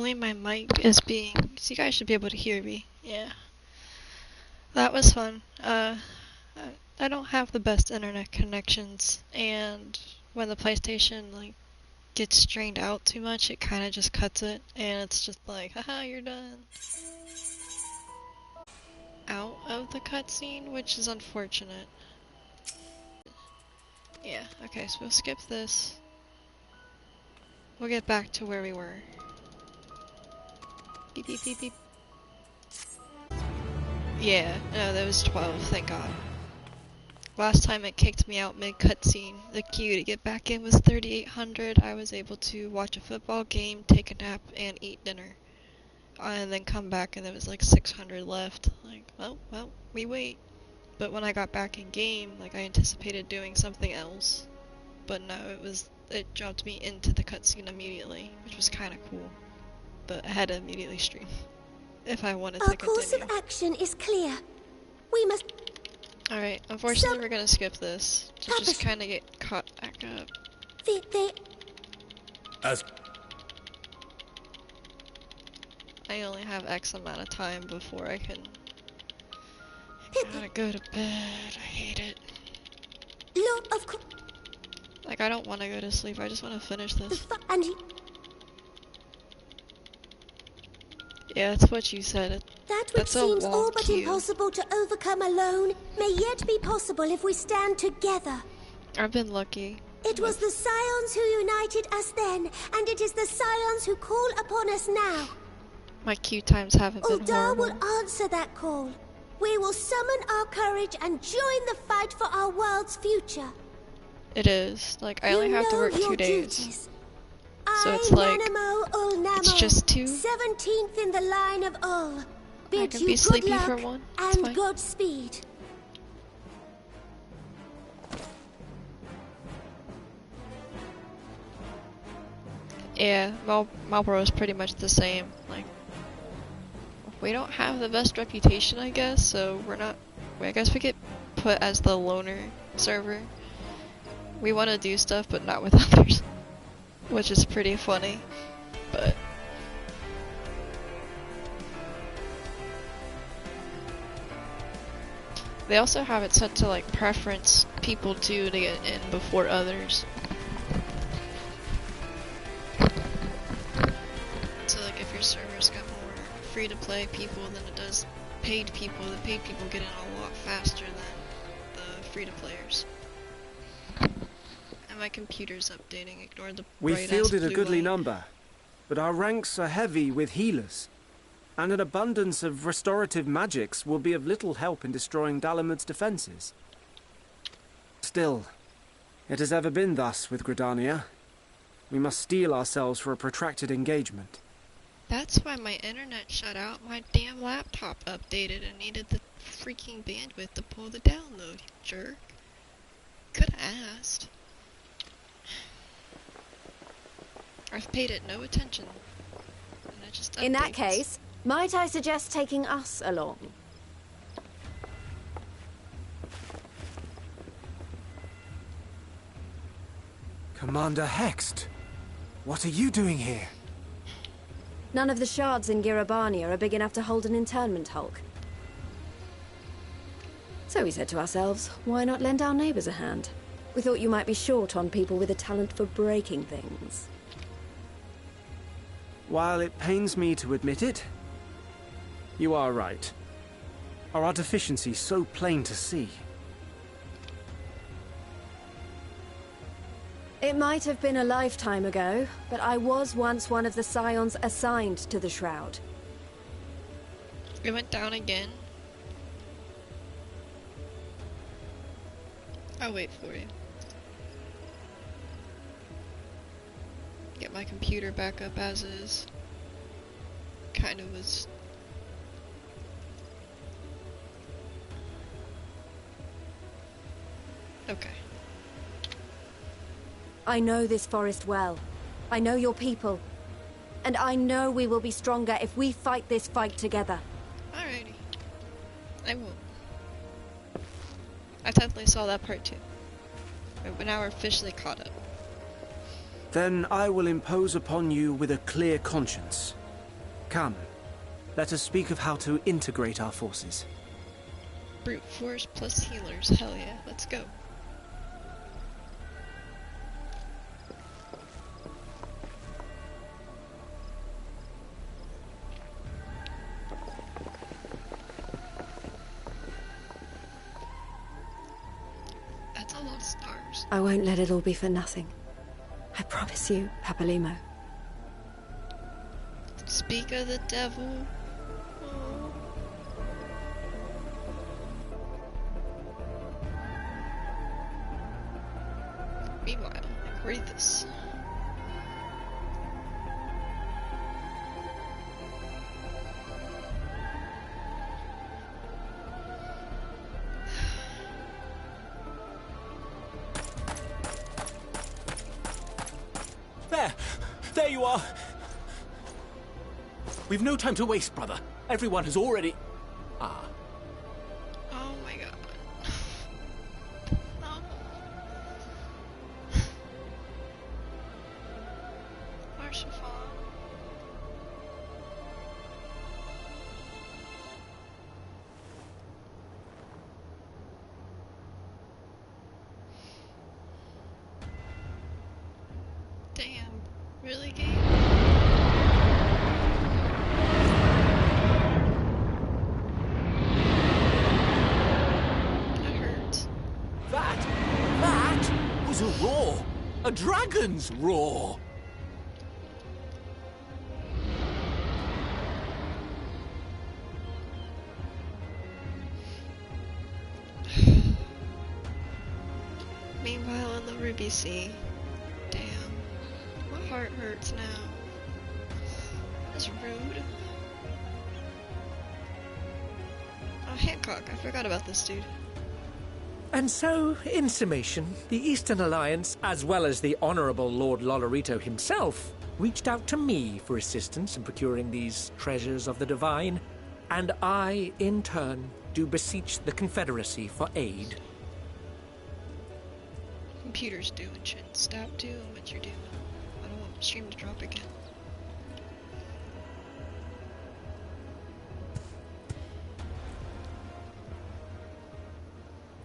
Only my mic is being... So you guys should be able to hear me. Yeah. That was fun. I don't have the best internet connections, and when the PlayStation, like, gets strained out too much, it kind of just cuts it, and it's just like, haha, you're done. Out of the cutscene, which is unfortunate. Yeah, okay, so we'll skip this. We'll get back to where we were. Beep beep beep beep. Yeah, no, that was 12, thank God. Last time it kicked me out mid-cutscene. The queue to get back in was 3,800. I was able to watch a football game, take a nap, and eat dinner. And then come back and there was like 600 left. Like, well, we wait. But when I got back in game, like, I anticipated doing something else. But no, it dropped me into the cutscene immediately, which was kind of cool. But I had to immediately stream if I wanted to continue. Our course of action is clear. We must... Alright, unfortunately we're gonna skip this. To just kind of get caught back up. I only have X amount of time before I can... I gotta go to bed. I hate it. Like, I don't want to go to sleep. I just want to finish this. Yeah, that's what you said. That which seems all but impossible to overcome alone may yet be possible if we stand together. I've been lucky. It was the Scions who united us then, and it is the Scions who call upon us now. My queue times haven't been horrible. Uldar will answer that call. We will summon our courage and join the fight for our world's future. It is. Like, I only have to work 2 days. So it's like, it's just 2. 17th in the line of Ul. I can be sleepy for 1. And Godspeed. Yeah, Marlboro is pretty much the same. Like, we don't have the best reputation, I guess, so we're not... I guess we get put as the loner server. We want to do stuff, but not with others. Which is pretty funny, but... They also have it set to, like, preference people do to get in before others. So, like, if your server's got more free-to-play people than it does paid people, the paid people get in a lot faster than the free-to-players. And my computer's updating, ignore the We fielded a goodly light. number, but our ranks are heavy with healers, and an abundance of restorative magics will be of little help in destroying Dalamud's defenses. Still, it has ever been thus with Gridania. We must steel ourselves for a protracted engagement. That's why my internet shut out. My damn laptop updated and needed the freaking bandwidth to pull the download, you jerk. Could've asked. I've paid it no attention. And it just updates. In that case, might I suggest taking us along? Commander Hext, what are you doing here? None of the shards in Girabania are big enough to hold an internment hulk. So we said to ourselves, why not lend our neighbors a hand? We thought you might be short on people with a talent for breaking things. While it pains me to admit it, you are right. Are our deficiencies so plain to see? It might have been a lifetime ago, but I was once one of the Scions assigned to the Shroud. It went down again. I'll wait for you. Get my computer back up as is. Kind of was... Okay. I know this forest well. I know your people. And I know we will be stronger if we fight this fight together. Alrighty. I will. I definitely saw that part too. But now we're officially caught up. Then I will impose upon you with a clear conscience. Come, let us speak of how to integrate our forces. Brute force plus healers. Hell yeah, let's go. That's a lot of stars. I won't let it all be for nothing. I promise you, Papalimo. Speak of the devil. Oh. Meanwhile, read this. There you are! We've no time to waste, brother. Everyone has already... Ah. Oh my god. No. Marshafon. Damn. Really, game? That was a roar! A dragon's roar! Meanwhile, in the Ruby Sea. Damn. My heart hurts now. That's rude. Oh, Hancock. I forgot about this dude. And so, in summation, the Eastern Alliance, as well as the Honourable Lord Lolorito himself, reached out to me for assistance in procuring these treasures of the divine, and I, in turn, do beseech the Confederacy for aid. Computer's doing shit. Stop doing what you're doing. I don't want the stream to drop again.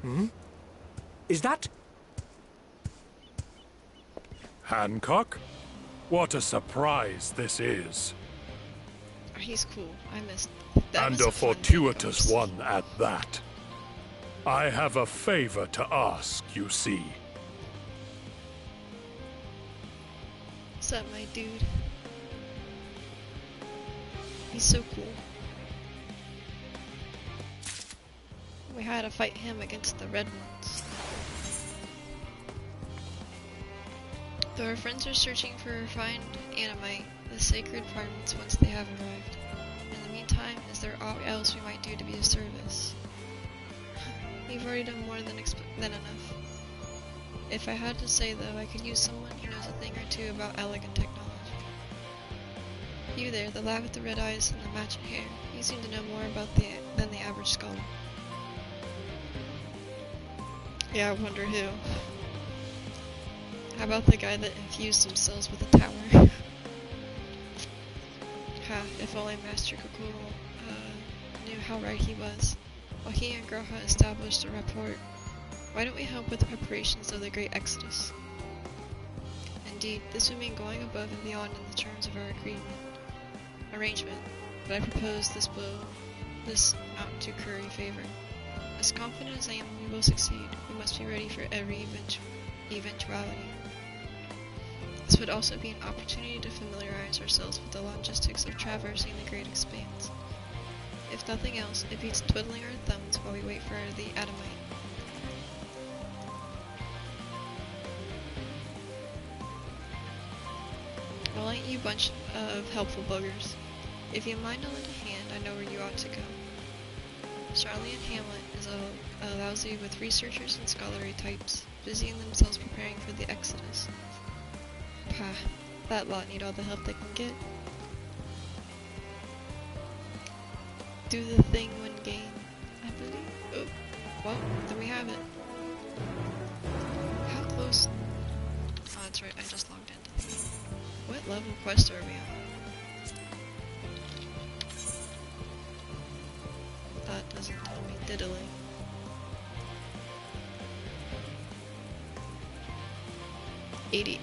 Hmm? Is that... Hancock? What a surprise this is. Oh, he's cool. I missed. That And was a fun fortuitous thing. one at that. I have a favor to ask, you see. What's up, my dude? He's so cool. We had to fight him against the red ones. Though our friends are searching for refined animite, the sacred fragments once they have arrived. In the meantime, is there aught else we might do to be of service? We've already done more than enough. If I had to say though, I could use someone who knows a thing or two about elegant technology. You there, the lad with the red eyes and the matching hair. You seem to know more about than the average scholar. Yeah, I wonder who. How about the guy that infused themselves with a tower? Ha, if only Master Kokoro knew how right he was. While he and Graha established a rapport, why don't we help with the preparations of the Great Exodus? Indeed, this would mean going above and beyond in the terms of our arrangement, but I propose this not to curry favor. As confident as I am we will succeed, we must be ready for every eventuality. This would also be an opportunity to familiarize ourselves with the logistics of traversing the great expanse. If nothing else, it beats twiddling our thumbs while we wait for the Adamite. Well, ain't you a bunch of helpful buggers. If you mind to lend a hand, I know where you ought to go. Charlie and Hamlet is a lousy with researchers and scholarly types, busying themselves preparing for the Exodus. Pah, that lot need all the help they can get. Do the thing when game, I believe. Oh, well, then we have it. How close? Oh, that's right, I just logged in. What level quest are we on? doesn't tell me diddly. $88.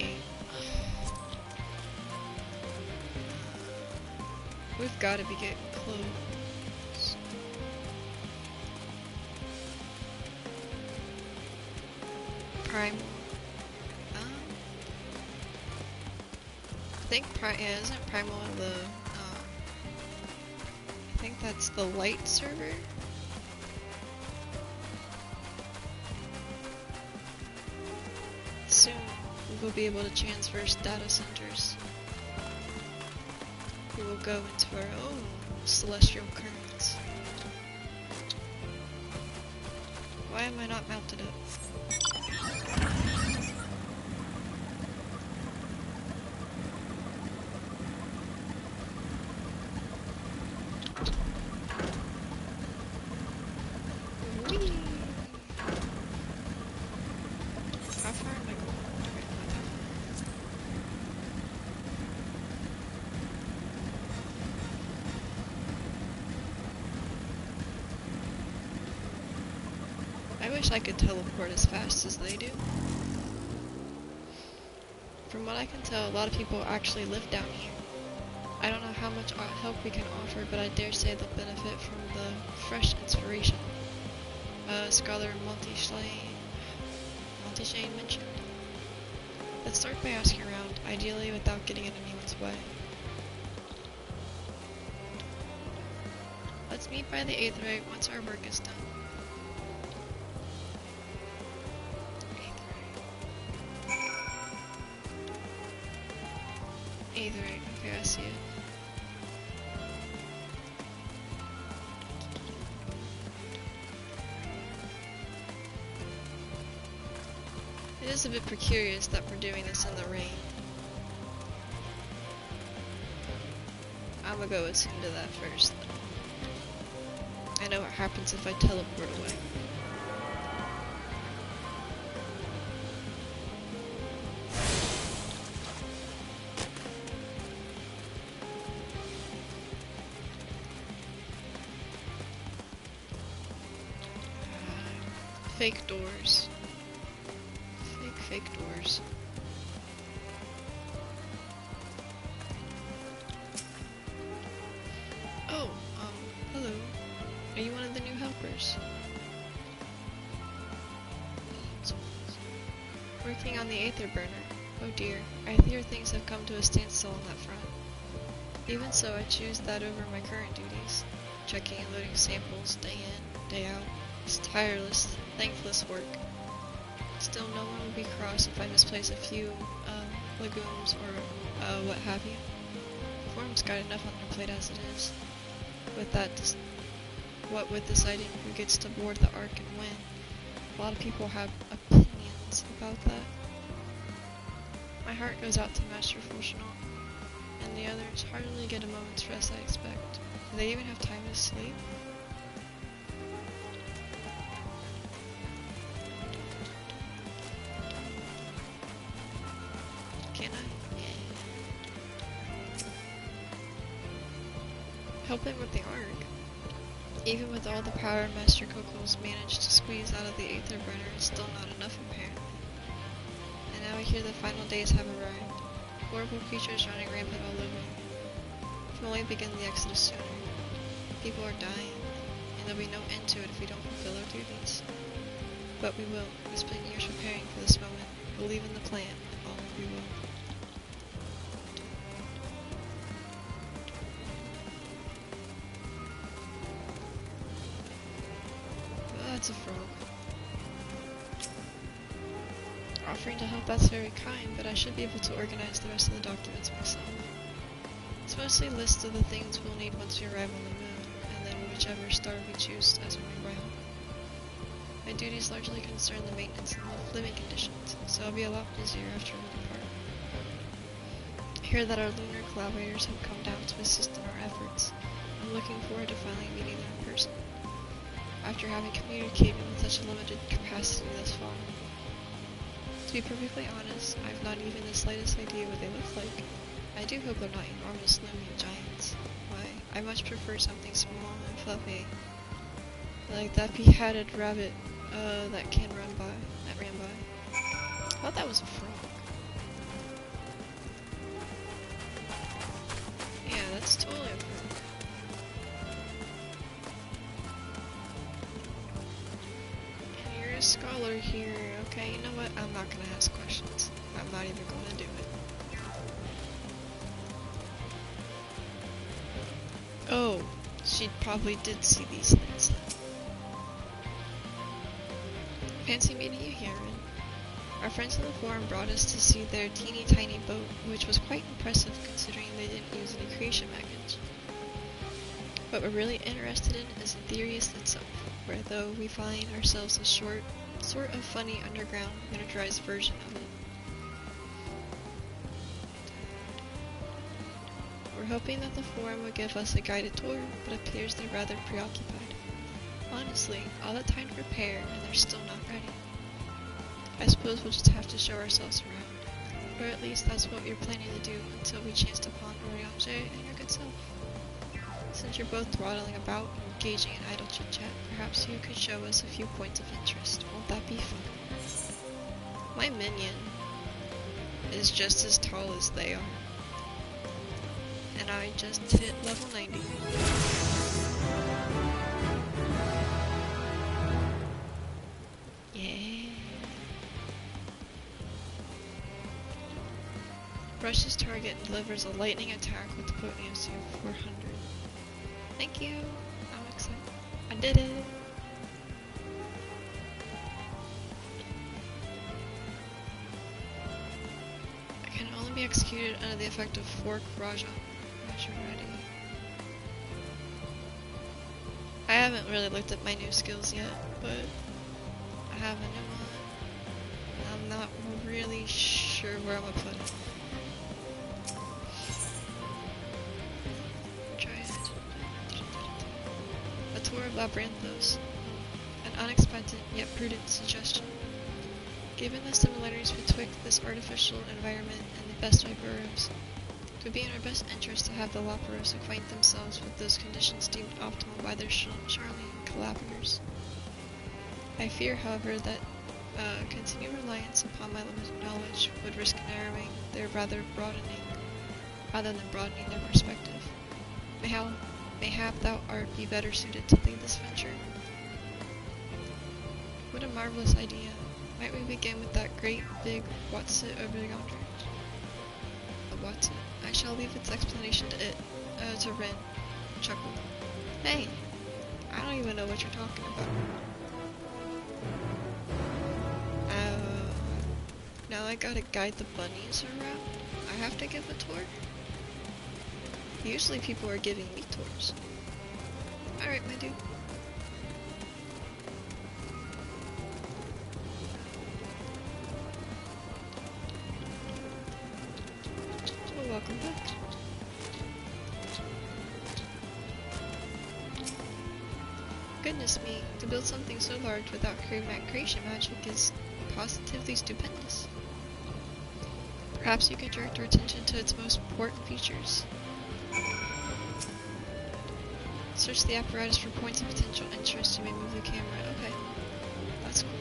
We've got to be getting close. Primal. I think isn't Primal the, I think that's the light server? Soon, we'll be able to transverse data centers. We will go into our own celestial currents. Why am I not mounted up? I wish I could teleport as fast as they do. From what I can tell, a lot of people actually live down here. I don't know how much help we can offer, but I dare say they'll benefit from the fresh inspiration Scholar Monty-Shane mentioned. Let's start by asking around, ideally without getting in anyone's way. Let's meet by the Aetherite once our work is done. Aetherite, okay, I see it. It is a bit precarious that we're doing this in the rain. I'm gonna go attune to that first, though. I know what happens if I teleport away. Fake doors. Fake doors. Oh, hello. Are you one of the new helpers? Working on the Aether Burner. Oh dear, I hear things have come to a standstill on that front. Even so, I choose that over my current duties. Checking and loading samples day in, day out. It's tireless, thankless work. Still, no one will be cross if I misplace a few legumes or what have you. Form's got enough on their plate as it is. With that, what with deciding who gets to board the Ark and when, a lot of people have opinions about that. My heart goes out to Master Fulchenant, and the others hardly get a moment's rest, I expect. Do they even have time to sleep? Can I? Yeah. Helping with the Ark. Even with all the power Master Coco's managed to squeeze out of the Aether Burner, it's still not enough apparently. And now I hear the final days have arrived. Horrible creatures running rampant all over. We can only begin the exodus sooner. People are dying, and there'll be no end to it if we don't fulfill our duties. But we will. We spent years preparing for this moment. Believe in the plan, and all will be well. That's a frog. Offering to help, that's very kind, but I should be able to organize the rest of the documents myself. It's mostly lists of the things we'll need once we arrive on the moon, and then whichever star we choose as we move around. My duties largely concern the maintenance of living conditions, so I'll be a lot busier after we depart. I hear that our lunar collaborators have come down to assist in our efforts. I'm looking forward to finally meeting them in person. After having communicated with such a limited capacity thus far. To be perfectly honest, I have not even the slightest idea what they look like. I do hope they're not enormous looming giants. Why, I much prefer something small and fluffy. Like that beheaded rabbit that can run by. That ran by. I thought that was a frog. Yeah, that's totally a frog. And you're a scholar here. Okay, you know what? I'm not gonna ask questions. I'm not even gonna do it. Oh, she probably did see these things. Fancy meeting you here, Ren. Our friends in the forum brought us to see their teeny tiny boat, which was quite impressive considering they didn't use any creation package. What we're really interested in is Theorius itself, where though we find ourselves a sort of funny underground miniaturized version of it. We're hoping that the forum will give us a guided tour, but appears they're rather preoccupied. Honestly, all the time to prepare and they're still not ready. I suppose we'll just have to show ourselves around. Or at least that's what we're planning to do until we chanced upon Oriange and your good self. Since you're both throttling about and engaging in idle chit-chat, perhaps you could show us a few points of interest. Won't that be fun? My minion is just as tall as they are. And I just hit level 90. Yeah. Brushes target and delivers a lightning attack with the potency of 400. Thank you. I'm excited. I did it. I can only be executed under the effect of Fork Raja. Ready. I haven't really looked at my new skills yet, but I have a new one. I'm not really sure where I'm gonna put it. Try it. A tour of Labyrinthos. An unexpected yet prudent suggestion. Given the similarities betwixt this artificial environment and the best Viperums, it would be in our best interest to have the Laperos acquaint themselves with those conditions deemed optimal by their Charlian collaborators. I fear, however, that continued reliance upon my limited knowledge would risk narrowing their rather than broadening their perspective. Mayhap thou art be better suited to lead this venture. What a marvelous idea. Might we begin with that great big what's-it over yonder? A what's-it? I shall leave its explanation to it, to Ren. Chuckle. Hey, I don't even know what you're talking about. Now I gotta guide the bunnies around. I have to give a tour? Usually people are giving me tours. Alright, my dude. Well, welcome back. Goodness me, to build something so large without creation magic is positively stupendous. Perhaps you can direct our attention to its most important features. Search the apparatus for points of potential interest. You may move the camera. Okay, that's cool.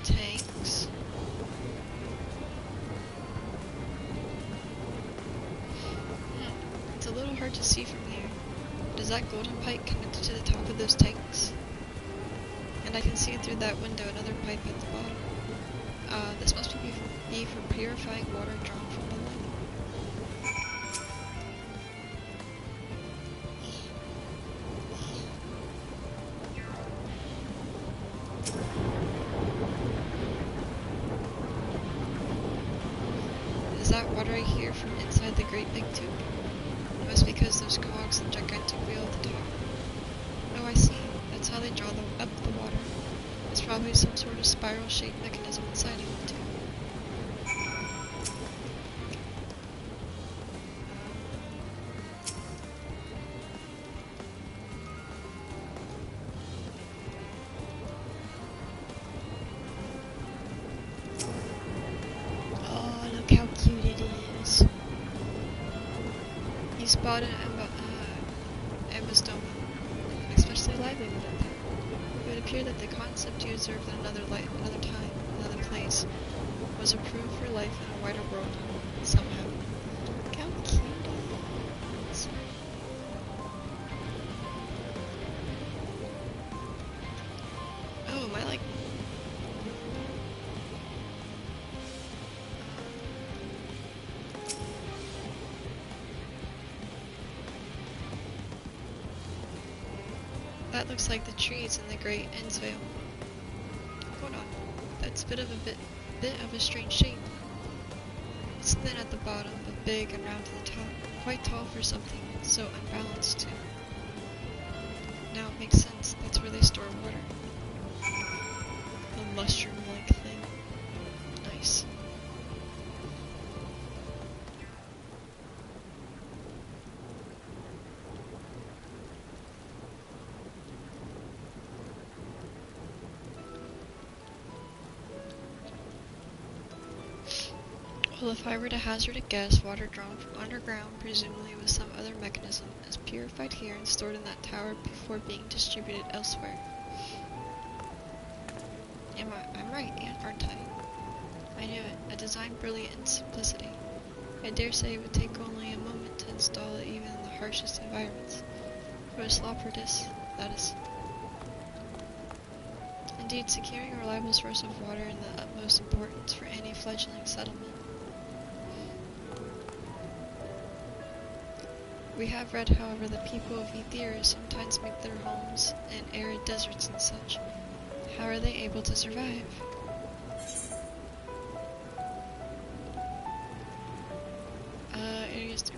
Tanks. It's a little hard to see from here. Does that golden pipe connect to the top of those tanks? And I can see through that window another pipe at the bottom. This must be for purifying water drawn from the lake. Is that water I hear from inside the great big tube? It must be because those cogs and gigantic wheel at the top. Oh, I see. That's how they draw up the water. It's probably some sort of spiral-shaped mechanism inside of it, too. He spotted Ambostoma, especially lively with it. It would appear that the concept you observed in another time, another place, was approved for life in a wider world, somehow. Look how cute it is. Oh, am I like... That looks like the trees in the Great Endsvale. Hold on, that's a bit of a strange shape. It's thin at the bottom, but big and round to the top. Quite tall for something so unbalanced too. Now it makes sense, that's where they store water. A mushroom-like thing. Nice. Well, if I were to hazard a guess, water drawn from underground, presumably with some other mechanism, is purified here and stored in that tower before being distributed elsewhere. I'm right, aren't I? I knew it. A design brilliant in simplicity. I dare say it would take only a moment to install it even in the harshest environments. For a slopperdiss, that is. Indeed, securing a reliable source of water is the utmost importance for any fledgling settlement. We have read, however, that people of Ether sometimes make their homes in arid deserts and such. How are they able to survive? Areas to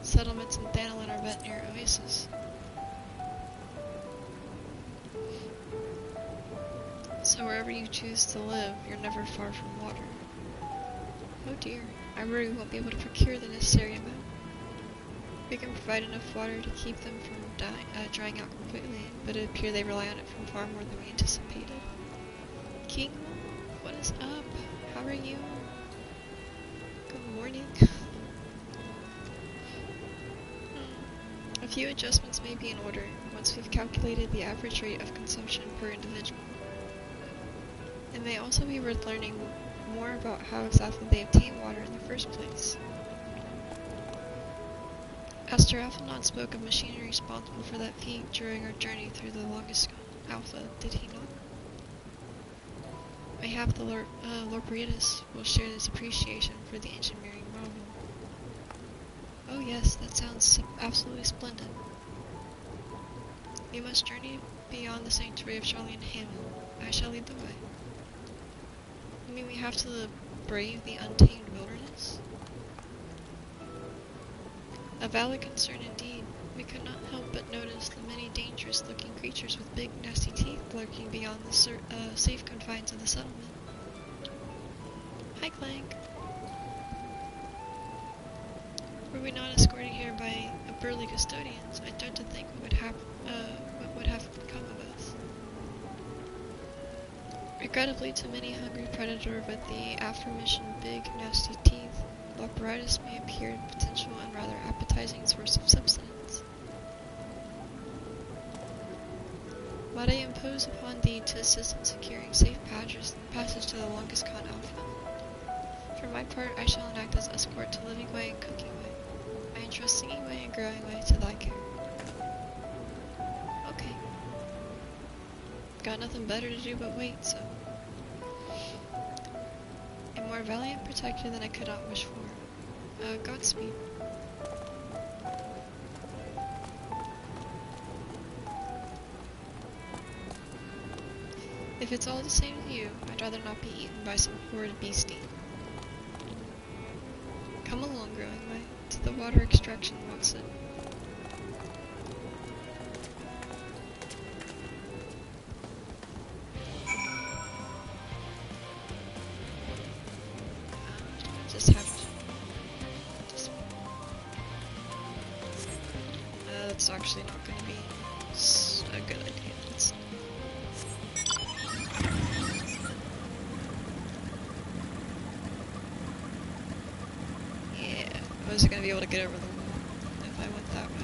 settlements in Thanalan are met near oases. So wherever you choose to live, you're never far from water. Oh dear, I worry we won't be able to procure the necessary amount. We can provide enough water to keep them from drying out completely, but it appears they rely on it from far more than we anticipated. King, what is up? How are you? Good morning. A few adjustments may be in order once we've calculated the average rate of consumption per individual. It may also be worth learning more about how exactly they obtain water in the first place. Master Alphanon spoke of machinery responsible for that feat during our journey through the longest Alpha, did he not? Mayhap the Lord Britus will share his appreciation for the engineering marvel. Oh yes, that sounds absolutely splendid. We must journey beyond the sanctuary of Charlene Hammond. I shall lead the way. You mean we have to brave the untamed wilderness? A valid concern indeed. We could not help but notice the many dangerous-looking creatures with big, nasty teeth lurking beyond the safe confines of the settlement. Hi, Clank. Were we not escorted here by a burly custodians, I dread to think what would have become of us. Regrettably, to many hungry predator with the aforementioned big, nasty teeth, Lopperitis may appear a potential and rather appetizing source of subsistence. Might I impose upon thee to assist in securing safe passage to the longest con Alpha? For my part, I shall enact as escort to living way and cooking way. I entrust singing way and growing way to thy care. Okay. Got nothing better to do but wait, so... A more valiant protector than I could not wish for. Godspeed. If it's all the same to you, I'd rather not be eaten by some horrid beastie. Come along, growing way, to the water extraction wants it. Just have to... that's actually not going to be a good idea. Yeah, was it going to be able to get over the wall if I went that way.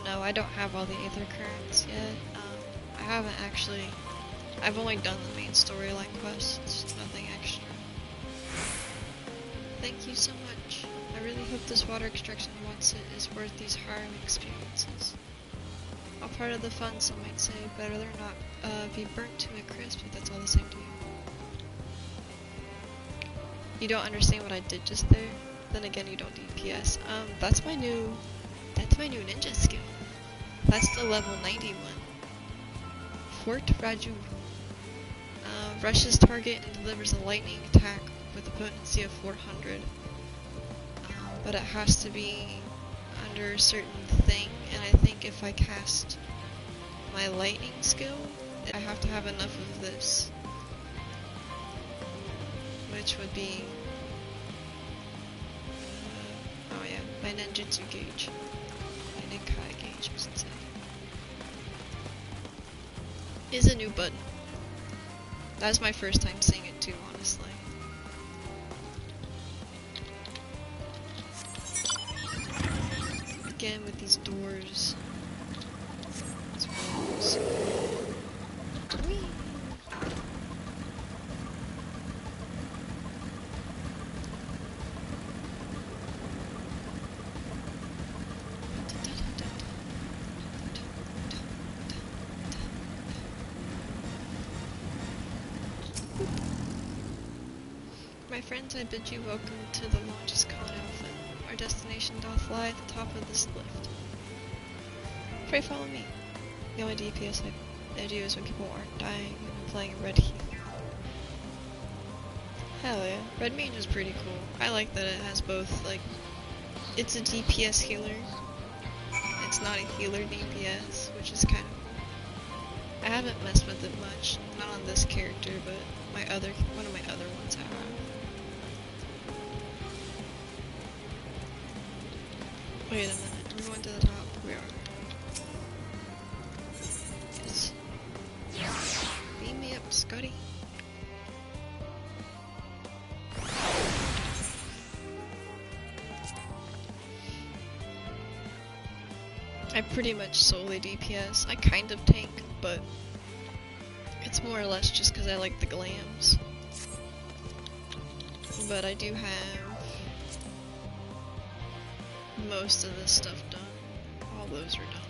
No, I don't have all the Aether Currents yet. I haven't actually. I've only done the main storyline quests, nothing extra. Thank you so much. I really hope this water extraction once it is worth these harrowing experiences. All part of the fun, some might say, but rather not be burnt to a crisp if that's all the same to you. You don't understand what I did just there? Then again, you don't DPS. That's my new ninja skill. That's the level 91. Fort Raju. Rushes target and delivers a lightning attack with a potency of 400. But it has to be under a certain thing, and I think if I cast my lightning skill, I have to have enough of this. Which would be... oh yeah, my ninjutsu gauge. My Ninkai gauge, I should say. Is a new button. That's my first time seeing it too, honestly. Again with these doors. These walls. Whee! My friends, I bid you welcome to the launch's con outfit. Our destination doth lie at the top of this lift. Pray follow me. The only DPS I do is when people aren't dying and I'm playing red heal. Hell yeah, red mage is pretty cool. I like that it has both, like, it's a DPS healer. It's not a healer DPS, which is kind of cool. I haven't messed with it much, not on this character, but one of my other ones I have. Wait a minute, we're going to the top. We are. Yes. Beam me up, Scotty. I pretty much solely DPS. I kind of tank, but it's more or less just because I like the glams. But I do have most of this stuff done. All those are done.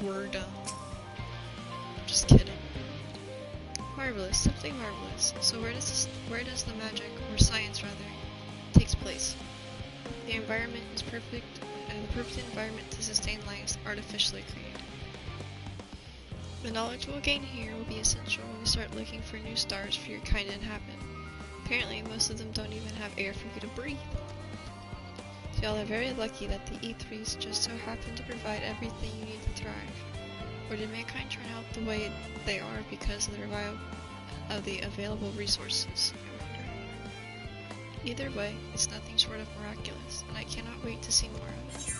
We're done. Just kidding. Marvelous, something marvelous. So where does the magic, or science rather, takes place? The environment is perfect, and the perfect environment to sustain life is artificially created. The knowledge we'll gain here will be essential when we start looking for new stars for your kind to inhabit. Apparently, most of them don't even have air for you to breathe. So y'all are very lucky that the E3s just so happen to provide everything you need to thrive. Or did mankind turn out the way they are because of the available resources, I wonder. Either way, it's nothing short of miraculous, and I cannot wait to see more of it.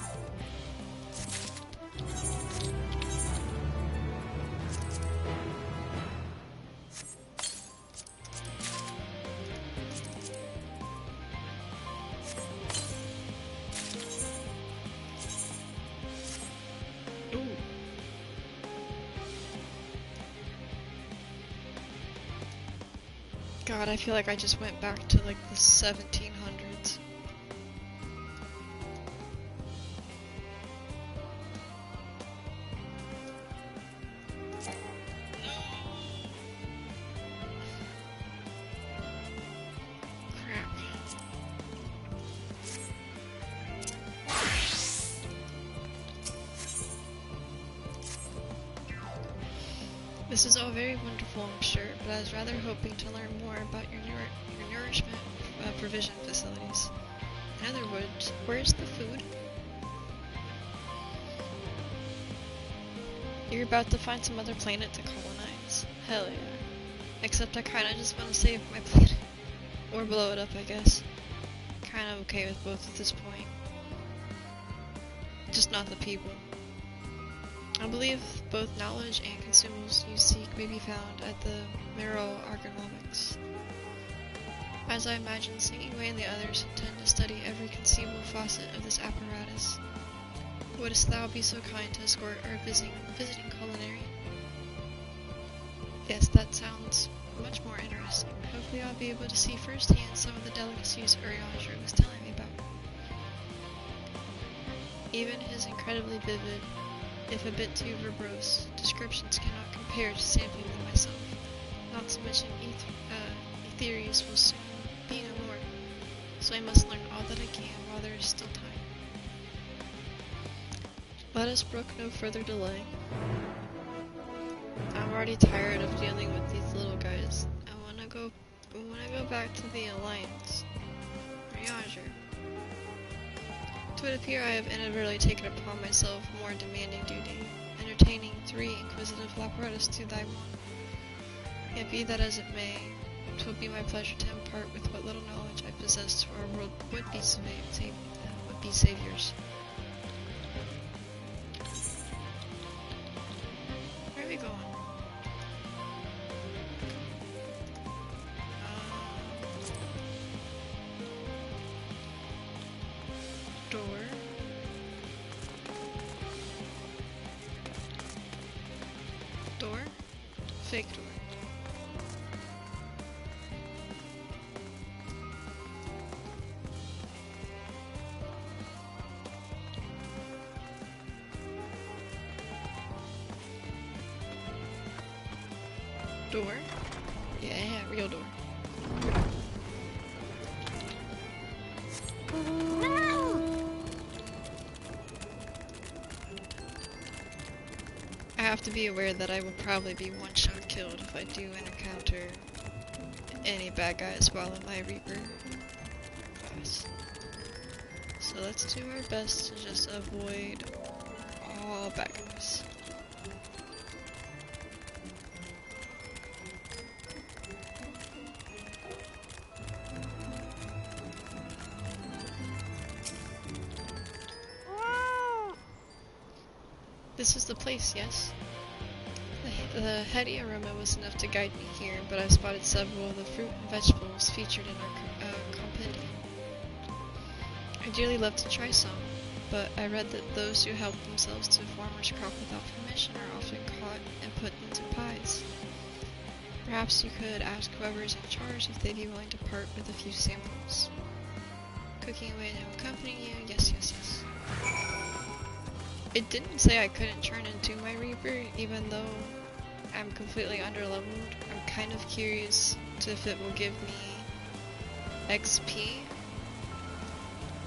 God, I feel like I just went back to like the 1700s. This is all very wonderful, I'm sure, but I was rather hoping to learn more about your nourishment provision facilities. In other words, where's the food? You're about to find some other planet to colonize. Hell yeah. Except I kinda just want to save my planet. Or blow it up, I guess. Kinda okay with both at this point. Just not the people. I believe both knowledge and consumables you seek may be found at the Mineral Argonomics. As I imagine, Singing and the others intend to study every conceivable facet of this apparatus. Wouldst thou be so kind to escort our visiting culinary? Yes, that sounds much more interesting. Hopefully I'll be able to see firsthand some of the delicacies Urianger was telling me about. Even his incredibly vivid, if a bit too verbose, descriptions cannot compare to sampling them myself. Not to mention Ethereus will soon be no more, so I must learn all that I can while there is still time. Let us brook no further delay. I'm already tired of dealing with these little guys. I wanna go back to the Alliance. Urianger. It would appear I have inadvertently taken upon myself more demanding duty, entertaining 3 inquisitive lapparatus to thy 1. Yet be that as it may, 'twill be my pleasure to impart with what little knowledge I possess to our world would-be saviors. Where are we going? Door. Door? Fake door. Door? Yeah, real door. I have to be aware that I will probably be one-shot killed if I do encounter any bad guys while in my Reaper class. So let's do our best to just avoid all bad guys. This is the place, yes? The heady aroma was enough to guide me here, but I spotted several of the fruit and vegetables featured in our compendium. I dearly love to try some, but I read that those who help themselves to a farmer's crop without permission are often caught and put into pies. Perhaps you could ask whoever is in charge if they'd be willing to part with a few samples. Cooking away and accompanying you? Yes, yes, yes. It didn't say I couldn't turn into my Reaper, even though I'm completely underleveled. I'm kind of curious to if it will give me XP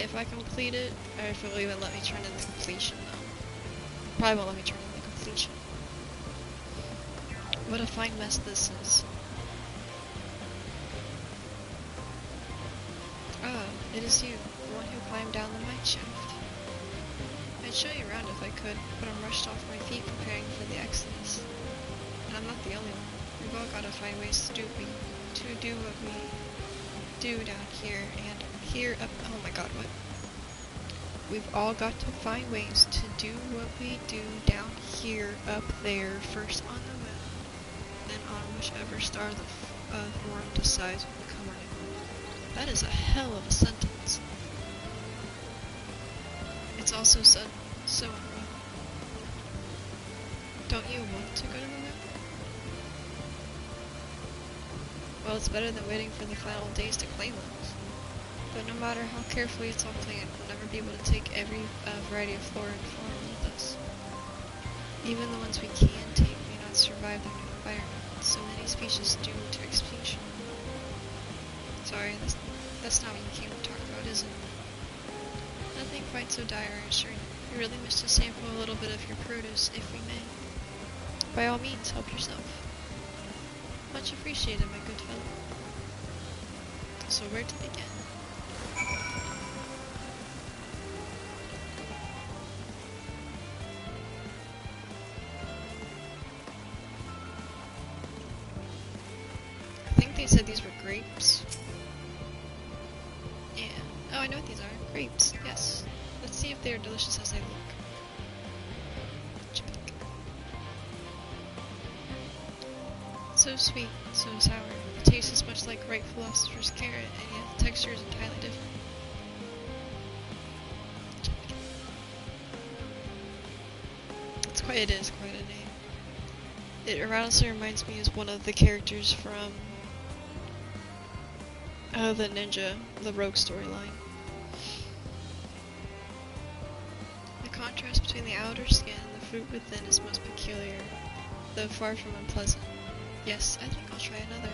if I complete it, or if it will even let me turn in the completion though. Probably won't let me turn in the completion. What a fine mess this is. Ah, it is you, the one who climbed down the mine shaft. I'd show you around if I could, but I'm rushed off my feet preparing for the Exodus. And I'm not the only one. We've all got to find ways to do what we do down here and here up. Oh my god, what? We've all got to find ways to do what we do down here, up there, first on the moon, then on whichever star the form decides will become our new home. That is a hell of a sentence. It's also so unreal. Don't you want to go to the moon? Well, it's better than waiting for the final days to claim us. But no matter how carefully it's all planned, we'll never be able to take every variety of flora and fauna with us. Even the ones we can take may not survive their new environment, so many species doomed to extinction. Sorry, that's not what you came to talk about, is it? Nothing quite so dire, I assure you. We really wish to sample a little bit of your produce, if we may. by all means, help yourself. Much appreciated, my good fellow. So where to begin? I think they said these were grapes. Yeah. Oh, I know what these are. Grapes. Yes. Let's see if they are delicious as they look. So sweet, so sour. The taste is much like ripe philosopher's carrot, and yet the texture is entirely different. It is quite a name. It honestly reminds me as one of the characters from the ninja, the rogue storyline. The contrast between the outer skin and the fruit within is most peculiar, though far from unpleasant. Yes, I think I'll try another.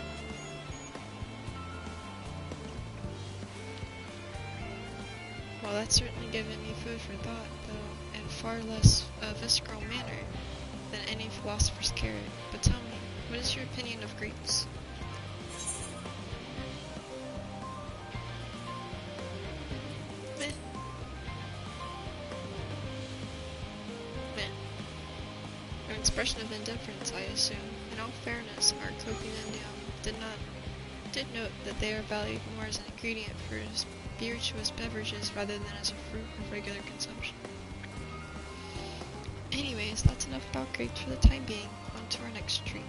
Well, that's certainly given me food for thought, though in far less visceral manner than any philosopher's carrot. But tell me, what is your opinion of grapes? Meh. Meh. An expression of indifference, I assume. In all fairness, our compendium did note that they are valued more as an ingredient for spirituous beverages rather than as a fruit of regular consumption. Anyways, that's enough about grapes for the time being. On to our next tree.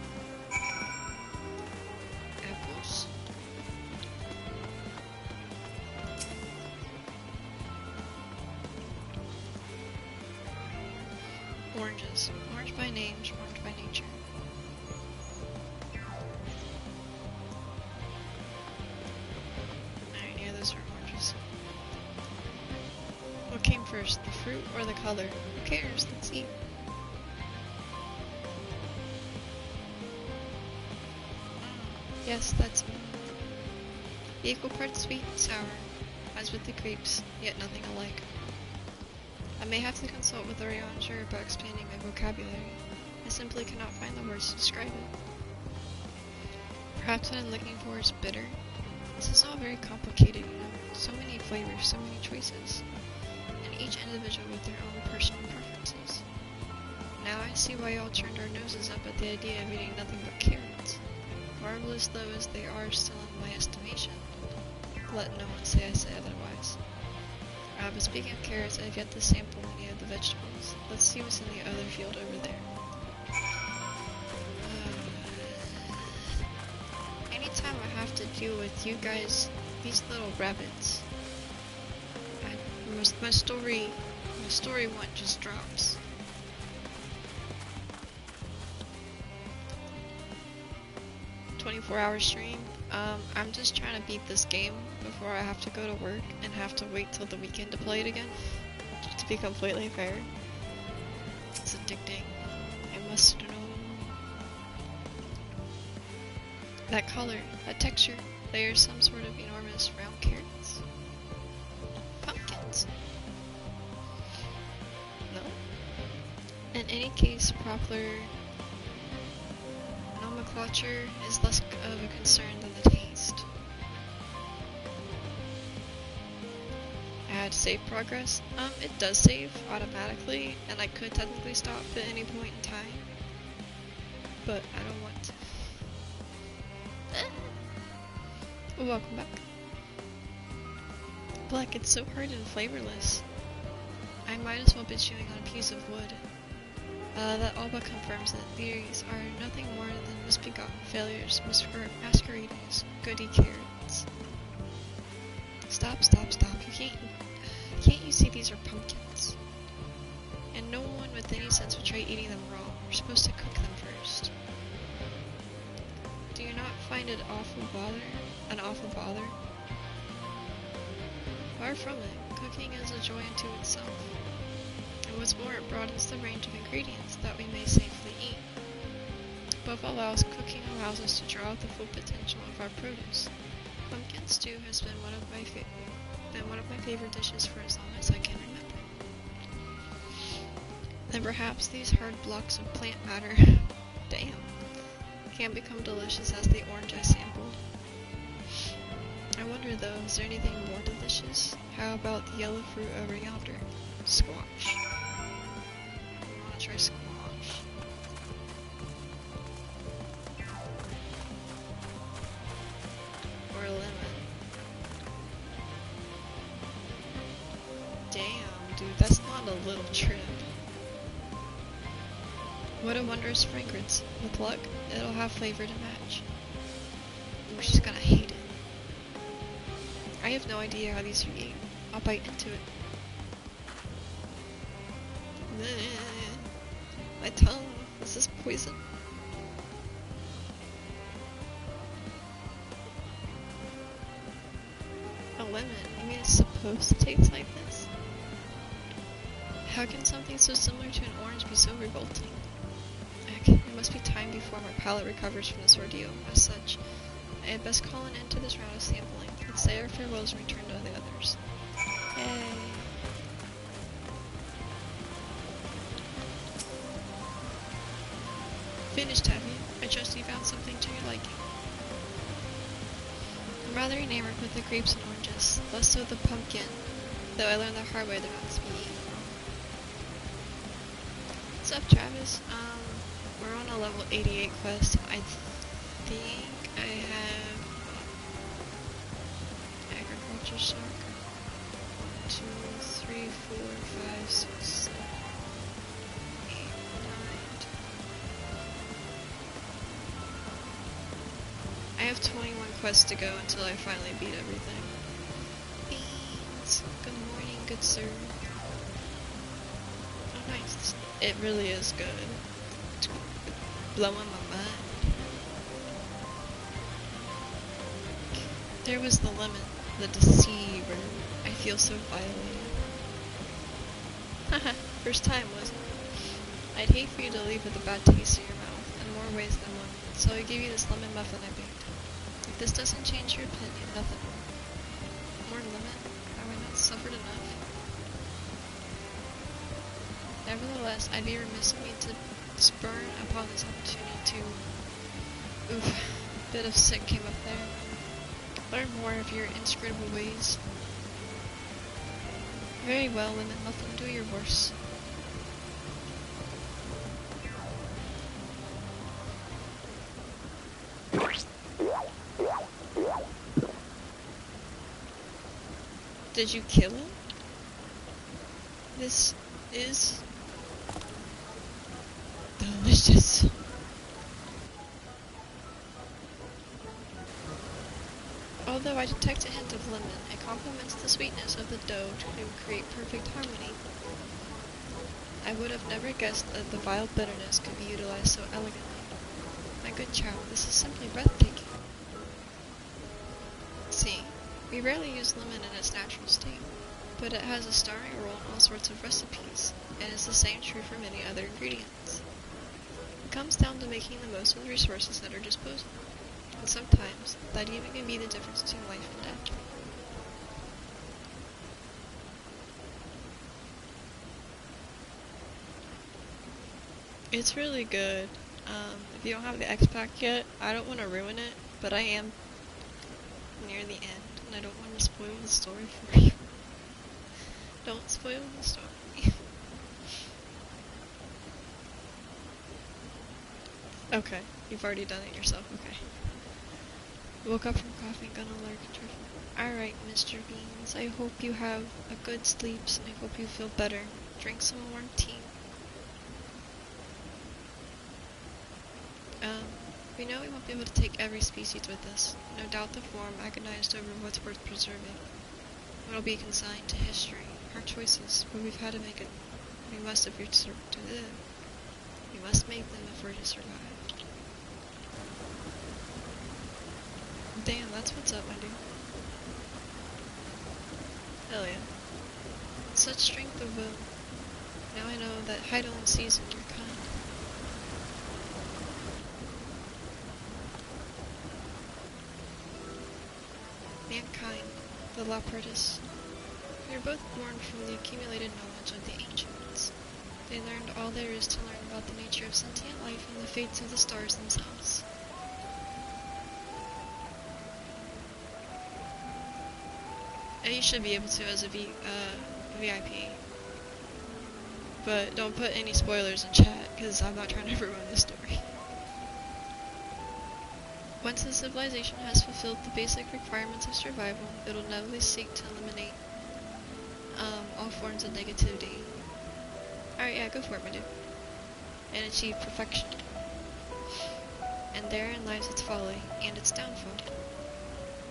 Apples. Oranges. Orange by name, orange by nature. Alright, yeah, those are oranges. What came first, the fruit or the color? Who cares? Let's eat. Yes, that's me. Equal parts sweet and sour, as with the grapes, yet nothing alike. I may have to consult with the ranger about expanding my vocabulary. I simply cannot find the words to describe it. Perhaps what I'm looking for is bitter. This is all very complicated, you know. So many flavors, so many choices. And each individual with their own personal preferences. Now I see why y'all turned our noses up at the idea of eating nothing but carrots. Marvelous though as they are still in my estimation. Let no one say I say otherwise. But speaking of carrots, I've yet to sample any of the vegetables. Let's see what's in the other field over there. Anytime I have to deal with you guys, these little rabbits, my story 1 just drops. "24-hour stream. I'm just trying to beat this game before I have to go to work and have to wait till the weekend to play it again. To be completely fair, it's addicting. I must know that color, that texture. They are some sort of enormous round carrots. Pumpkins. No. In any case, proper nomenclature is less of a concern than the taste. Add save progress. It does save automatically, and I could technically stop at any point in time, but I don't want to. Welcome back. Black, it's so hard and flavorless. I might as well be chewing on a piece of wood. That all but confirms that these are nothing more than misbegotten failures, masquerading as goody carrots. Stop. Can't you see these are pumpkins? And no one with any sense would try eating them raw. We're supposed to cook them first. Do you not find it an awful bother? Far from it. Cooking is a joy unto itself. And what's more, it broadens the range of ingredients that we may safely eat. Above all else, cooking allows us to draw out the full potential of our produce. Pumpkin stew has been one of my favorite dishes for as long as I can remember. then perhaps these hard blocks of plant matter, damn, can become delicious as the orange I sampled. I wonder though, is there anything more delicious? How about the yellow fruit over yonder? Squash. I wanna try squash. Or lemon. Damn, dude, that's not a little trip. What a wondrous fragrance. With luck, it'll have flavor to match. Ooh, she's gonna hate it. I have no idea how these are eaten. I'll bite into it. My tongue. Is this poison? A lemon. You mean it's supposed to taste like this? How can something so similar to an orange be so revolting? Heck, it must be time before my palate recovers from this ordeal. As such, I had best call an end to this round of sampling. Let's say our farewells and return to the others. Yay! Finished, have you? I trust you found something to your liking. I'm rather enamored with the grapes and oranges, less so the pumpkin, though I learned the hard way they're not to be eaten. What's up, Travis? We're on a level 88 quest. I think I have agriculture stock. 1, 2, 3, 4, 5, 6, 7, 8, 9. I have 21 quests to go until I finally beat everything. Beans! Good morning, good sir. Oh nice, it really is good. It's blowing my mind. There was the lemon, the deceiver. I feel so violated. Haha, first time, wasn't it? I'd hate for you to leave with a bad taste in your mouth, in more ways than one, so I give you this lemon muffin I baked. If this doesn't change your opinion, nothing will. More lemon? Have I not suffered enough? Nevertheless, I'd be remiss of me to spurn upon this opportunity to... Oof, a bit of sick came up there. Learn more of your inscrutable ways. Very well, lemon muffin, do your worst. Did you kill him? This is delicious. Although I detect a hint of lemon, it complements the sweetness of the dough to create perfect harmony. I would have never guessed that the vile bitterness could be utilized so elegantly. My good child, this is simply breathtaking. See, we rarely use lemon in its natural state, but it has a starring role in all sorts of recipes, and is the same true for many other ingredients. It comes down to making the most of the resources at our disposal, and sometimes that even can be the difference between life and death. It's really good. If you don't have the X-Pack yet, I don't want to ruin it, but I am near the end, and I don't want to spoil the story for you. Don't spoil the story. Okay, you've already done it yourself, okay. Woke up from coughing, gonna lurk. Alright, Mr. Beans, I hope you have a good sleep, and I hope you feel better. Drink some warm tea. We know we won't be able to take every species with us. No doubt the form agonized over what's worth preserving. It'll be consigned to history. Our choices, but we've had to make it. We must if you're to live. We must make them if we're to survive. Damn, that's what's up, my dude. Hell yeah. Such strength of will. Now I know that Heidel and Season are kind. Mankind, the Lapertus. We are both born from the accumulated knowledge of the ancients. They learned all there is to learn about the nature of sentient life and the fates of the stars themselves. And you should be able to as a VIP. But don't put any spoilers in chat, because I'm not trying to ruin the story. Once the civilization has fulfilled the basic requirements of survival, it will inevitably seek to eliminate all forms of negativity. Alright, yeah, go for it, my dude. And achieve perfection. And therein lies its folly, and its downfall.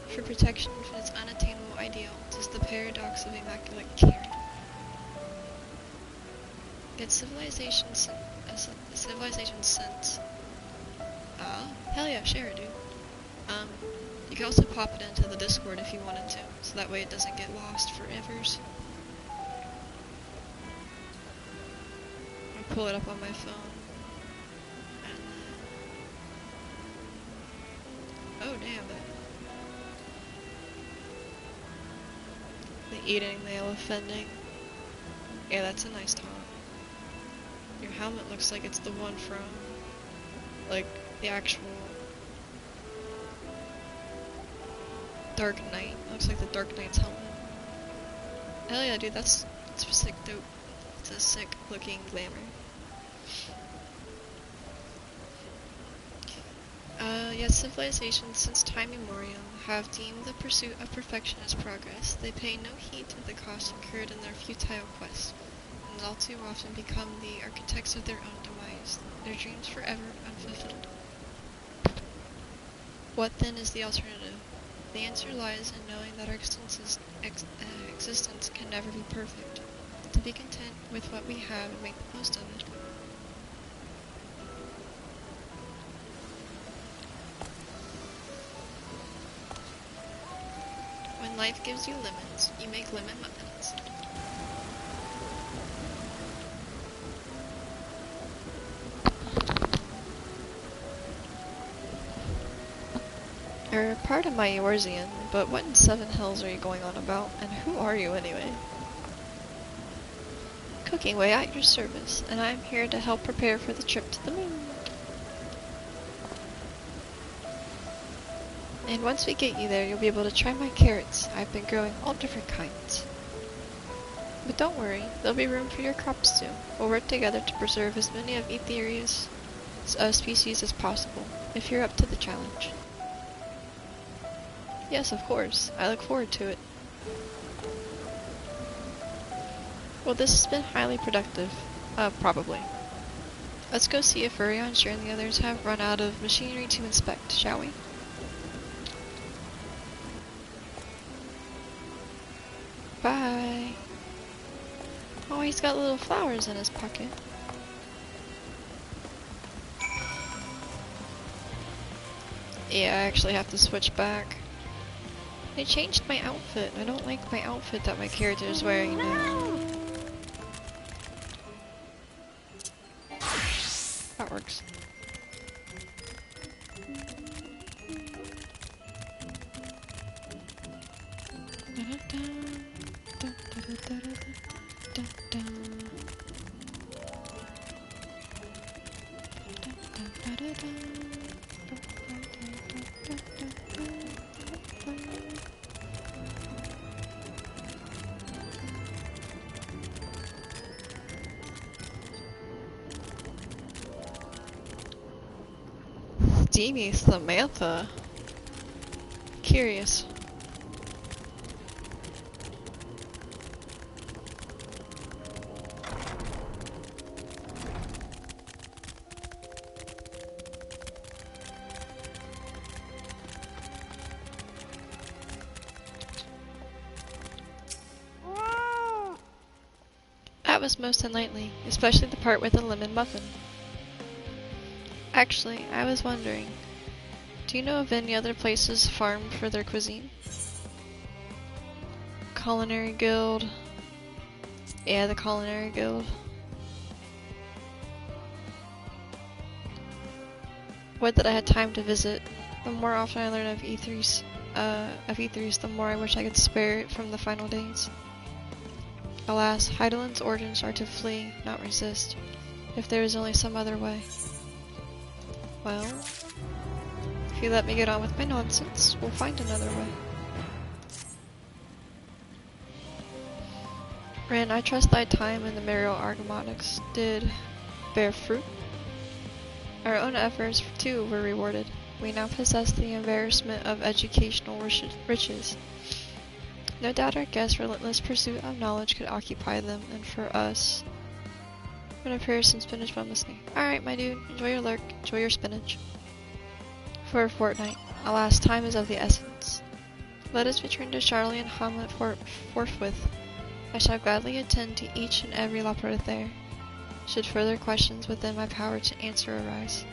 For protection from its unattainable ideal, 'tis the paradox of immaculate care. Get civilization sense. Hell yeah, share it, dude. You can also pop it into the Discord if you wanted to, so that way it doesn't get lost forevers. I'll pull it up on my phone. And oh damn it. The eating, the offending. Yeah, that's a nice taunt. Your helmet looks like it's the one from, like, the actual Dark Knight. Looks like the Dark Knight's helmet. Hell yeah, dude, that's sick dope. It's a sick looking glamour. Yet civilizations since time immemorial have deemed the pursuit of perfection as progress. They pay no heed to the cost incurred in their futile quest, and all too often become the architects of their own demise, their dreams forever unfulfilled. What then is the alternative? The answer lies in knowing that our existence can never be perfect, to be content with what we have and make the most of it. When life gives you lemons, you make lemon muffins. Pardon my Eorzean, but what in seven hells are you going on about, and who are you anyway? Cooking way at your service, and I am here to help prepare for the trip to the moon. And once we get you there, you'll be able to try my carrots. I've been growing all different kinds. But don't worry, there'll be room for your crops too. We'll work together to preserve as many of Aetheria's species as possible, if you're up to the challenge. Yes, of course. I look forward to it. Well, this has been highly productive. Probably. Let's go see if Furion, Shir, and the others have run out of machinery to inspect, shall we? Bye. Oh, he's got little flowers in his pocket. Yeah, I actually have to switch back. They changed my outfit. I don't like my outfit that my character is wearing now. That works. Steamy Samantha. Curious. That was most unlikely, especially the part with the lemon muffin. Actually, I was wondering, do you know of any other places farmed for their cuisine? Culinary Guild. Yeah, the Culinary Guild. Would that I had time to visit. The more often I learn of E3's, the more I wish I could spare it from the final days. Alas, Heidelin's orders are to flee, not resist. If there is only some other way. Well, if you let me get on with my nonsense, we'll find another way. Rin, I trust thy time in the Mariel Argomonix did bear fruit. Our own efforts, too, were rewarded. We now possess the embarrassment of educational riches. No doubt our guests' relentless pursuit of knowledge could occupy them, and for us... When a person's finished while listening. Alright, my dude, enjoy your lurk, enjoy your spinach. For a fortnight. Alas, time is of the essence. Let us return to Charlie and Hamlet forthwith. I shall gladly attend to each and every Laporte there, should further questions within my power to answer arise.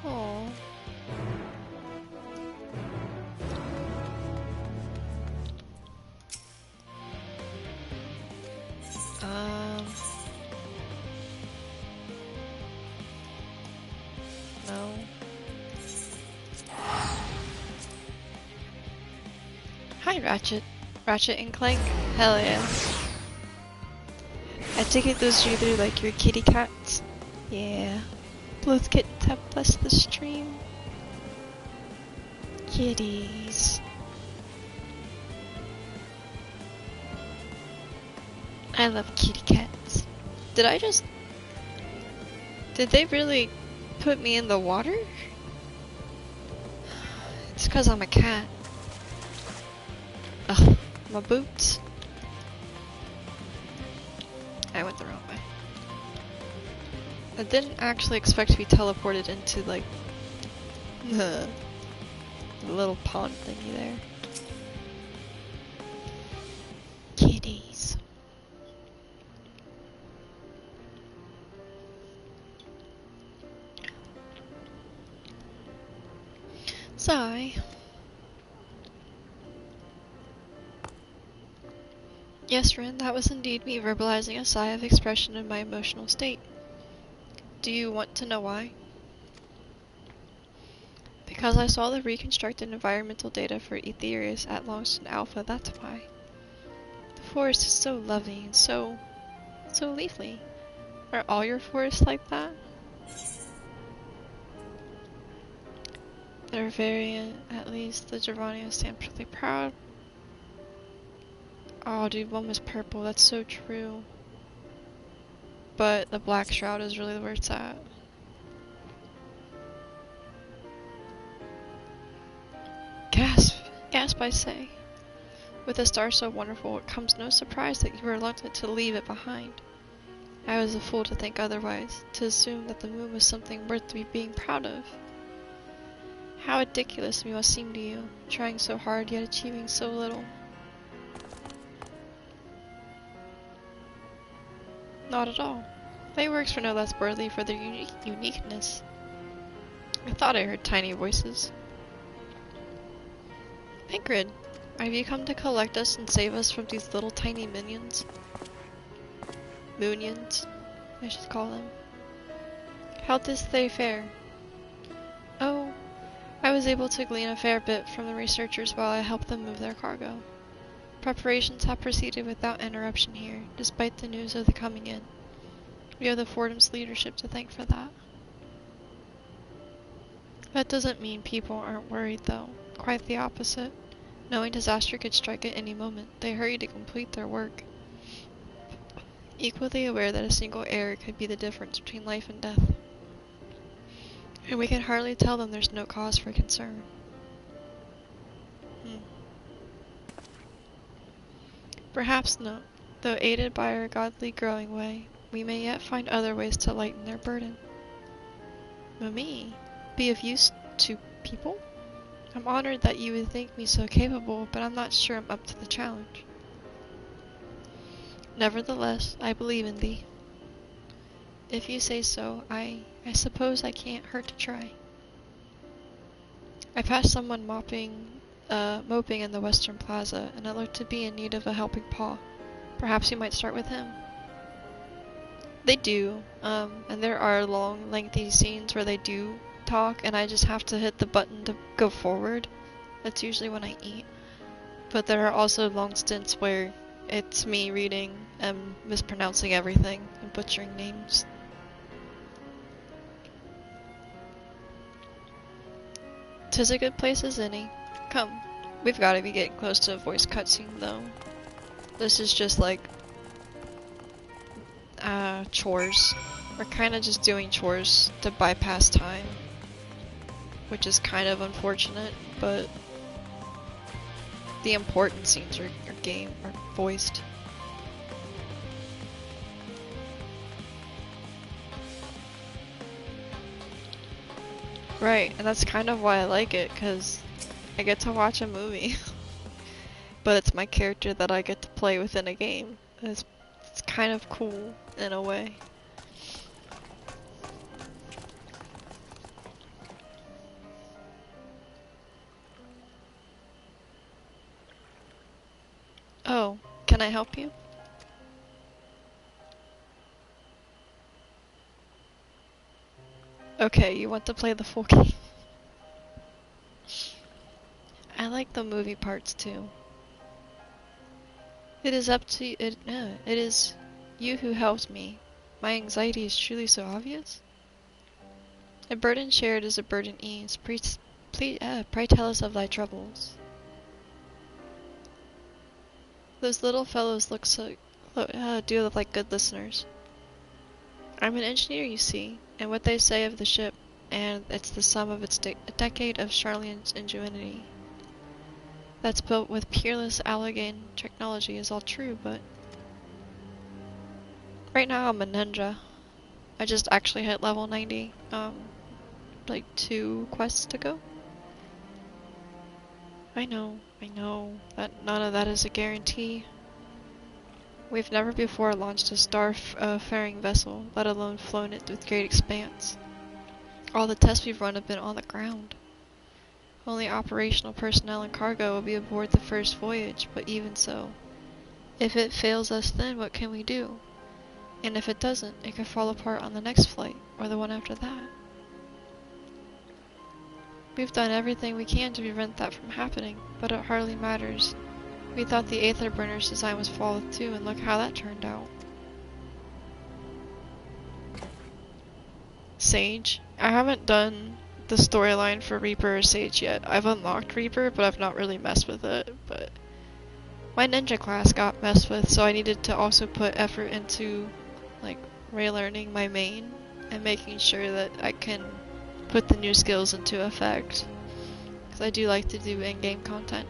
Oh. No. Hi, Ratchet. Ratchet and Clank. Hell yeah. I take it those are like your kitty cats? Yeah. Both kittens have blessed the stream. Kitties. I love kitty cats. Did they really put me in the water? It's 'cause I'm a cat. Ugh, my boots. I went the wrong way. I didn't actually expect to be teleported into, like, the little pond thingy there. Kitties. Sigh. Yes, Rin, that was indeed me verbalizing a sigh of expression in my emotional state. Do you want to know why? Because I saw the reconstructed environmental data for Aetherius at Longston Alpha, that's why. The forest is so lovely and so leafy. Are all your forests like that? They're very, at least the Gervania stand pretty proud. Oh dude, one was purple, that's so true. But the black shroud is really where it's at. Gasp I say. With a star so wonderful, it comes no surprise that you were reluctant to leave it behind. I was a fool to think otherwise, to assume that the moon was something worth being proud of. How ridiculous we must seem to you, trying so hard yet achieving so little. Not at all. Playworks were no less worthy for their uniqueness. I thought I heard tiny voices. Ingrid, have you come to collect us and save us from these little tiny minions? Moonions, I should call them. How did they fare? Oh, I was able to glean a fair bit from the researchers while I helped them move their cargo. Preparations have proceeded without interruption here, despite the news of the coming in. We have the Fordham's leadership to thank for that. That doesn't mean people aren't worried, though. Quite the opposite. Knowing disaster could strike at any moment, they hurry to complete their work. Equally aware that a single error could be the difference between life and death. And we can hardly tell them there's no cause for concern. Perhaps not, though aided by our godly growing way, we may yet find other ways to lighten their burden. Me? Be of use to people? I'm honored that you would think me so capable, but I'm not sure I'm up to the challenge. Nevertheless, I believe in thee. If you say so, I suppose I can't hurt to try. I passed someone moping in the Western Plaza, and it looked to be in need of a helping paw. Perhaps you might start with him. They do, and there are long, lengthy scenes where they do talk and I just have to hit the button to go forward. That's usually when I eat. But there are also long stints where it's me reading and mispronouncing everything and butchering names. "'Tis a good place as any. Come, we've got to be getting close to a voice cutscene though. This is just like chores. We're kind of just doing chores to bypass time, which is kind of unfortunate, but the important scenes are voiced. Right, and that's kind of why I like it, because I get to watch a movie. But it's my character that I get to play within a game. It's kind of cool in a way. Oh, can I help you? Okay, you want to play the full game? I like the movie parts too. It is up to it is you who helps me. My anxiety is truly so obvious. A burden shared is a burden eased. Pray tell us of thy troubles. Those little fellows do look like good listeners. I'm an engineer, you see, and what they say of the ship, and it's the sum of its a decade of Charlene's ingenuity. That's built with peerless Allegan technology is all true, but right now I'm a ninja. I just actually hit level 90, like 2 quests to go. I know that none of that is a guarantee. We've never before launched a star-faring vessel, let alone flown it with great expanse. All the tests we've run have been on the ground. Only operational personnel and cargo will be aboard the first voyage, but even so. If it fails us then, what can we do? And if it doesn't, it could fall apart on the next flight, or the one after that. We've done everything we can to prevent that from happening, but it hardly matters. We thought the Aether Burner's design was flawed too, and look how that turned out. Sage? I haven't done the storyline for Reaper or Sage yet. I've unlocked Reaper, but I've not really messed with it, but my ninja class got messed with, so I needed to also put effort into, like, relearning my main, and making sure that I can put the new skills into effect. Because I do like to do in-game content.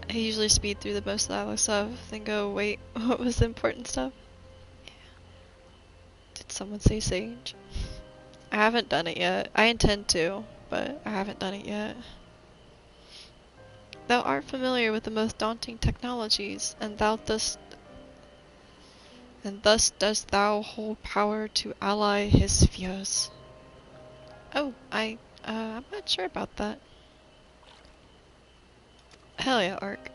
I usually speed through the most dialogue stuff, then go, wait, what was the important stuff? Yeah. Did someone say Sage? I haven't done it yet. I intend to, but I haven't done it yet. Thou art familiar with the most daunting technologies, and thus dost thou hold power to ally his fears. Oh, I'm not sure about that. Hell yeah, Ark.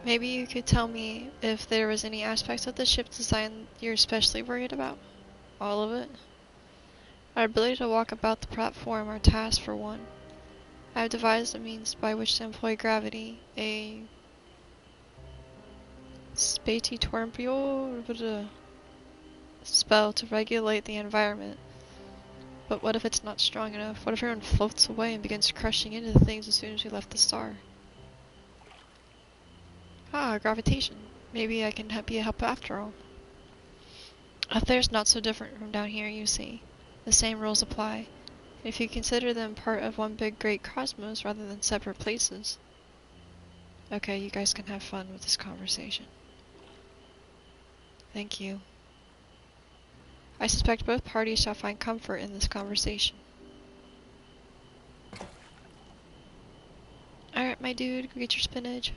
Maybe you could tell me if there was any aspects of the ship design you're especially worried about? All of it? Our ability to walk about the platform, our task for one. I have devised a means by which to employ gravity, a spatitorpio spell to regulate the environment. But what if it's not strong enough? What if everyone floats away and begins crushing into the things as soon as we left the star? Ah, gravitation. Maybe I can be a help after all. Up there's not so different from down here, you see. The same rules apply. If you consider them part of one big great cosmos rather than separate places. Okay, you guys can have fun with this conversation. Thank you. I suspect both parties shall find comfort in this conversation. Alright, my dude, go get your spinach.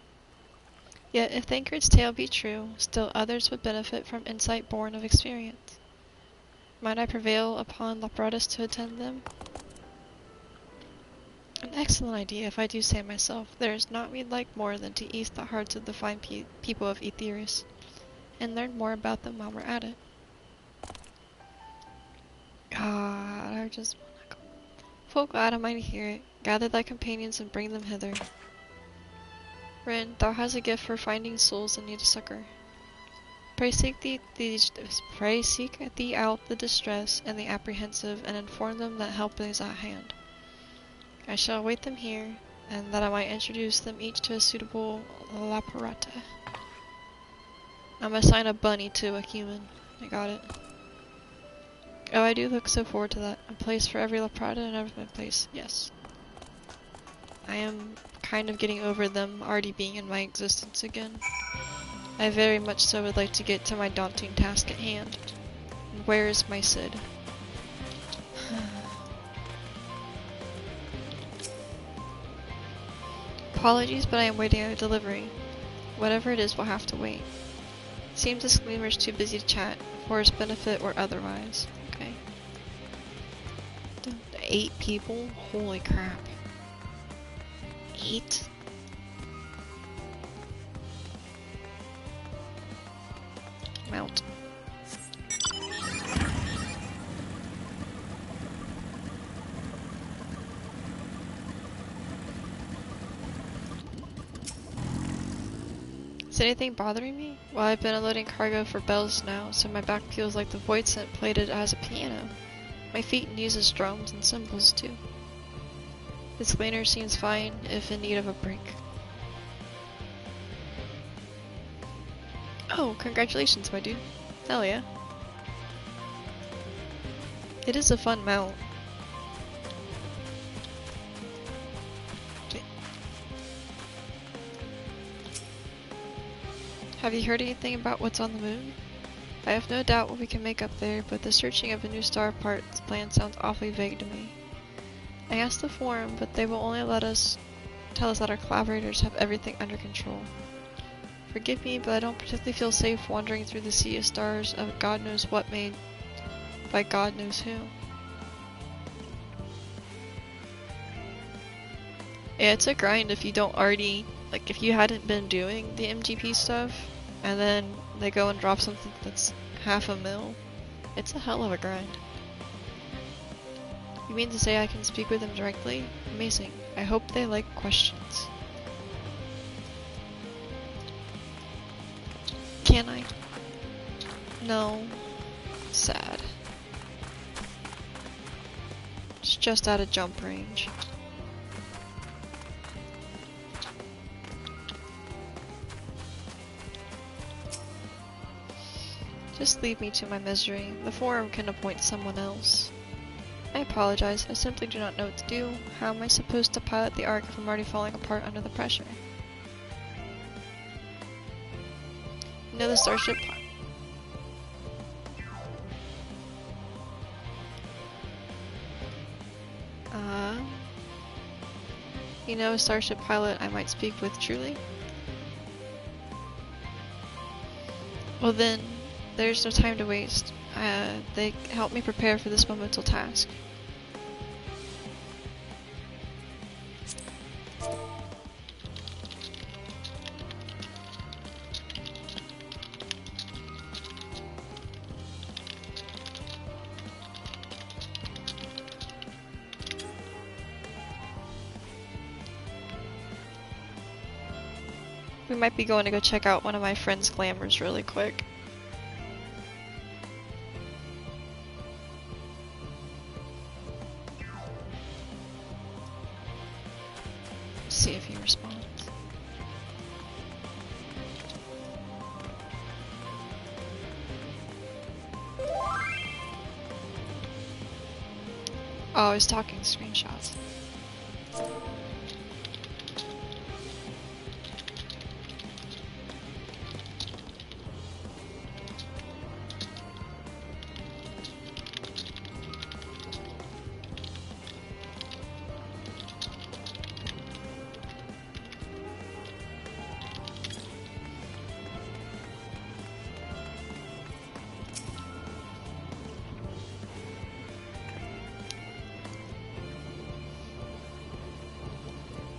Yet, if Thancred's tale be true, still others would benefit from insight born of experience. Might I prevail upon Lapradus to attend them? An excellent idea, if I do say myself. There is naught we'd like more than to ease the hearts of the fine people of Aetheris, and learn more about them while we're at it. God, I just wanna go. Full glad I might hear it. Gather thy companions and bring them hither. Rin, thou hast a gift for finding souls in need of succor. Pray seek thee out the distressed and the apprehensive, and inform them that help is at hand. I shall await them here, and that I might introduce them each to a suitable laparata. I'm assign a bunny to a human. I got it. Oh, I do look so forward to that. A place for every laparata and every place. Yes. I am kind of getting over them already being in my existence again. I very much so would like to get to my daunting task at hand. And where is my Cid? Apologies, but I am waiting on a delivery. Whatever it is, we'll have to wait. Seems the Screamer's too busy to chat, for his benefit or otherwise. Okay. 8 people? Holy crap. 8? Mount. Is anything bothering me? Well, I've been unloading cargo for bells now, so my back feels like the void scent plated as a piano. My feet uses drums and cymbals too. This cleaner seems fine, if in need of a break. Oh, congratulations, my dude. Hell yeah. It is a fun mount. Have you heard anything about what's on the moon? I have no doubt what we can make up there, but the searching of a new star parts plan sounds awfully vague to me. I asked the forum, but they will only tell us that our collaborators have everything under control. Forgive me, but I don't particularly feel safe wandering through the sea of stars of God knows what made by God knows who. Yeah, it's a grind if you don't already, like if you hadn't been doing the MGP stuff, and then they go and drop something that's $500,000. It's a hell of a grind. You mean to say I can speak with them directly? Amazing. I hope they like questions. Can I? No. Sad. It's just out of jump range. Just leave me to my misery. The forum can appoint someone else. I apologize. I simply do not know what to do. How am I supposed to pilot the Ark if I'm already falling apart under the pressure? You know the starship you know a starship pilot I might speak with truly? Well then, there's no time to waste. They helped me prepare for this momentous task. We might be going to go check out one of my friend's glamours really quick. See if he responds. Oh, I was talking screenshots.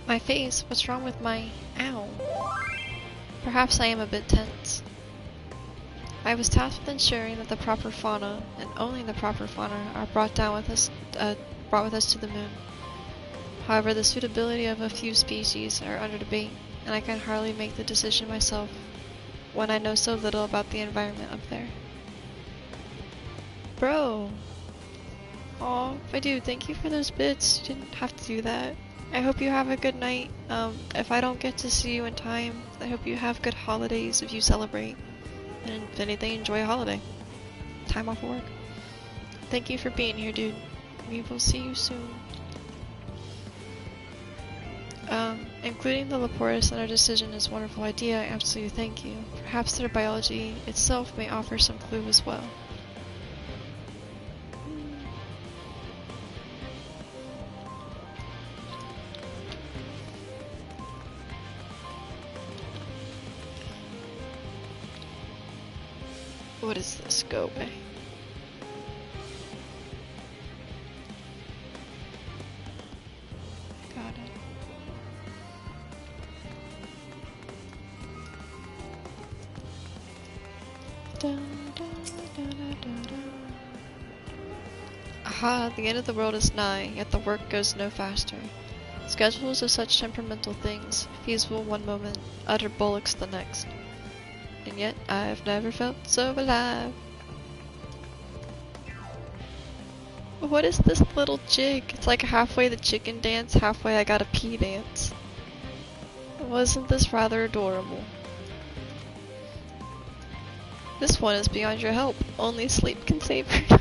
My face? What's wrong with my... Ow. Perhaps I am a bit tense. I was tasked with ensuring that the proper fauna, and only the proper fauna, are brought with us to the moon. However, the suitability of a few species are under debate, and I can hardly make the decision myself when I know so little about the environment up there. Bro! Aw, I do. Thank you for those bits. You didn't have to do that. I hope you have a good night. If I don't get to see you in time, I hope you have good holidays if you celebrate. And if anything, enjoy a holiday. Time off work. Thank you for being here, dude. We will see you soon. Including the Laportis in our decision is a wonderful idea. Absolutely, thank you. Perhaps their biology itself may offer some clue as well. What is this? Go away. Got it. Aha, the end of the world is nigh, yet the work goes no faster. Schedules of such temperamental things, feasible one moment, utter bullocks the next. And yet, I've never felt so alive. What is this little jig? It's like halfway the chicken dance, halfway I gotta pee dance. Wasn't this rather adorable? This one is beyond your help. Only sleep can save her.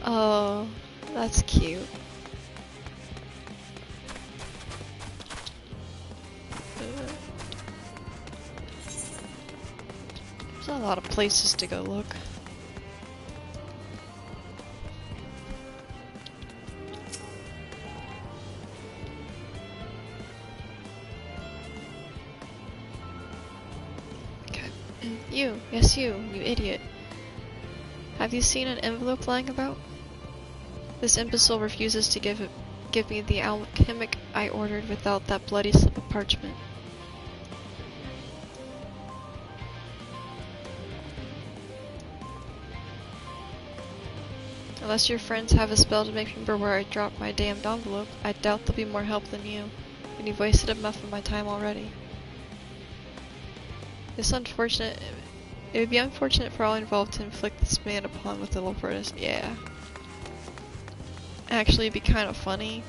Oh, that's cute. There's a lot of places to go look. Okay. You, yes you idiot. Have you seen an envelope lying about? This imbecile refuses to give me the alchemic I ordered without that bloody slip of parchment. Unless your friends have a spell to make me remember where I dropped my damned envelope, I doubt they'll be more help than you, and you've wasted enough of my time already. It would be unfortunate for all involved to inflict this man upon with the Laportis. Yeah. Actually, it'd be kind of funny.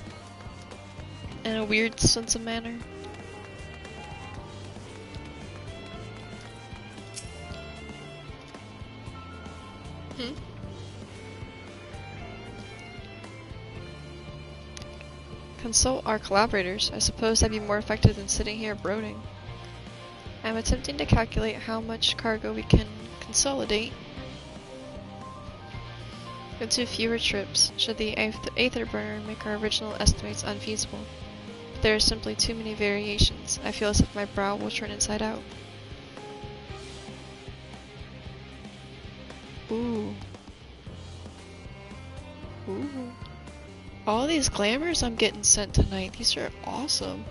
In a weird sense of manner. Consult our collaborators. I suppose that'd be more effective than sitting here brooding. I'm attempting to calculate how much cargo we can consolidate into fewer trips, should the Aether Burner make our original estimates unfeasible. But there are simply too many variations. I feel as if my brow will turn inside out. Ooh. Ooh. All these glamours I'm getting sent tonight, these are awesome.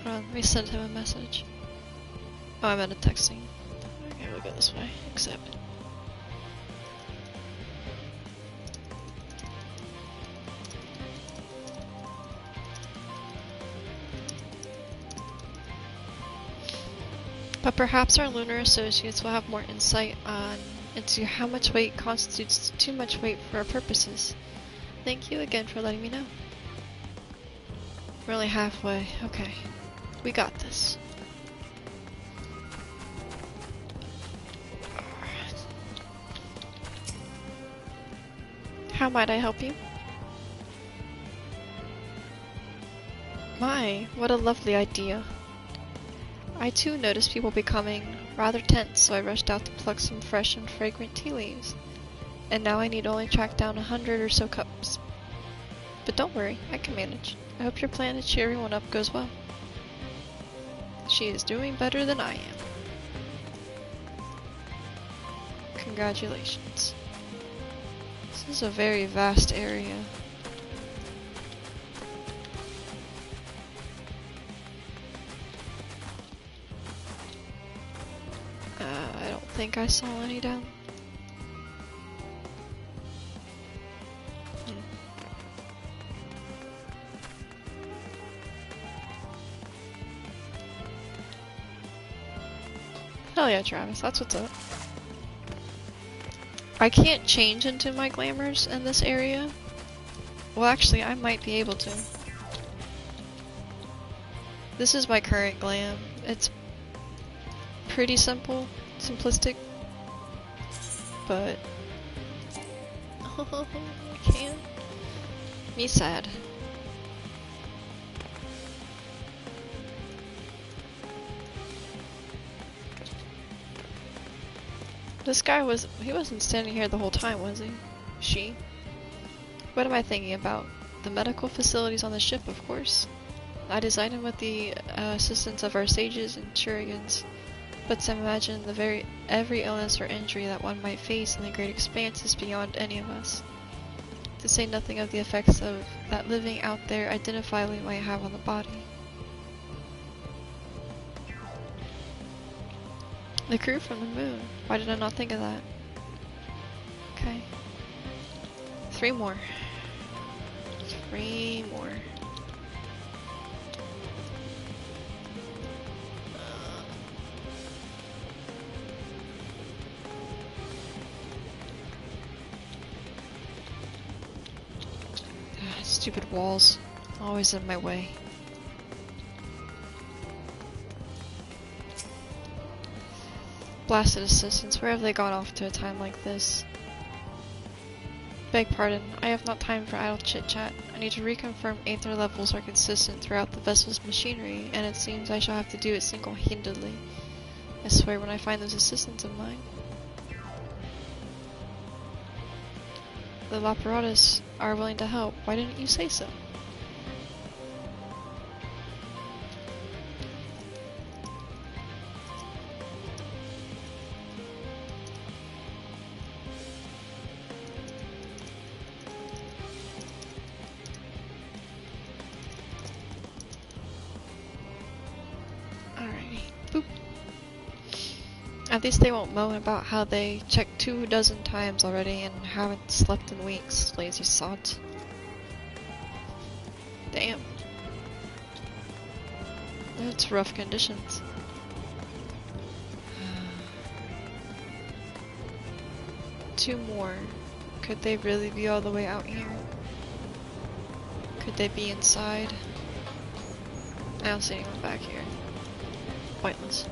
Hold on, let me send him a message. Oh, I'm out of texting. Okay, we'll go this way. Accept. But perhaps our lunar associates will have more insight into how much weight constitutes too much weight for our purposes. Thank you again for letting me know. We're only halfway. Okay. We got this. How might I help you? My, what a lovely idea. I too noticed people becoming rather tense, so I rushed out to pluck some fresh and fragrant tea leaves. And now I need only track down 100 or so cups. But don't worry, I can manage. I hope your plan to cheer everyone up goes well. She is doing better than I am. Congratulations. This is a very vast area. I don't think I saw any down. Hell yeah, Travis, that's what's up. I can't change into my glamours in this area. Well, actually, I might be able to. This is my current glam. It's pretty simplistic, but oh, I can't. Me sad. This guy he wasn't standing here the whole time, was he? She? What am I thinking about? The medical facilities on the ship, of course. I designed them with the assistance of our sages and shurigans. But to imagine every illness or injury that one might face in the great expanse is beyond any of us. To say nothing of the effects of that living out there identifiably might have on the body. The crew from the moon. Why did I not think of that? Okay. 3 more. 3 more. Stupid walls. Always in my way. Blasted assistants, where have they gone off to a time like this? Beg pardon, I have not time for idle chit-chat. I need to reconfirm aether levels are consistent throughout the vessel's machinery, and it seems I shall have to do it single-handedly. I swear when I find those assistants of mine. The Laparatus are willing to help. Why didn't you say so? At least they won't moan about how they checked 24 times already and haven't slept in weeks, lazy sods. Damn. That's rough conditions. Two more. Could they really be all the way out here? Could they be inside? I don't see anyone back here. Pointless.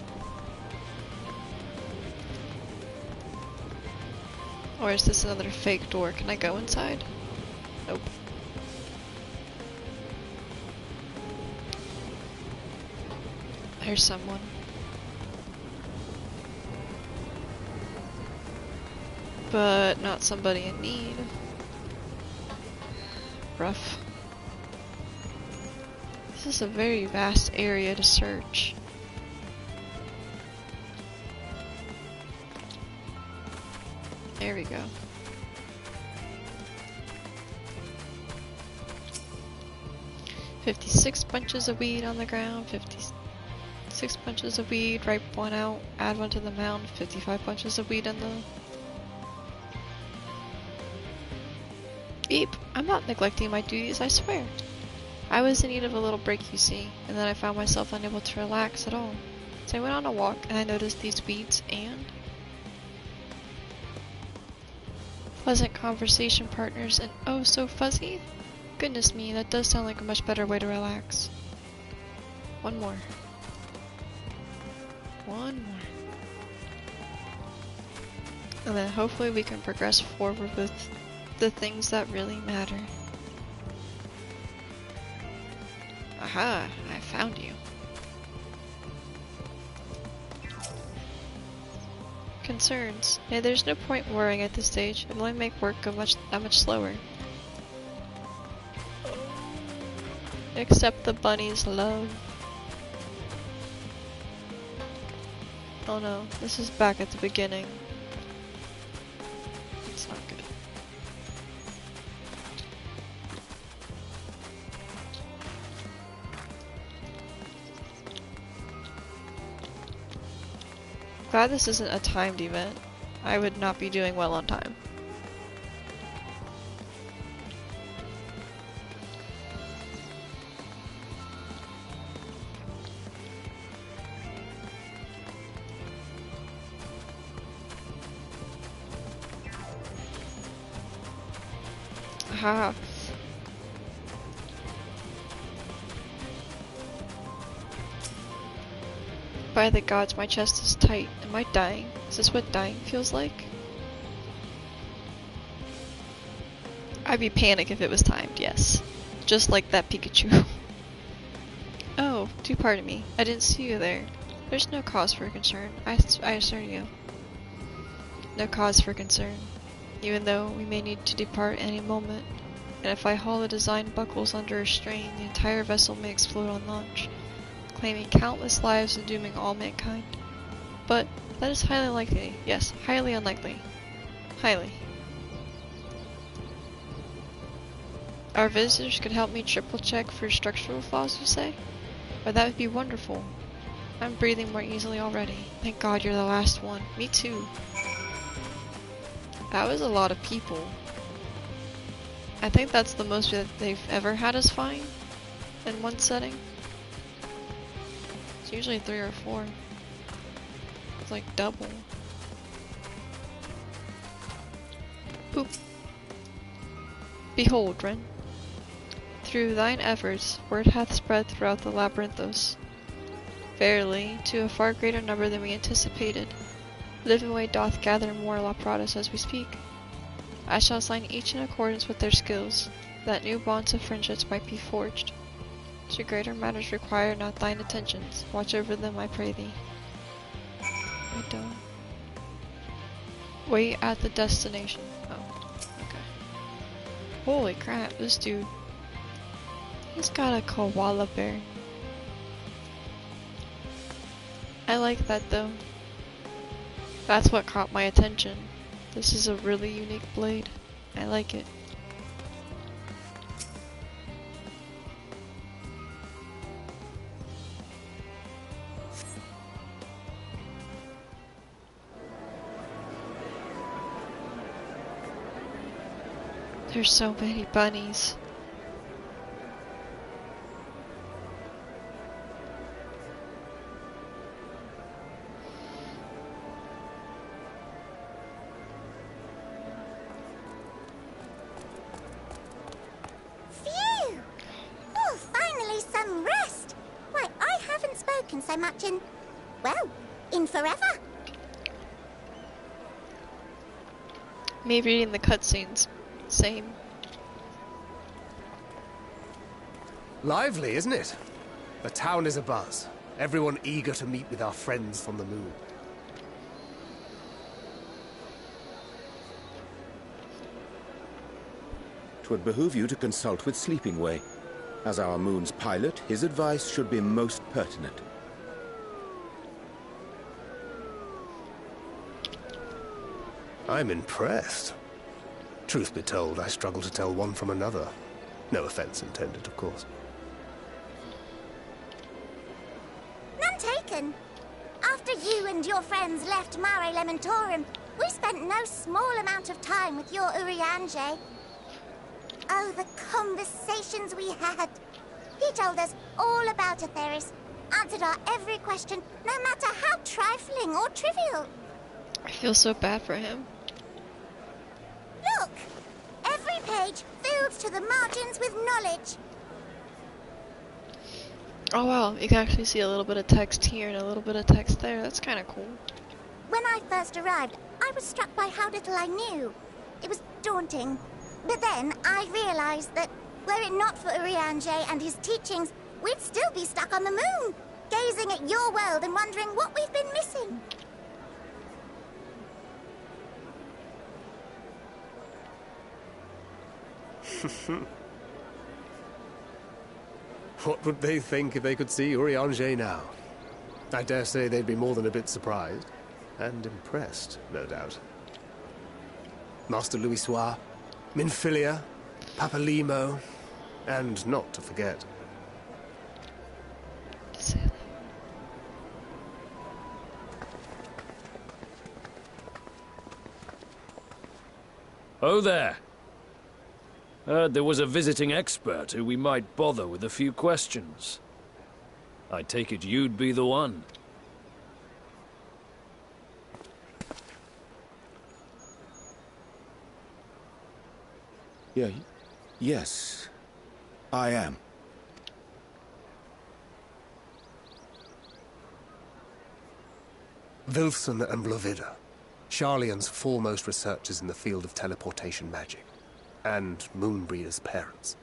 Or is this another fake door? Can I go inside? Nope. There's someone. But not somebody in need. Rough. This is a very vast area to search. There we go. 56 bunches of weed on the ground, 56 bunches of weed, ripe one out, add one to the mound, 55 bunches of weed in the... Beep! I'm not neglecting my duties, I swear. I was in need of a little break, you see, and then I found myself unable to relax at all. So I went on a walk, and I noticed these weeds, and... pleasant conversation partners, and oh so fuzzy. Goodness me, that does sound like a much better way to relax. One more. One more. And then hopefully we can progress forward with the things that really matter. Aha, I found you. Concerns. Yeah, there's no point worrying at this stage. It'll only make work go that much slower. Accept the bunny's love. Oh no, this is back at the beginning. It's not good. Glad this isn't a timed event. I would not be doing well on time. Aha. By the gods, my chest is tight. Am I dying? Is this what dying feels like? I'd be panicked if it was timed, yes. Just like that Pikachu. Oh, do pardon me. I didn't see you there. There's no cause for concern. I assure you. No cause for concern. Even though we may need to depart any moment. And if I haul the design buckles under a strain, the entire vessel may explode on launch, claiming countless lives and dooming all mankind. But that is highly unlikely. Yes, highly unlikely. Highly. Our visitors could help me triple check for structural flaws, you say? But that would be wonderful. I'm breathing more easily already. Thank God you're the last one. Me too. That was a lot of people. I think that's the most that they've ever had us find in one setting. It's usually 3 or 4. It's like double. Poop. Behold, Ren. Through thine efforts, word hath spread throughout the labyrinthos. Verily, to a far greater number than we anticipated. Livingway doth gather more Lapradas as we speak. I shall assign each in accordance with their skills, that new bonds of friendships might be forged. To greater matters require not thine attentions. Watch over them, I pray thee. I don't. Wait at the destination. Oh, okay. Holy crap, this dude. He's got a koala bear. I like that though. That's what caught my attention. This is a really unique blade. I like it. There's so many bunnies. So much in, well, in forever. Me reading the cutscenes. Same. Lively, isn't it? The town is abuzz. Everyone eager to meet with our friends from the moon. 'Twould behoove you to consult with Sleepingway. As our moon's pilot, his advice should be most pertinent. I'm impressed. Truth be told, I struggle to tell one from another. No offense intended, of course. None taken. After you and your friends left Mare Elementorum, we spent no small amount of time with your Urianger. Oh, the conversations we had. He told us all about Atheris, answered our every question, no matter how trifling or trivial. I feel so bad for him. Look! Every page filled to the margins with knowledge. Oh wow, you can actually see a little bit of text here and a little bit of text there. That's kind of cool. When I first arrived, I was struck by how little I knew. It was daunting. But then I realized that, were it not for Urianger and his teachings, we'd still be stuck on the moon, gazing at your world and wondering what we've been missing. What would they think if they could see Urianger now? I dare say they'd be more than a bit surprised. And impressed, no doubt. Master Louisoix, Minfilia, Papalimo, and not to forget. Oh there. Heard there was a visiting expert who we might bother with a few questions. I take it you'd be the one. Yes, I am. Wilson and Blovida, Sharlayan's foremost researchers in the field of teleportation magic, and Moonbreeder's parents.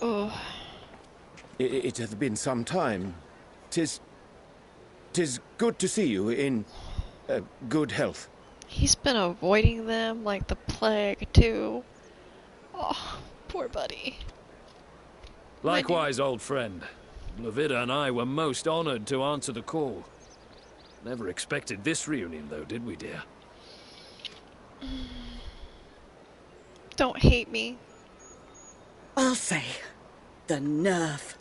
Oh. It hath been some time. Tis good to see you in good health. He's been avoiding them like the plague, too. Oh, poor buddy. Likewise, old friend. Blovida and I were most honored to answer the call. Never expected this reunion, though, did we, dear? Don't hate me. I'll say, the nerve.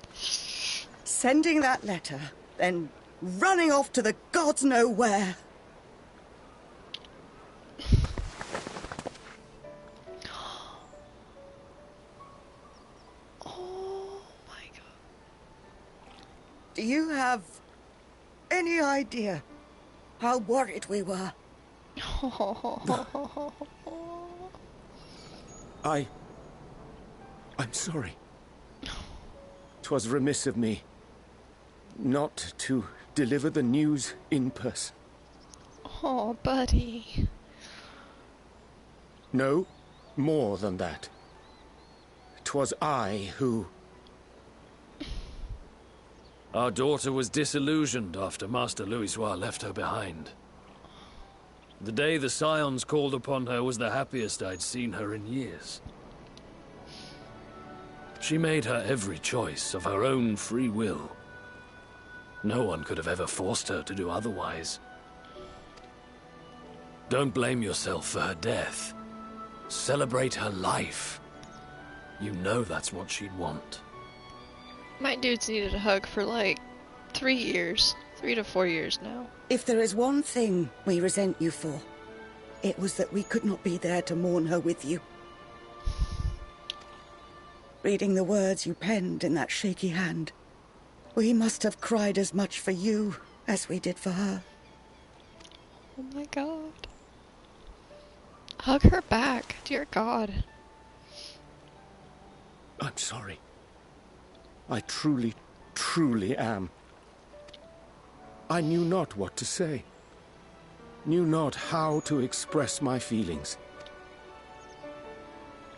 Sending that letter, then running off to the gods know where. Oh my god. Do you have any idea how worried we were? I'm sorry. 'Twas remiss of me not to deliver the news in person. Oh, buddy. No, more than that. 'Twas I who... Our daughter was disillusioned after Master Louisoix left her behind. The day the Scions called upon her was the happiest I'd seen her in years. She made her every choice of her own free will. No one could have ever forced her to do otherwise. Don't blame yourself for her death. Celebrate her life. You know that's what she'd want. My dude's needed a hug for like 3 years. 3 to 4 years now. If there is one thing we resent you for, it was that we could not be there to mourn her with you. Reading the words you penned in that shaky hand, we must have cried as much for you as we did for her. Oh my god. Hug her back, dear god. I'm sorry. I truly, truly am. I knew not what to say. Knew not how to express my feelings.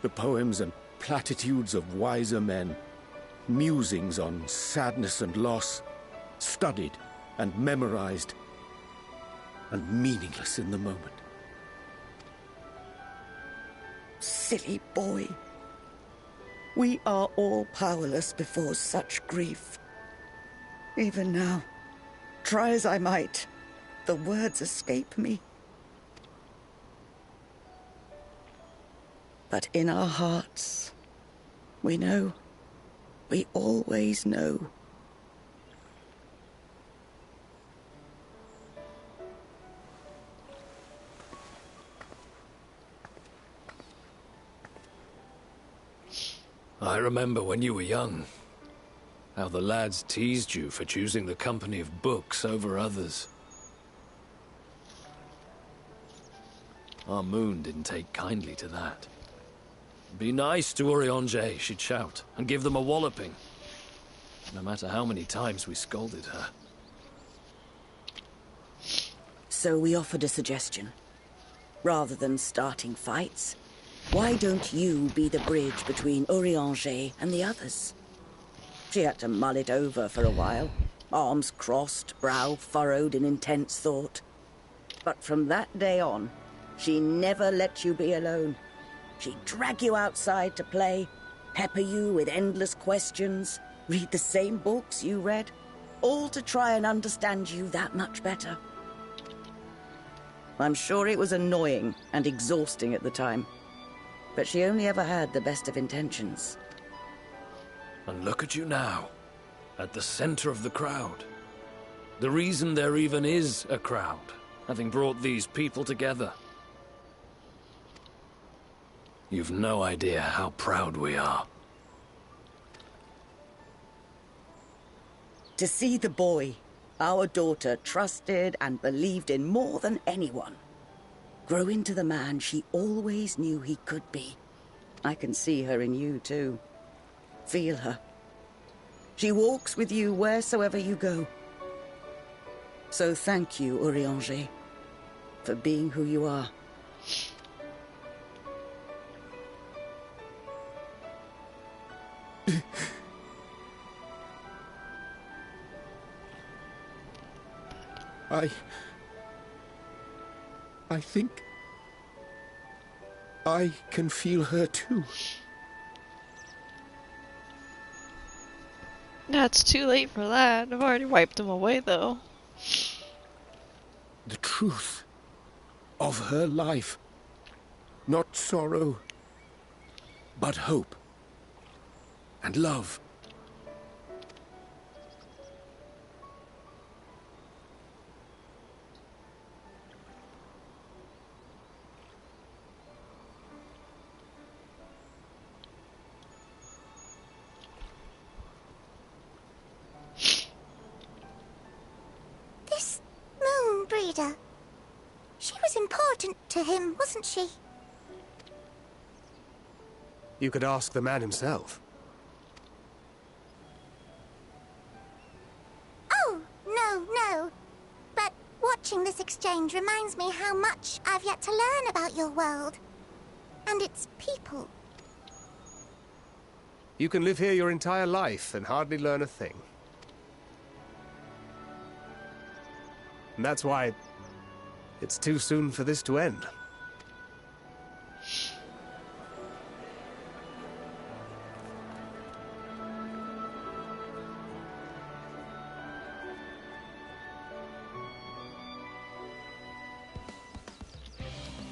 The poems and platitudes of wiser men, musings on sadness and loss, studied and memorized, and meaningless in the moment. Silly boy. We are all powerless before such grief. Even now, try as I might, the words escape me. But in our hearts, we know, we always know. I remember when you were young, how the lads teased you for choosing the company of books over others. Our moon didn't take kindly to that. Be nice to Urianger, she'd shout, and give them a walloping, no matter how many times we scolded her. So we offered a suggestion. Rather than starting fights, why don't you be the bridge between Urianger and the others? She had to mull it over for a while, arms crossed, brow furrowed in intense thought. But from that day on, she never let you be alone. She'd drag you outside to play, pepper you with endless questions, read the same books you read, all to try and understand you that much better. I'm sure it was annoying and exhausting at the time, but she only ever had the best of intentions. And look at you now, at the center of the crowd. The reason there even is a crowd, having brought these people together. You've no idea how proud we are. To see the boy our daughter trusted and believed in more than anyone grow into the man she always knew he could be. I can see her in you, too. Feel her. She walks with you wheresoever you go. So thank you, Urianger, for being who you are. I think I can feel her too. That's too late for that. I've already wiped him away, though. The truth of her life. Not sorrow, but hope and love. She was important to him, wasn't she? You could ask the man himself. Oh, no. But watching this exchange reminds me how much I've yet to learn about your world. And its people. You can live here your entire life and hardly learn a thing. And that's why it's too soon for this to end.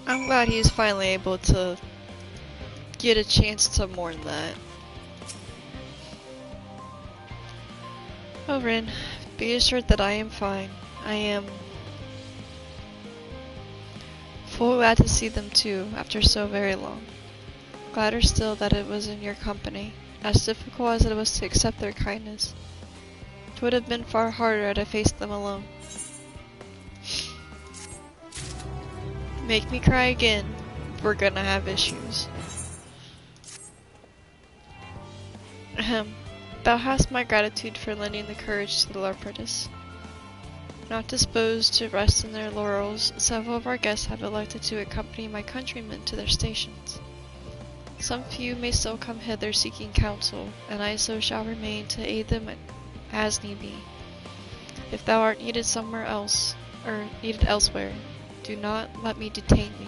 I'm glad he's finally able to get a chance to mourn that. Oh, Rin, be assured that I am fine. I am full glad to see them too, after so very long. Gladder still that it was in your company, as difficult as it was to accept their kindness. It would have been far harder to face them alone. Make me cry again, we're gonna have issues. Ahem. Thou hast my gratitude for lending the courage to the apprentice. Not disposed to rest in their laurels, several of our guests have elected to accompany my countrymen to their stations. Some few may still come hither seeking counsel, and I so shall remain to aid them as need be. If thou art needed somewhere else, or needed elsewhere, do not let me detain thee.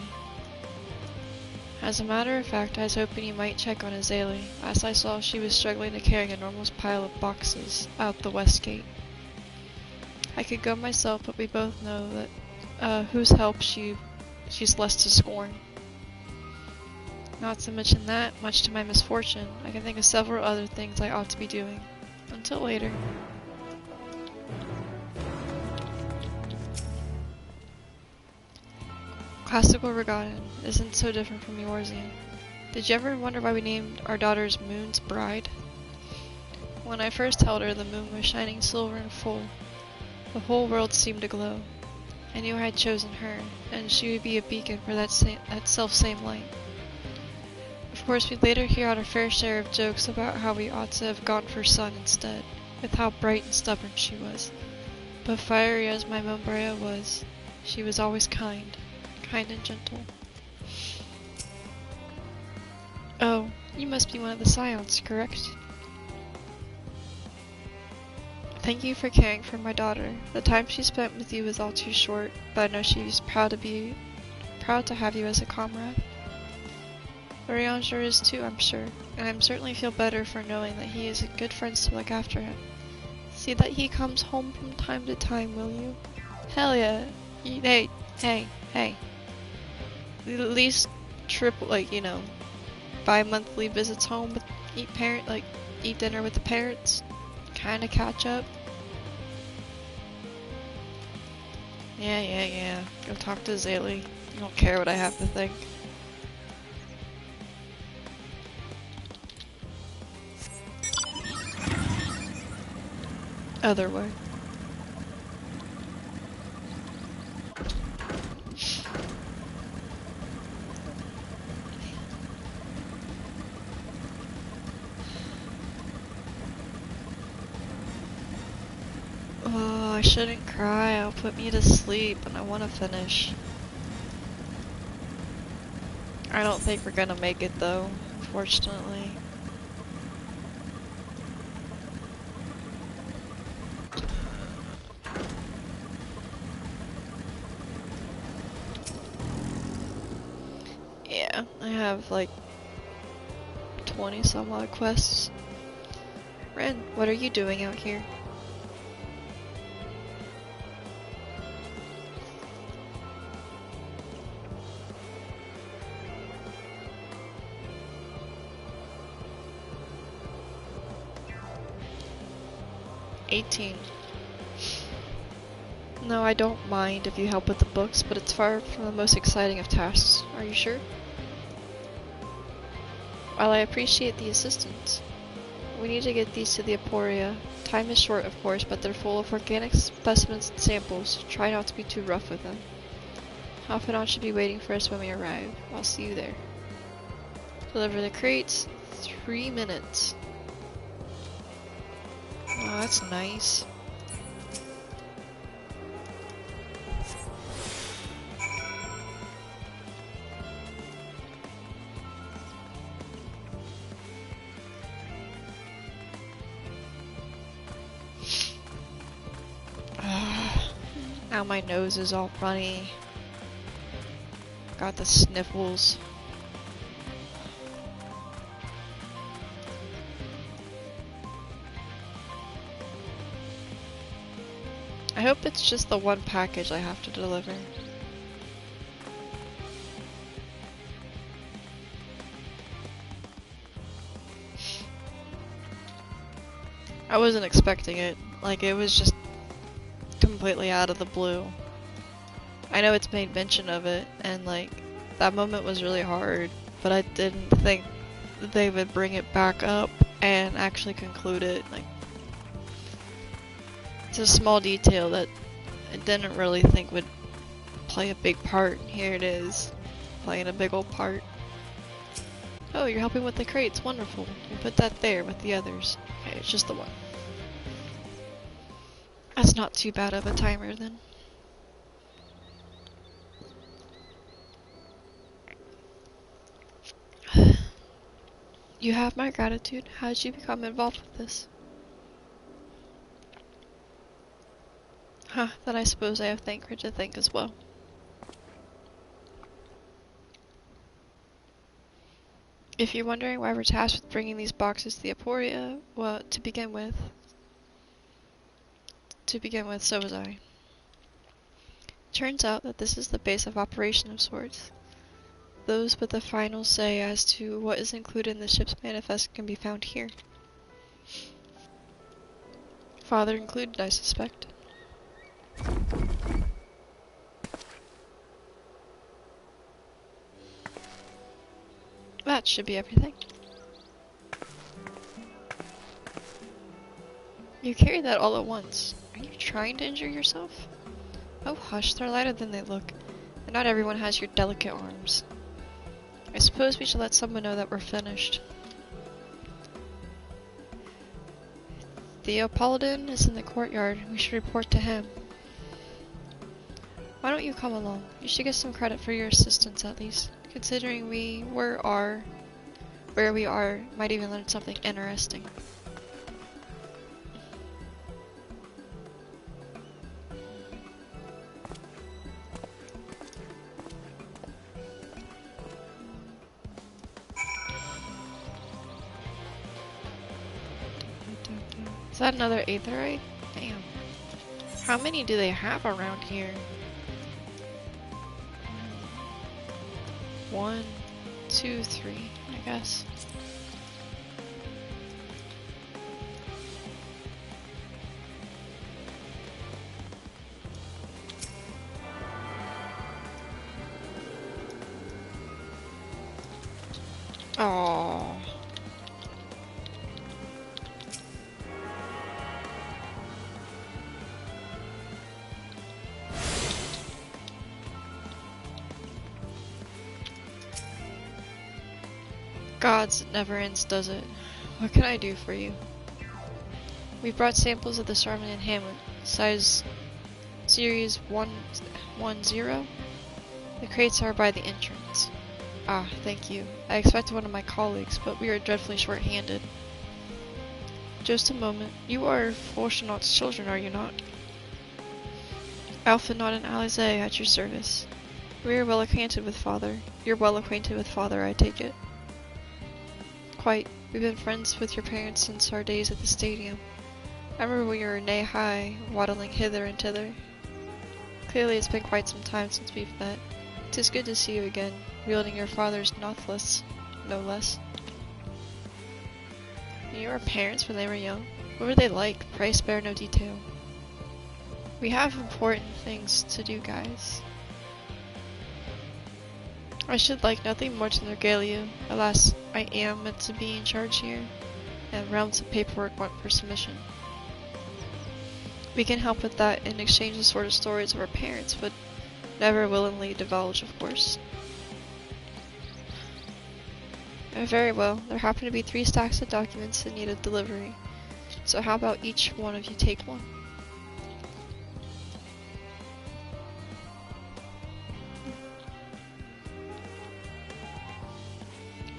As a matter of fact, I was hoping you might check on Azalea, as I saw she was struggling to carry an enormous pile of boxes out the west gate. I could go myself, but we both know that whose help she's less to scorn. Not to mention that, much to my misfortune, I can think of several other things I ought to be doing. Until later. Classical Regatta isn't so different from yours, Ian. Did you ever wonder why we named our daughters Moon's Bride? When I first held her, the moon was shining silver and full. The whole world seemed to glow. I knew I had chosen her, and she would be a beacon for that self-same light. Of course, we'd later hear out our fair share of jokes about how we ought to have gone for sun instead, with how bright and stubborn she was. But fiery as my Mombrea was, she was always kind and gentle. Oh, you must be one of the Scions, correct? Thank you for caring for my daughter. The time she spent with you was all too short, but I know she was proud to have you as a comrade. Urianger is too, I'm sure, and I certainly feel better for knowing that he has good friends to look after him. See that he comes home from time to time, will you? Hell yeah. Hey. At least triple, bi-monthly visits home, but eat dinner with the parents, kinda catch up. Yeah. Go talk to Zaylee. I don't care what I have to think. Other way. Oh, I shouldn't cry. It'll put me to sleep, and I want to finish. I don't think we're gonna make it, though, unfortunately. Yeah, I have, 20 some odd quests. Ren, what are you doing out here? No, I don't mind if you help with the books, but it's far from the most exciting of tasks. Are you sure? While I appreciate the assistance, we need to get these to the Aporia. Time is short, of course, but they're full of organic specimens and samples. Try not to be too rough with them. Halfadon should be waiting for us when we arrive. I'll see you there. Deliver the crates. 3 minutes. Oh, that's nice. Now my nose is all runny. Got the sniffles. I hope it's just the one package I have to deliver. I wasn't expecting it. It was just completely out of the blue. I know it's made mention of it, and that moment was really hard, but I didn't think they would bring it back up and actually conclude it. It's a small detail that I didn't really think would play a big part. Here it is, playing a big old part. Oh, you're helping with the crates, wonderful. You put that there with the others. Okay, it's just the one. That's not too bad of a timer then. You have my gratitude. How did you become involved with this? Then I suppose I have Thancred to thank as well. If you're wondering why we're tasked with bringing these boxes to the Aporia, well, to begin with, so was I. Turns out that this is the base of operation of sorts. Those with the final say as to what is included in the ship's manifest can be found here. Father included, I suspect. That should be everything. You carry that all at once. Are you trying to injure yourself? Oh hush, they're lighter than they look, and not everyone has your delicate arms. I suppose we should let someone know that we're finished. Theo Paladin is in the courtyard. We should report to him. Why don't you come along? You should get some credit for your assistance at least. Considering where we are, might even learn something interesting. Is that another aetherite? Damn. How many do they have around here? 1, 2, 3, I guess. Oh. Gods, it never ends, does it? What can I do for you? We've brought samples of the Sarmanian hamlet, size series 110. The crates are by the entrance. Ah, thank you. I expected one of my colleagues, but we are dreadfully short-handed. Just a moment. You are Fortunaut's children, are you not? Alphinaud and Alize at your service. We are well acquainted with father. You're well acquainted with father, I take it. Quite. We've been friends with your parents since our days at the stadium. I remember when you were knee-high, waddling hither and thither. Clearly it's been quite some time since we've met. 'Tis good to see you again, wielding your father's Nothless, no less. You were parents when they were young. What were they like? Pray spare no detail. We have important things to do, guys. I should like nothing more to regale you. Alas, I am meant to be in charge here, and realms of paperwork want for submission. We can help with that in exchange the sort of stories of our parents would never willingly divulge, of course. Very well. There happen to be 3 stacks of documents in need of delivery. So how about each one of you take one?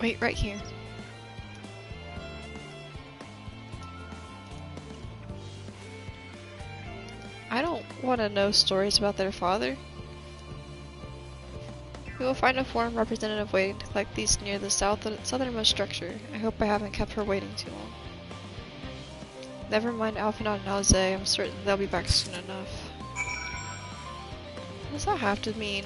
Wait, right here. I don't want to know stories about their father. We will find a foreign representative waiting to collect these near the southernmost structure. I hope I haven't kept her waiting too long. Never mind Alphinaud and Alize, I'm certain they'll be back soon enough. What does that have to mean?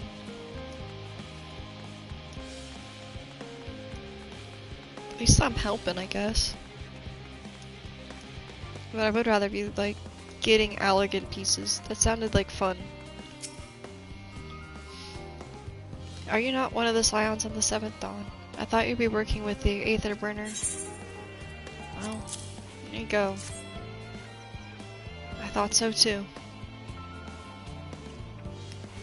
At least I'm helping, I guess. But I would rather be, like, getting elegant pieces. That sounded like fun. Are you not one of the scions on the 7th Dawn? I thought you'd be working with the Aether Burner. Well, there you go. I thought so too.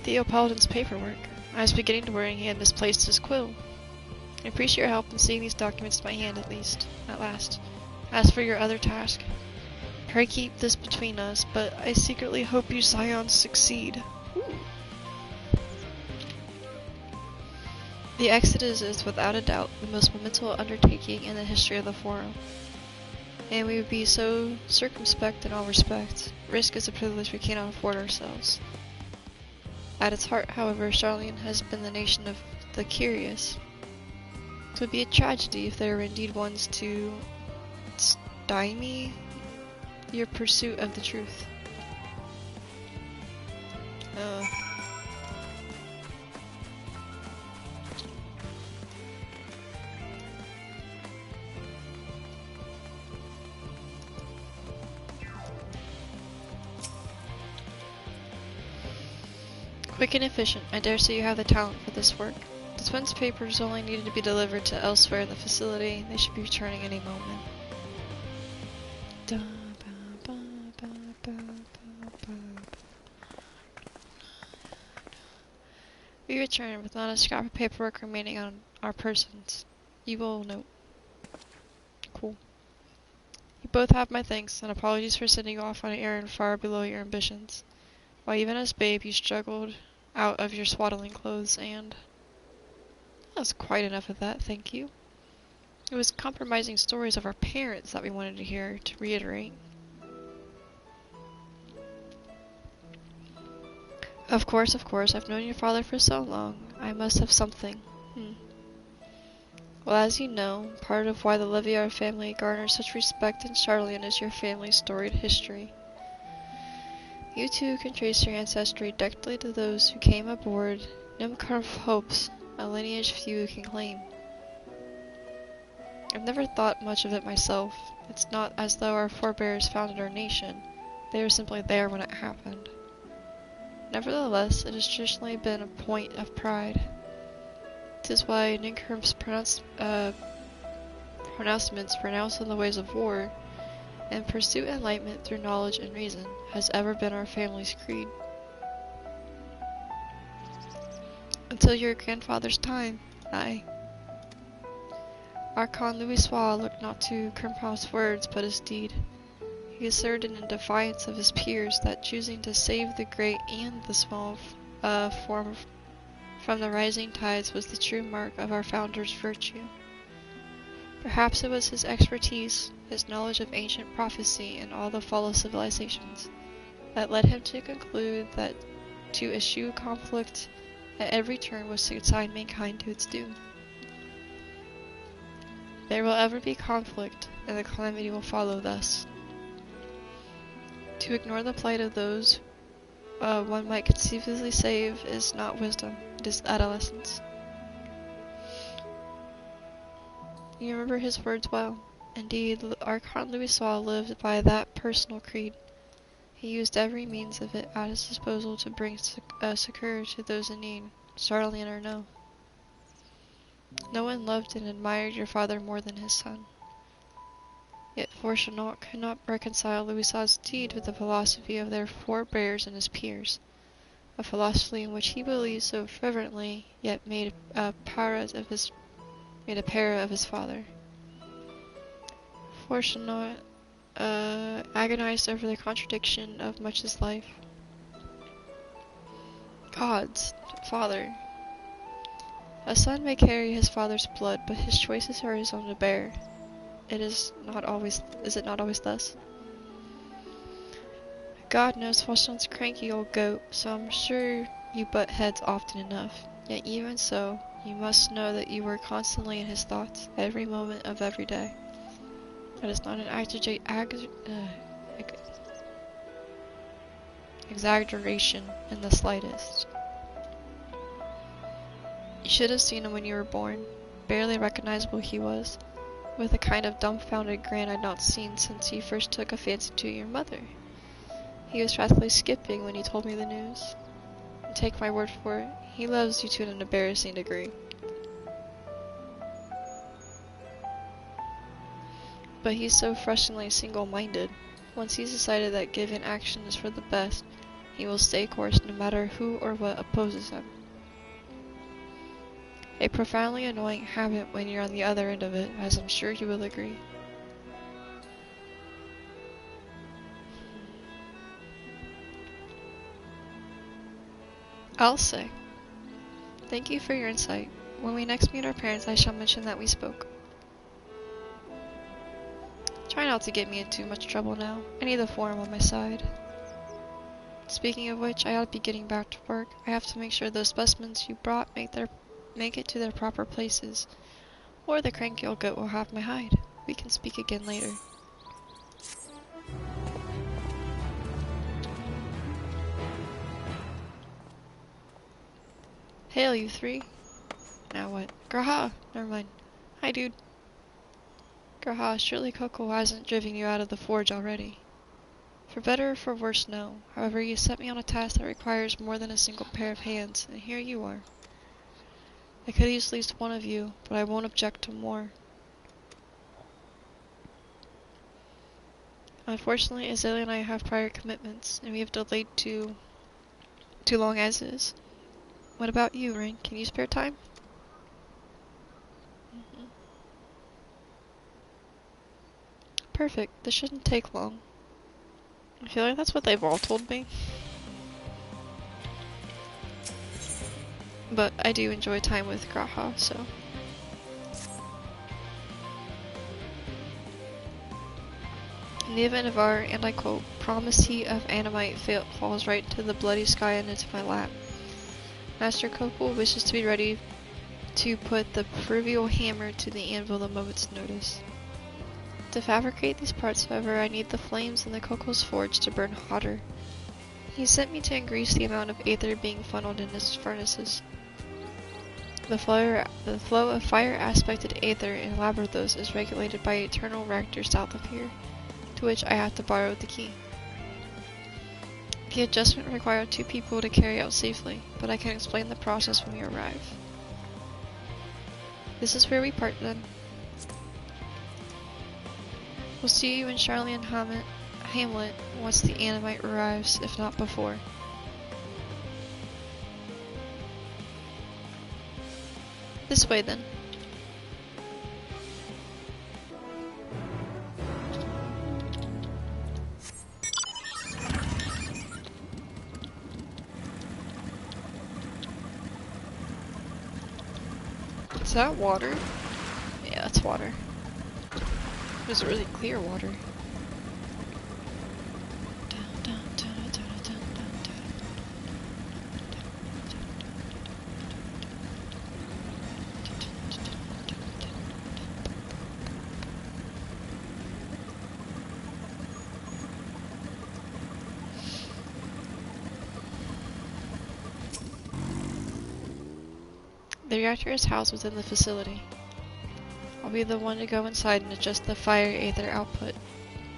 Theo Paladin's paperwork. I was beginning to worry he had misplaced his quill. I appreciate your help in seeing these documents to my hand at last. As for your other task, pray keep this between us, but I secretly hope you scions succeed. Ooh. The Exodus is without a doubt the most monumental undertaking in the history of the Forum, and we would be so circumspect in all respects. Risk is a privilege we cannot afford ourselves. At its heart, however, Charlene has been the nation of the curious. It would be a tragedy if there were indeed ones to stymie your pursuit of the truth. Quick and efficient. I dare say you have the talent for this work. The twins' papers only needed to be delivered to elsewhere in the facility. They should be returning any moment. We return with not a scrap of paperwork remaining on our persons. You will note. Cool. You both have my thanks, and apologies for sending you off on an errand far below your ambitions. Why, even as babe, you struggled out of your swaddling clothes, and... That's quite enough of that, thank you. It was compromising stories of our parents that we wanted to hear, to reiterate. Of course, I've known your father for so long. I must have something. Well, as you know, part of why the Livier family garners such respect in Charlian is your family's storied history. You too can trace your ancestry directly to those who came aboard Nimkarf hopes, a lineage few can claim. I've never thought much of it myself. It's not as though our forebears founded our nation. They were simply there when it happened. Nevertheless, it has traditionally been a point of pride. This is why Nimkarf's pronouncements pronounced in the ways of war and pursue enlightenment through knowledge and reason has ever been our family's creed. Until your grandfather's time, Archon Louisoix looked not to Kermpa's words but his deed. He asserted in defiance of his peers that choosing to save the great and the small from the rising tides was the true mark of our founder's virtue. Perhaps it was his expertise, his knowledge of ancient prophecy and all the fall of civilizations, that led him to conclude that to eschew conflict at every turn was to consign mankind to its doom. There will ever be conflict, and the calamity will follow thus. To ignore the plight of those one might conceivably save is not wisdom, it is adolescence. You remember his words well. Indeed, Archon Louisoix lived by that personal creed. He used every means of it at his disposal to bring succor to those in need, Charlian or no. No one loved and admired your father more than his son. Yet Fortunato could not reconcile Louisoix's deed with the philosophy of their forebears and his peers, a philosophy in which he believed so fervently, yet made a parrot of his father. Fortunato agonized over the contradiction of much his life. Gods, father. A son may carry his father's blood, but his choices are his own to bear. Is it not always thus? God knows Fortunate's cranky old goat, so I'm sure you butt heads often enough. Yet even so, you must know that you were constantly in his thoughts, every moment of every day. That is not an exaggeration in the slightest. You should have seen him when you were born. Barely recognizable he was, with a kind of dumbfounded grin I'd not seen since he first took a fancy to your mother. He was practically skipping when he told me the news. And take my word for it, he loves you to an embarrassing degree. But he's so frustratingly single-minded. Once he's decided that given action is for the best, he will stay course no matter who or what opposes him. A profoundly annoying habit when you're on the other end of it, as I'm sure you will agree. I'll say. Thank you for your insight. When we next meet our parents, I shall mention that we spoke. Try not to get me in too much trouble now. I need the forum on my side. Speaking of which, I ought to be getting back to work. I have to make sure those specimens you brought make it to their proper places, or the cranky old goat will have my hide. We can speak again later. Hail, you three. Now what? Graha! Never mind. Hi, dude. Graha, surely Coco hasn't driven you out of the forge already. For better or for worse, no. However, you set me on a task that requires more than a single pair of hands, and here you are. I could use at least one of you, but I won't object to more. Unfortunately, Azalea and I have prior commitments, and we have delayed too long as is. What about you, Rin? Can you spare time? Perfect. This shouldn't take long. I feel like that's what they've all told me. But I do enjoy time with Graha, so. In the event of our, and I quote, promised heat of Animite falls right to the bloody sky and into my lap. Master Copel wishes to be ready to put the proverbial hammer to the anvil the moment's notice. To fabricate these parts, however, I need the flames in the Coco's forge to burn hotter. He sent me to increase the amount of aether being funneled in his furnaces. The flow of fire-aspected aether in Labyrinthos is regulated by an eternal reactor south of here, to which I have to borrow the key. The adjustment required 2 people to carry out safely, but I can explain the process when we arrive. This is where we part then. We'll see you in Charlie and Hamlet once the Animite arrives, if not before. This way then. Is that water? Yeah, that's water. It was really clear water. The reactor is housed within the facility. I'll be the one to go inside and adjust the fire aether output.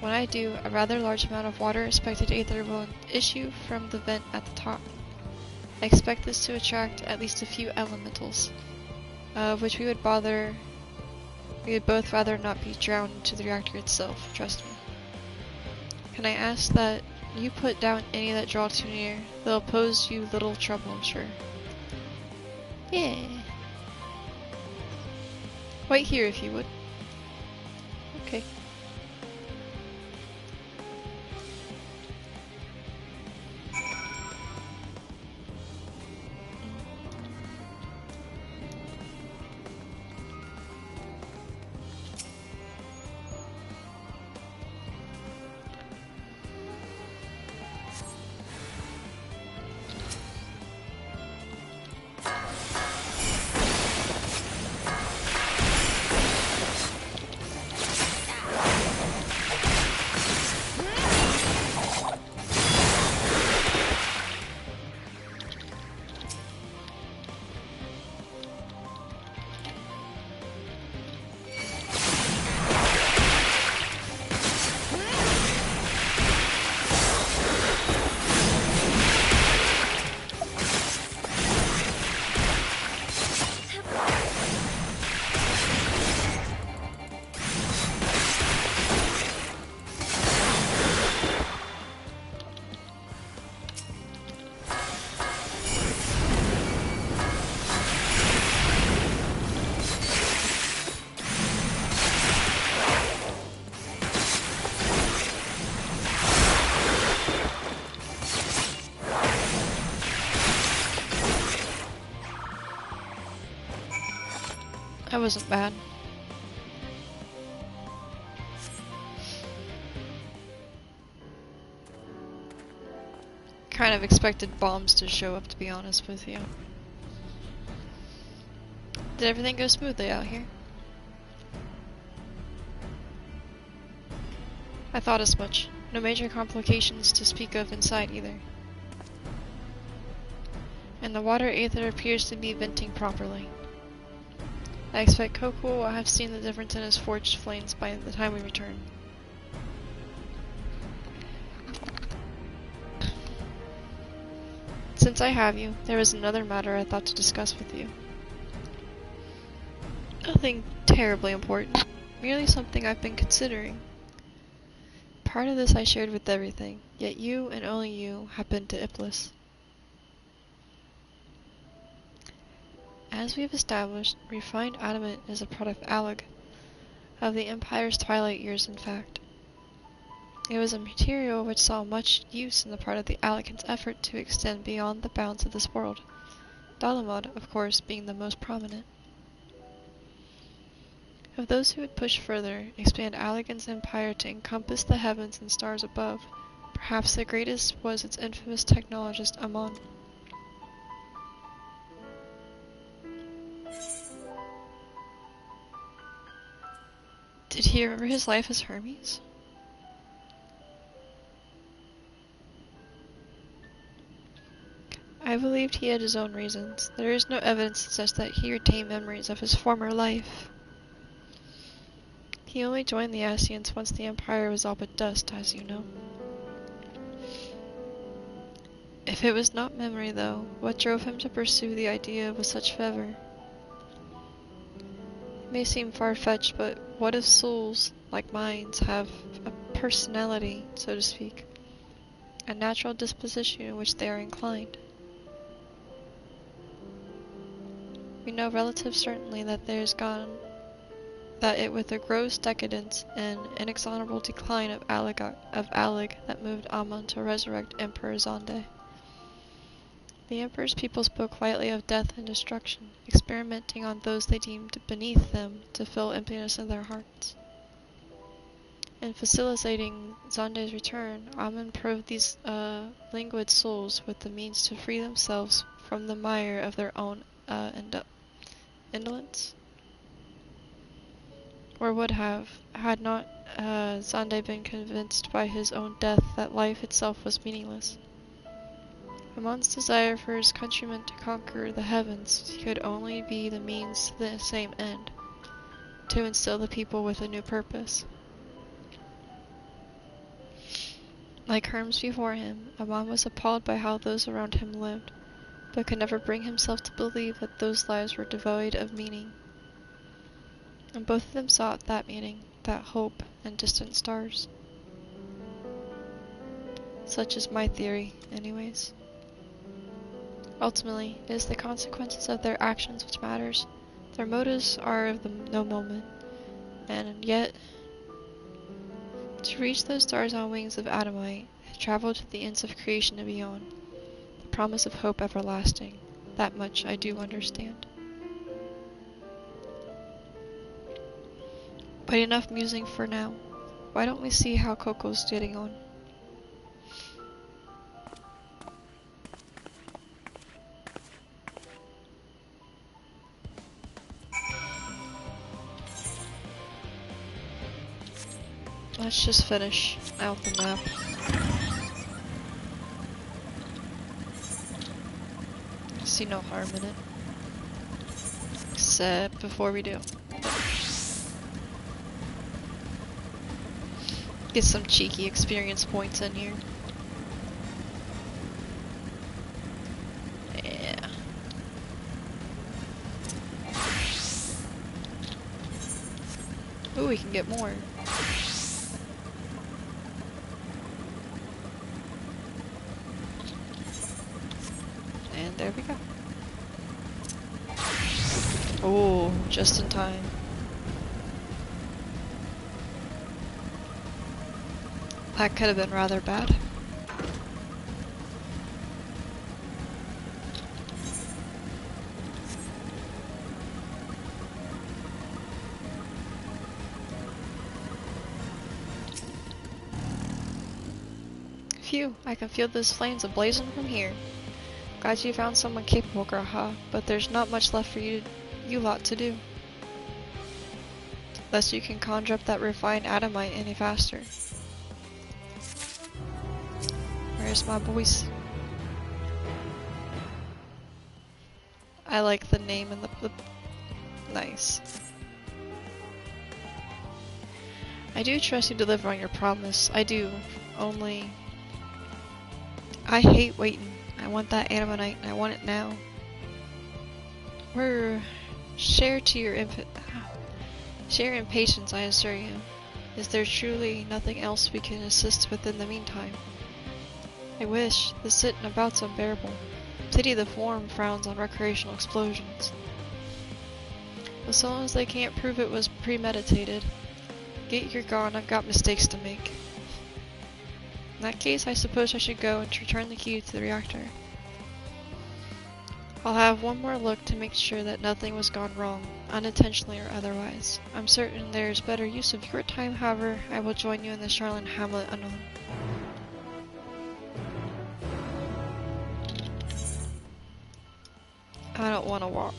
When I do, a rather large amount of water-aspected aether will issue from the vent at the top. I expect this to attract at least a few elementals, which we would both rather not be drowned into the reactor itself, trust me. Can I ask that you put down any that draw too near? They'll pose you little trouble, I'm sure. Yeah. Wait here if you would. Okay. That wasn't bad. Kind of expected bombs to show up, to be honest with you. Did everything go smoothly out here? I thought as much. No major complications to speak of inside either. And the water aether appears to be venting properly. I expect Coco will have seen the difference in his forged flames by the time we return. Since I have you, there is another matter I thought to discuss with you. Nothing terribly important, merely something I've been considering. Part of this I shared with everything, yet you, and only you, have been to Iblis. As we have established, refined adamant is a product of the Empire's twilight years, in fact. It was a material which saw much use in the part of the Alekans' effort to extend beyond the bounds of this world, Dalamod, of course, being the most prominent. Of those who would push further, expand Alekan's empire to encompass the heavens and stars above, perhaps the greatest was its infamous technologist Amon. Did he remember his life as Hermes? I believed he had his own reasons. There is no evidence to suggest that he retained memories of his former life. He only joined the Ascians once the Empire was all but dust, as you know. If it was not memory, though, what drove him to pursue the idea with such fervor? It may seem far-fetched, but what if souls, like minds, have a personality, so to speak? A natural disposition in which they are inclined? We know relative certainly that it with the gross decadence and inexorable decline of Alig that moved Amon to resurrect Emperor Zonde. The Emperor's people spoke quietly of death and destruction, experimenting on those they deemed beneath them to fill emptiness in their hearts. In facilitating Zonde's return, Amon proved these languid souls with the means to free themselves from the mire of their own indolence. Or would have, had not Zonde been convinced by his own death that life itself was meaningless. Amon's desire for his countrymen to conquer the heavens could only be the means to the same end, to instill the people with a new purpose. Like Hermes before him, Amon was appalled by how those around him lived, but could never bring himself to believe that those lives were devoid of meaning. And both of them sought that meaning, that hope, in distant stars. Such is my theory, anyways. Ultimately, it is the consequences of their actions which matters. Their motives are of no moment, and yet, to reach those stars on wings of Adamite, travel to the ends of creation and beyond. The promise of hope everlasting. That much I do understand. But enough musing for now. Why don't we see how Coco's getting on? Let's just finish out the map. See no harm in it. Except before we do. Get some cheeky experience points in here. Yeah. Ooh, we can get more. And there we go. Oh, just in time. That could have been rather bad. Phew, I can feel those flames ablazing from here. Glad you found someone capable, Graha, but there's not much left for you lot to do. Unless you can conjure up that refined Adamite any faster. Where's my voice? I like the name and the nice. I do trust you to deliver on your promise. I do. Only I hate waiting. I want that Adamite and I want it now. Share impatience, I assure you. Is there truly nothing else we can assist with in the meantime? I wish. The sitting about's unbearable. Pity the form frowns on recreational explosions. But so long as they can't prove it was premeditated, get your gone, I've got mistakes to make. In that case, I suppose I should go and return the key to the reactor. I'll have one more look to make sure that nothing was gone wrong, unintentionally or otherwise. I'm certain there's better use of your time, however, I will join you in the Charlene Hamlet anon. I don't want to walk.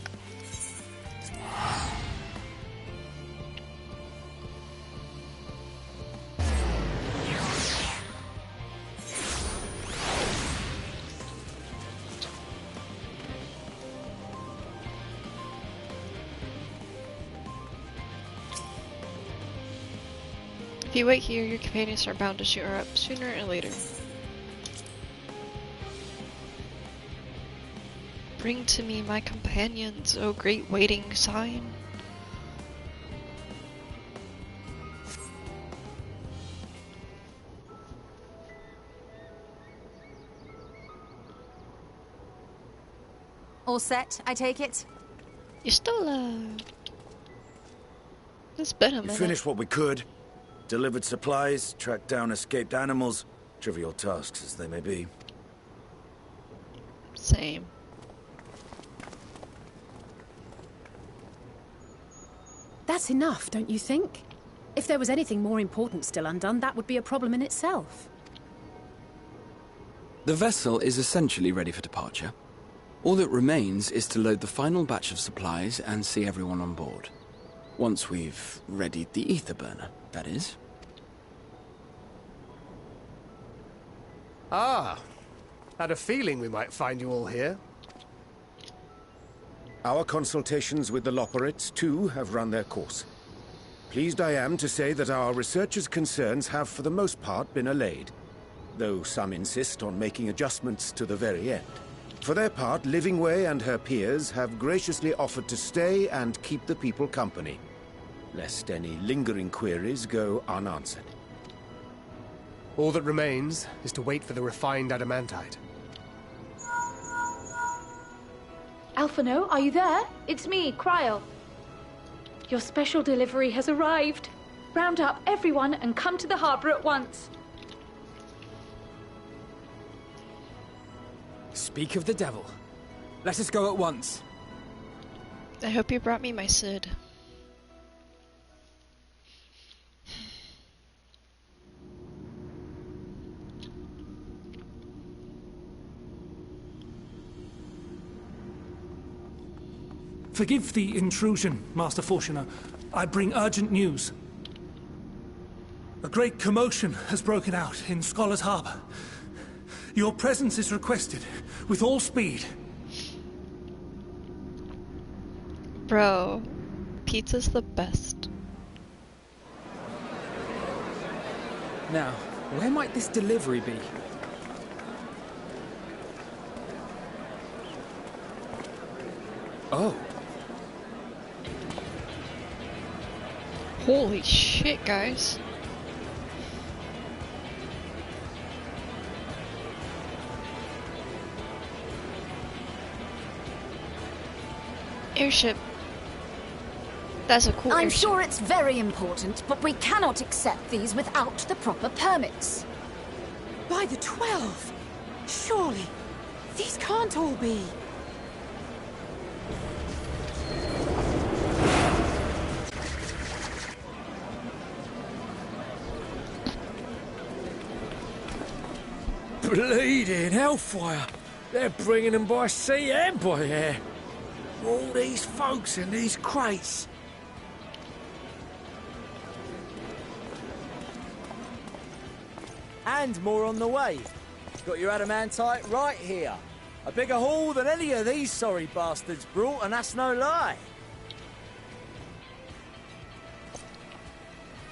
If you wait here, your companions are bound to shoot her up sooner or later. Bring to me my companions, O great waiting sign. All set, I take it? You're still alive. It's been a minute. We finished what we could. Delivered supplies, tracked down escaped animals. Trivial tasks as they may be. Same. That's enough, don't you think? If there was anything more important still undone, that would be a problem in itself. The vessel is essentially ready for departure. All that remains is to load the final batch of supplies and see everyone on board. Once we've readied the ether burner, that is. Ah, had a feeling we might find you all here. Our consultations with the Loperites, too, have run their course. Pleased I am to say that our researchers' concerns have for the most part been allayed, though some insist on making adjustments to the very end. For their part, Livingway and her peers have graciously offered to stay and keep the people company, lest any lingering queries go unanswered. All that remains is to wait for the refined adamantite. Alphino, are you there? It's me, Cryo. Your special delivery has arrived. Round up everyone and come to the harbour at once. Speak of the devil. Let us go at once. I hope you brought me my Sid. Forgive the intrusion, Master Fortuner. I bring urgent news. A great commotion has broken out in Scholar's Harbour. Your presence is requested, with all speed. Bro, pizza's the best. Now, where might this delivery be? Oh. Holy shit, guys. Airship. That's a cool I'm airship. sure it's very important, but we cannot accept these without the proper permits. By the 12! Surely, these can't all be... Bleeding hellfire! They're bringing them by sea and by air. All these folks in these crates. And more on the way. Got your adamantite right here. A bigger haul than any of these sorry bastards brought, and that's no lie.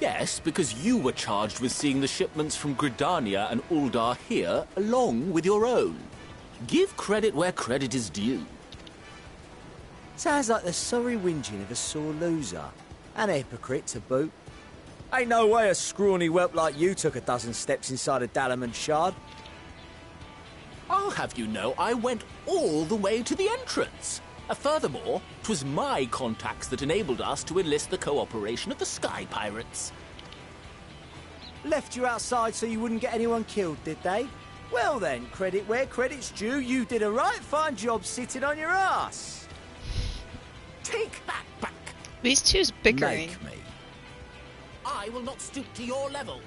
Yes, because you were charged with seeing the shipments from Gridania and Uldar here, along with your own. Give credit where credit is due. Sounds like the sorry whinging of a sore loser. And a hypocrite to boot. Ain't no way a scrawny whelp like you took a dozen steps inside a Dalamon shard. I'll have you know I went all the way to the entrance. Furthermore, 'twas my contacts that enabled us to enlist the cooperation of the Sky Pirates. Left you outside so you wouldn't get anyone killed, did they? Well then, credit where credit's due, you did a right fine job sitting on your ass. Take that back. These two's bickering. Make me. I will not stoop to your level.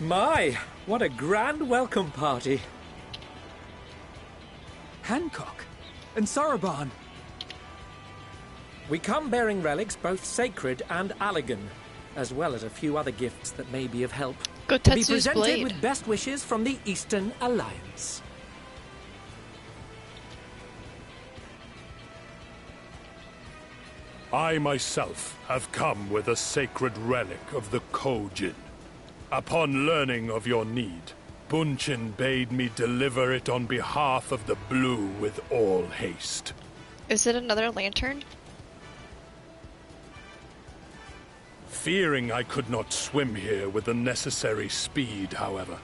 My, what a grand welcome party. Hancock and Soroban. We come bearing relics both sacred and Allegan, as well as a few other gifts that may be of help. To be Gotetsu's presented blade. with best wishes from the Eastern Alliance. I myself have come with a sacred relic of the Kojin. Upon learning of your need, Bunchin bade me deliver it on behalf of the Blue with all haste. Is it another lantern? Fearing I could not swim here with the necessary speed, however,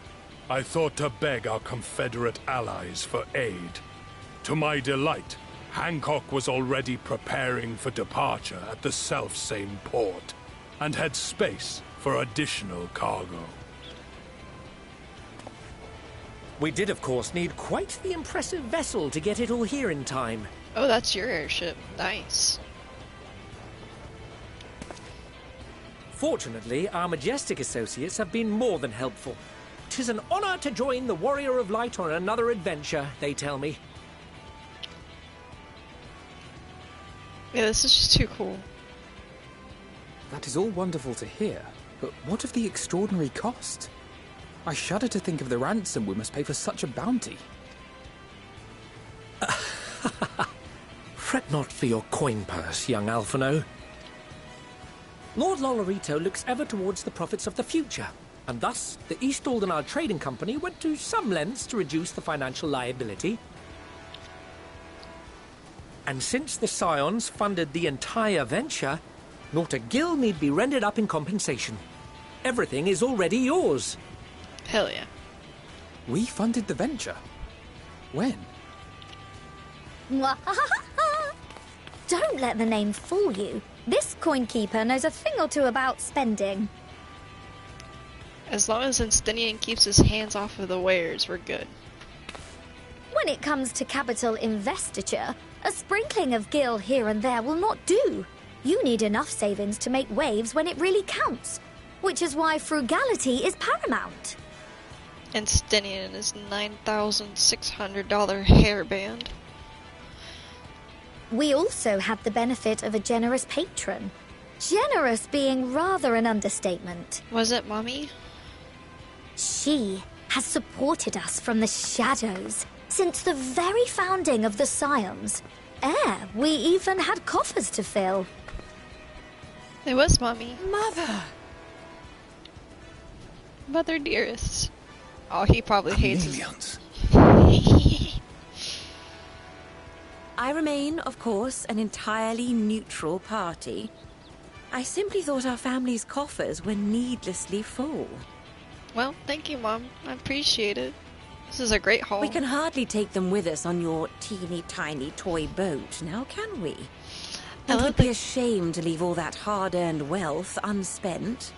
I thought to beg our Confederate allies for aid. To my delight, Hancock was already preparing for departure at the self-same port, and had space for additional cargo. We did, of course, need quite the impressive vessel to get it all here in time. Oh, that's your airship. Nice. Fortunately, our majestic associates have been more than helpful. 'Tis an honor to join the Warrior of Light on another adventure, they tell me. Yeah, this is just too cool. That is all wonderful to hear, but what of the extraordinary cost? I shudder to think of the ransom we must pay for such a bounty. Fret not for your coin purse, young Alphino. Lord Lolorito looks ever towards the profits of the future, and thus the East Aldenard Trading Company went to some lengths to reduce the financial liability. And since the Scions funded the entire venture, not a gill need be rendered up in compensation. Everything is already yours. Hell yeah. We funded the venture? When? Don't let the name fool you. This coinkeeper knows a thing or two about spending. As long as Instinian keeps his hands off of the wares, we're good. When it comes to capital investiture, a sprinkling of gil here and there will not do. You need enough savings to make waves when it really counts, which is why frugality is paramount. Instinian and his $9,600 hairband. We also had the benefit of a generous patron. Generous being rather an understatement. Was it Mommy? She has supported us from the shadows since the very founding of the Scions. We even had coffers to fill. It was Mommy. Mother! Mother dearest. Oh, he probably hates Chameleons. I remain, of course, an entirely neutral party. I simply thought our family's coffers were needlessly full. Well, thank you, Mom. I appreciate it. This is a great haul. We can hardly take them with us on your teeny-tiny toy boat, now can we? It would be a shame to leave all that hard-earned wealth unspent.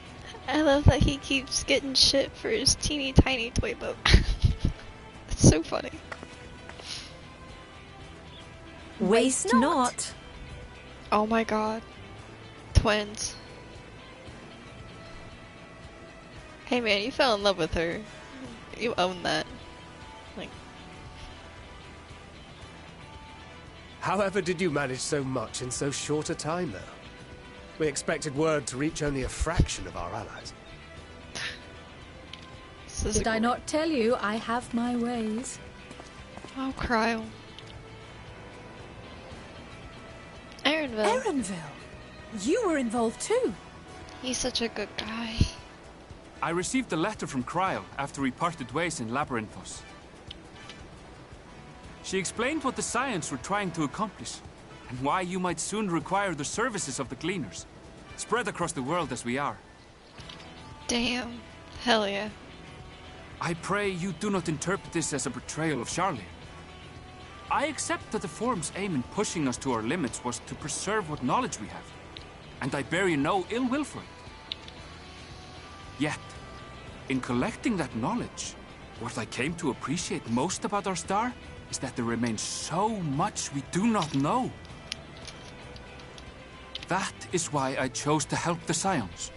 I love that he keeps getting shit for his teeny tiny toy boat. It's so funny. Waste not. Oh my god. Twins. Hey man, you fell in love with her. You own that. Like, However did you manage so much in so short a time, though? We expected word to reach only a fraction of our allies. Did I not tell you I have my ways? Oh, Cryo. Aaronville. Aaronville? You were involved too. He's such a good guy. I received a letter from Cryo after we parted ways in Labyrinthos. She explained what the Scions were trying to accomplish, and why you might soon require the services of the Gleaners, spread across the world as we are. Damn. Hell yeah. I pray you do not interpret this as a betrayal of Charlie. I accept that the Forum's aim in pushing us to our limits was to preserve what knowledge we have, and I bear you no ill will for it. Yet, in collecting that knowledge, what I came to appreciate most about our star is that there remains so much we do not know. That is why I chose to help the Scions,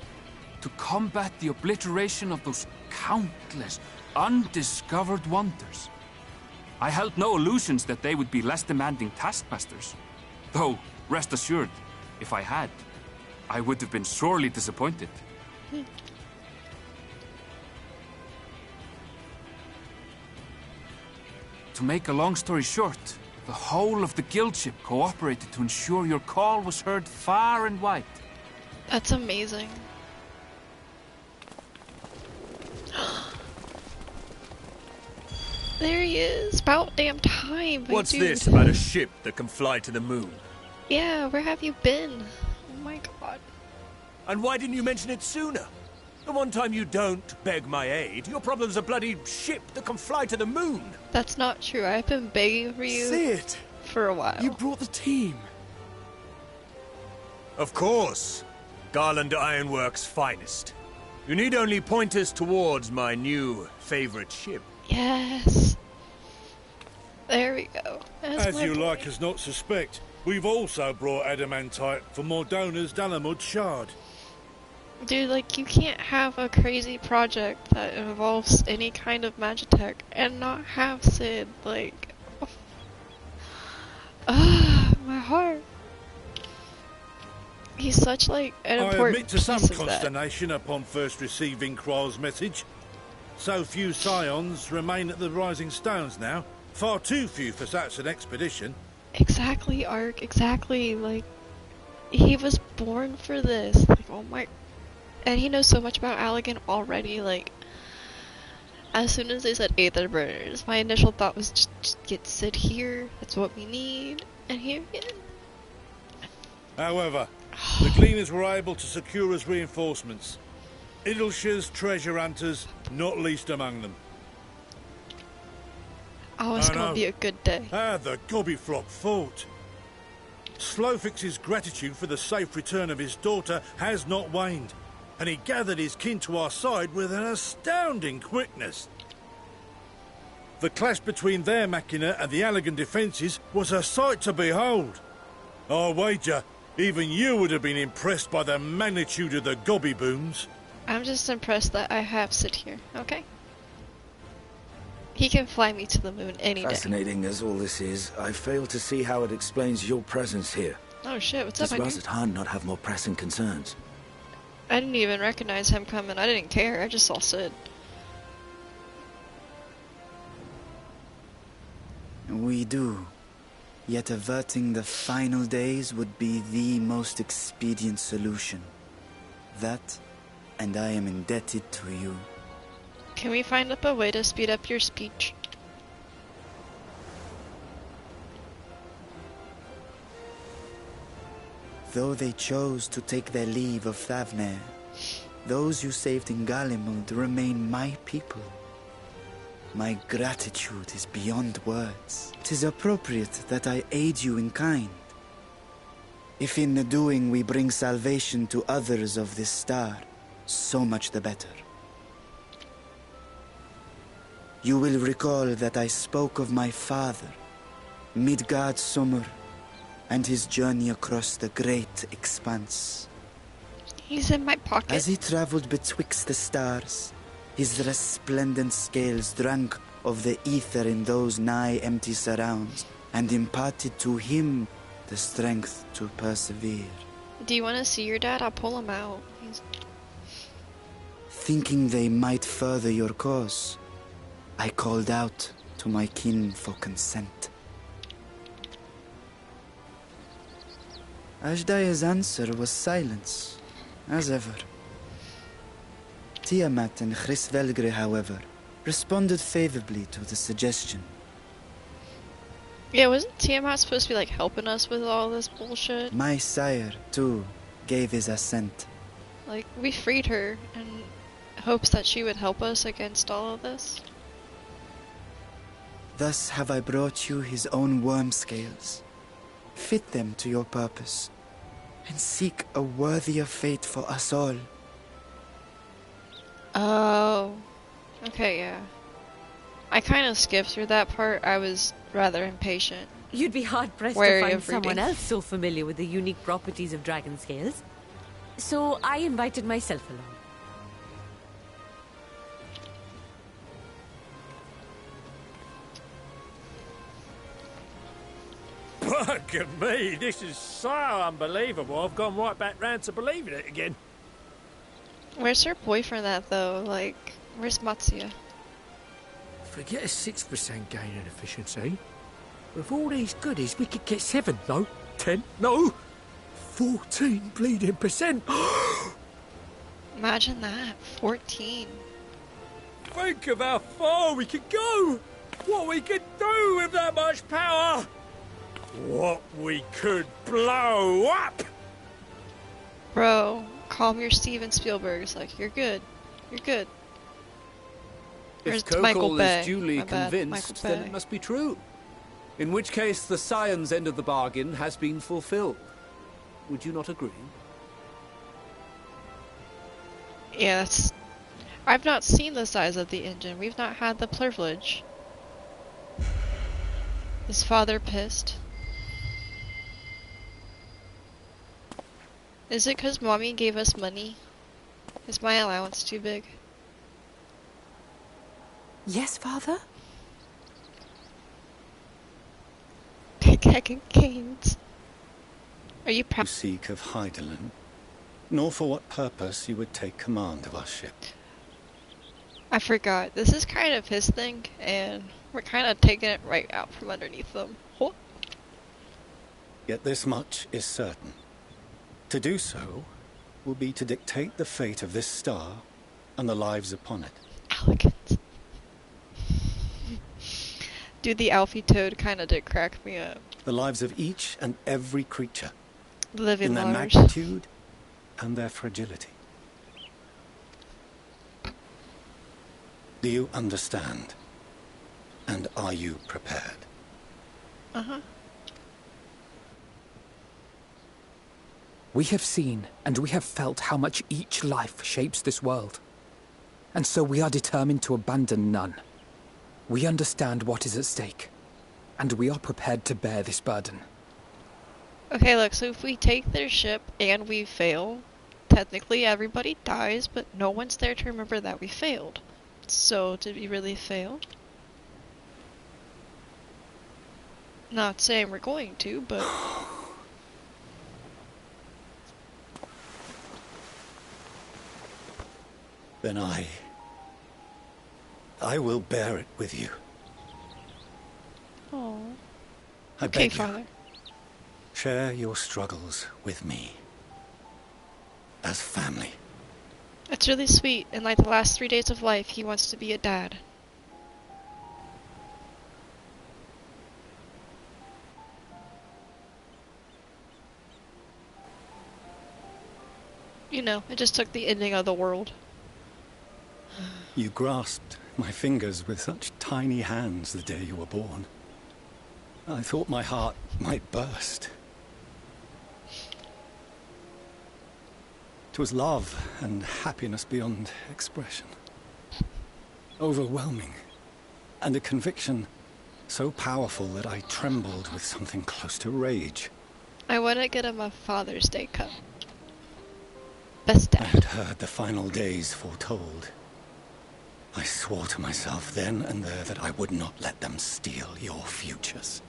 to combat the obliteration of those countless, undiscovered wonders. I held no illusions that they would be less demanding taskmasters. Though, rest assured, if I had, I would have been sorely disappointed. To make a long story short, The whole of the guild ship cooperated to ensure your call was heard far and wide. That's amazing. There he is. About damn time. What's dude. this about a ship that can fly to the moon? Yeah, where have you been? Oh my god. And why didn't you mention it sooner? The one time you don't beg my aid, your problem's a bloody ship that can fly to the moon. That's not true. I've been begging for you See it? for a while. You brought the team. Of course. Garland Ironworks' finest. You need only point us towards my new favorite ship. Yes. There we go. As you like us not suspect, we've also brought adamantite for Mordona's Dalamud shard. Dude, like, you can't have a crazy project that involves any kind of magitech and not have Sid, like... my heart. He's such, like, an I important admit to some piece of that. consternation upon first receiving Kryle's message. So few scions remain at the Rising Stones now. Far too few for such an expedition. Exactly, Ark, exactly, like... He was born for this, like, oh my... And he knows so much about Allegan already, like... As soon as they said Aether Burners, my initial thought was just get Sid here, that's what we need, and here he is. However, the Gleaners were able to secure us reinforcements. Idleshire's treasure hunters, not least among them. Oh, it's gonna be a good day. The Gobbyfrog fought. Slowfix's gratitude for the safe return of his daughter has not waned, and he gathered his kin to our side with an astounding quickness. The clash between their machina and the Allegan defences was a sight to behold. I wager even you would have been impressed by the magnitude of the Gobby booms. I'm just impressed that I have Sid here, okay? He can fly me to the moon any day. Fascinating as all this is, I fail to see how it explains your presence here. Oh shit, what's up, Does my Razat Han not have more pressing concerns? I didn't even recognize him coming. I didn't care. I just saw Sid. We do. Yet averting the final days would be the most expedient solution. That, and I am indebted to you. Can we find up a way to speed up your speech? Though they chose to take their leave of Thavnair, those you saved in Galimund remain my people. My gratitude is beyond words. 'Tis appropriate that I aid you in kind. If in the doing we bring salvation to others of this star, so much the better. You will recall that I spoke of my father, Midgard Sommer, and his journey across the great expanse. He's in my pocket. As he traveled betwixt the stars, his resplendent scales drank of the ether in those nigh empty surrounds, and imparted to him the strength to persevere. Do you want to see your dad? I'll pull him out. Thinking they might further your cause, I called out to my kin for consent. Ashdaya's answer was silence, as ever. Tiamat and Chris-Velgre, however, responded favorably to the suggestion. Yeah, wasn't Tiamat supposed to be like helping us with all this bullshit? My sire, too, gave his assent. Like, we freed her in hopes that she would help us against all of this. Thus have I brought you his own worm scales. Fit them to your purpose, and seek a worthier fate for us all. Oh. Okay, yeah. I kind of skipped through that part. I was rather impatient. You'd be hard-pressed to Wary find of reading. someone else so familiar with the unique properties of dragon scales. So I invited myself along. Bugger me, this is so unbelievable. I've gone right back round to believing it again. Where's her boyfriend at, though? Like, where's Matsuya? Forget a 6% gain in efficiency. With all these goodies, we could get 7, no, 10, no, 14 bleeding percent. Imagine that, 14. Think of how far we could go! What we could do with that much power! What we could blow up! Bro, calm your Steven Spielbergs. Like, you're good. You're good. If Where's Michael Kokol Bay? is duly My bad, convinced, Michael then Bay. it must be true. In which case, the Scion's end of the bargain has been fulfilled. Would you not agree? Yeah, that's... I've not seen the size of the engine. We've not had the privilege. Is father pissed? Is it 'cause mommy gave us money? Is my allowance too big? Yes, father? Kicking canes. Are you proud? Seek of Heidelin, nor for what purpose you would take command of our ship. I forgot. This is kind of his thing, and we're kind of taking it right out from underneath them. What? Yet this much is certain. To do so will be to dictate the fate of this star and the lives upon it. Elegant. Dude, the Alfie Toad kind of did crack me up. The lives of each and every creature. Living in their large. magnitude and their fragility. Do you understand? And are you prepared? Uh-huh. We have seen and we have felt how much each life shapes this world. And so we are determined to abandon none. We understand what is at stake, and we are prepared to bear this burden. Okay, look, so if we take their ship and we fail, technically everybody dies, but no one's there to remember that we failed. So, did we really fail? Not saying we're going to, but... Then I will bear it with you. Oh. I Okay, beg you, Father. share your struggles with me. As family. It's really sweet. In like the last 3 days of life, he wants to be a dad. You know, it just took the ending of the world. You grasped my fingers with such tiny hands the day you were born. I thought my heart might burst. 'Twas love and happiness beyond expression. Overwhelming. And a conviction so powerful that I trembled with something close to rage. I want to get him a Father's Day cup. Best dad. I had heard the final days foretold. I swore to myself then and there that I would not let them steal your futures.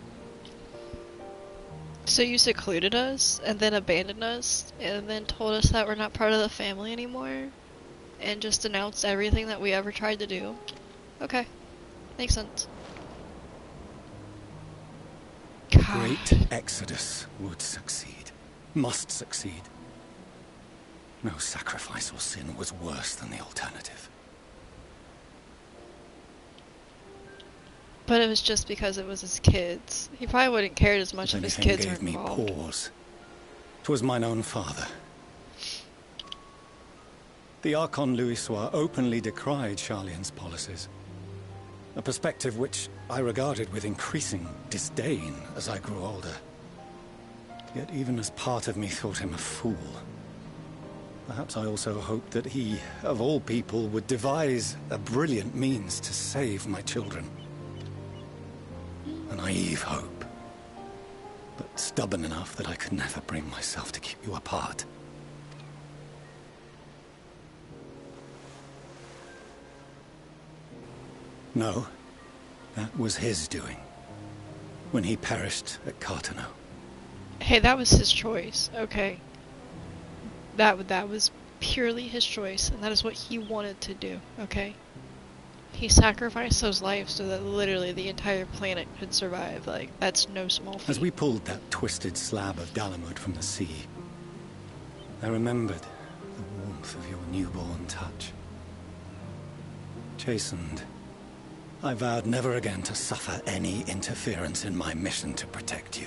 So you secluded us, and then abandoned us, and then told us that we're not part of the family anymore? And just announced everything that we ever tried to do? Okay. Makes sense. The great exodus would succeed. Must succeed. No sacrifice or sin was worse than the alternative. But it was just because it was his kids. He probably wouldn't cared as much if his Anything kids were gave me involved. pause. 'Twas mine own father. The Archon Louisois openly decried Charlien's policies. A perspective which I regarded with increasing disdain as I grew older. Yet even as part of me thought him a fool. Perhaps I also hoped that he, of all people, would devise a brilliant means to save my children. A naive hope, but stubborn enough that I could never bring myself to keep you apart. No, that was his doing, when he perished at Cartano. Hey, that was his choice, okay? That was purely his choice, and that is what he wanted to do, okay? He sacrificed those lives so that literally the entire planet could survive. Like, that's no small feat. As we pulled that twisted slab of Dalamud from the sea, I remembered the warmth of your newborn touch. Chastened, I vowed never again to suffer any interference in my mission to protect you.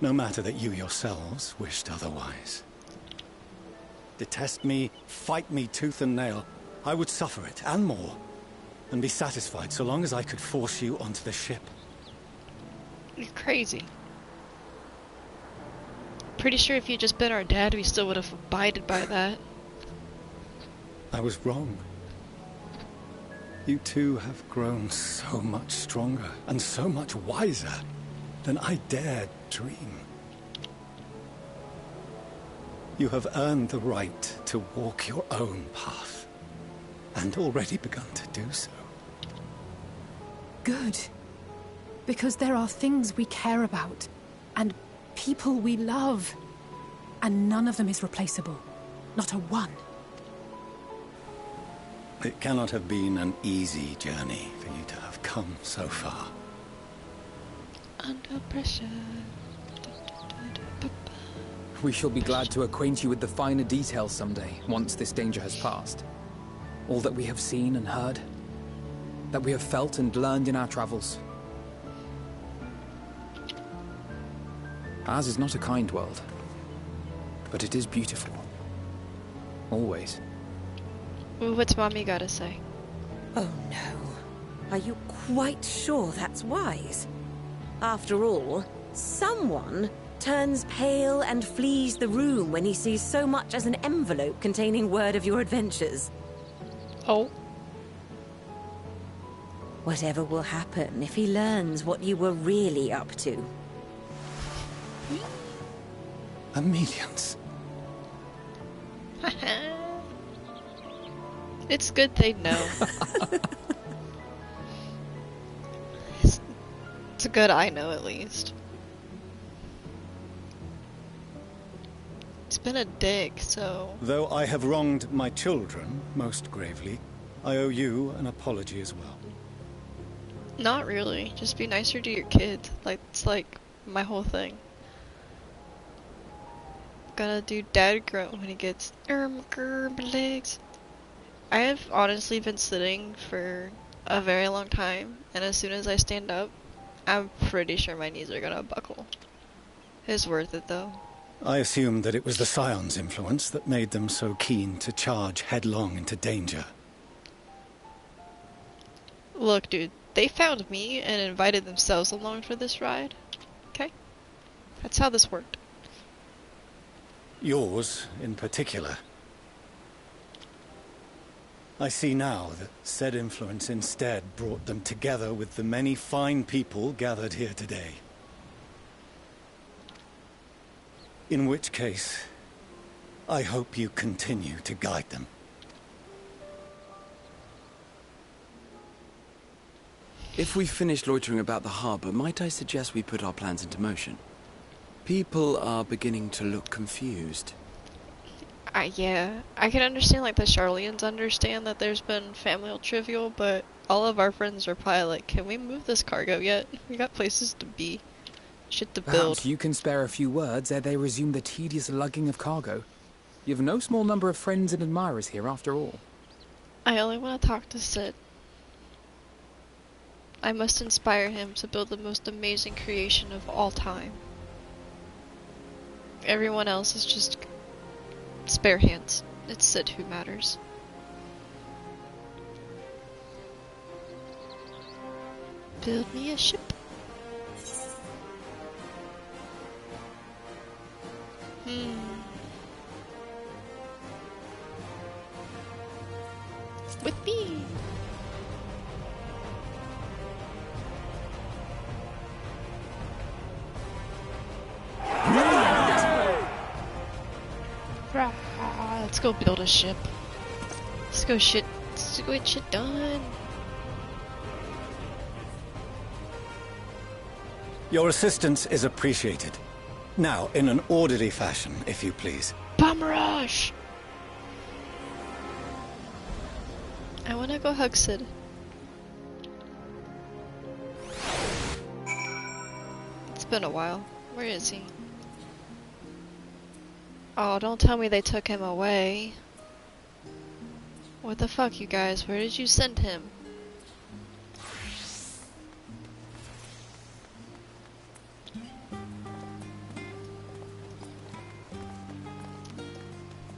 No matter that you yourselves wished otherwise. Detest me, fight me tooth and nail, I would suffer it, and more, and be satisfied so long as I could force you onto the ship. You're crazy. Pretty sure if you'd just been our dad, we still would have abided by that. I was wrong. You two have grown so much stronger and so much wiser than I dared dream. You have earned the right to walk your own path, and already begun to do so. Good. Because there are things we care about, and people we love, and none of them is replaceable. Not a one. It cannot have been an easy journey for you to have come so far. Under pressure. We shall be glad to acquaint you with the finer details someday, once this danger has passed. All that we have seen and heard, that we have felt and learned in our travels. Ours is not a kind world, but it is beautiful. Always. What's Mommy gotta say? Oh no. Are you quite sure that's wise? After all, someone turns pale and flees the room when he sees so much as an envelope containing word of your adventures. Oh. Whatever will happen if he learns what you were really up to? Amelians. It's good they know. It's good I know, at least. It's been a dig, so... Though I have wronged my children most gravely, I owe you an apology as well. Not really. Just be nicer to your kids. Like, it's like my whole thing. Gotta do dad grunt when he gets legs. I have honestly been sitting for a very long time, and as soon as I stand up, I'm pretty sure my knees are gonna buckle. It's worth it though. I assumed that it was the Scion's influence that made them so keen to charge headlong into danger. Look, dude, they found me and invited themselves along for this ride. Okay? That's how this worked. Yours, in particular. I see now that said influence instead brought them together with the many fine people gathered here today. In which case, I hope you continue to guide them. If we've finished loitering about the harbour, might I suggest we put our plans into motion? People are beginning to look confused. Yeah, I can understand, like, the Charlians understand that there's been familial trivial, but all of our friends are probably like, can we move this cargo yet? We got places to be. Shit to build. Perhaps you can spare a few words ere they resume the tedious lugging of cargo. You have no small number of friends and admirers here, after all. I only want to talk to Sid. I must inspire him to build the most amazing creation of all time. Everyone else is just spare hands. It's Sid who matters. Build me a ship. With me. Let's go build a ship. Let's go get shit done. Your assistance is appreciated. Now, in an orderly fashion, if you please. Bomb rush! I wanna go hug Sid. It's been a while. Where is he? Oh, don't tell me they took him away. What the fuck, you guys? Where did you send him?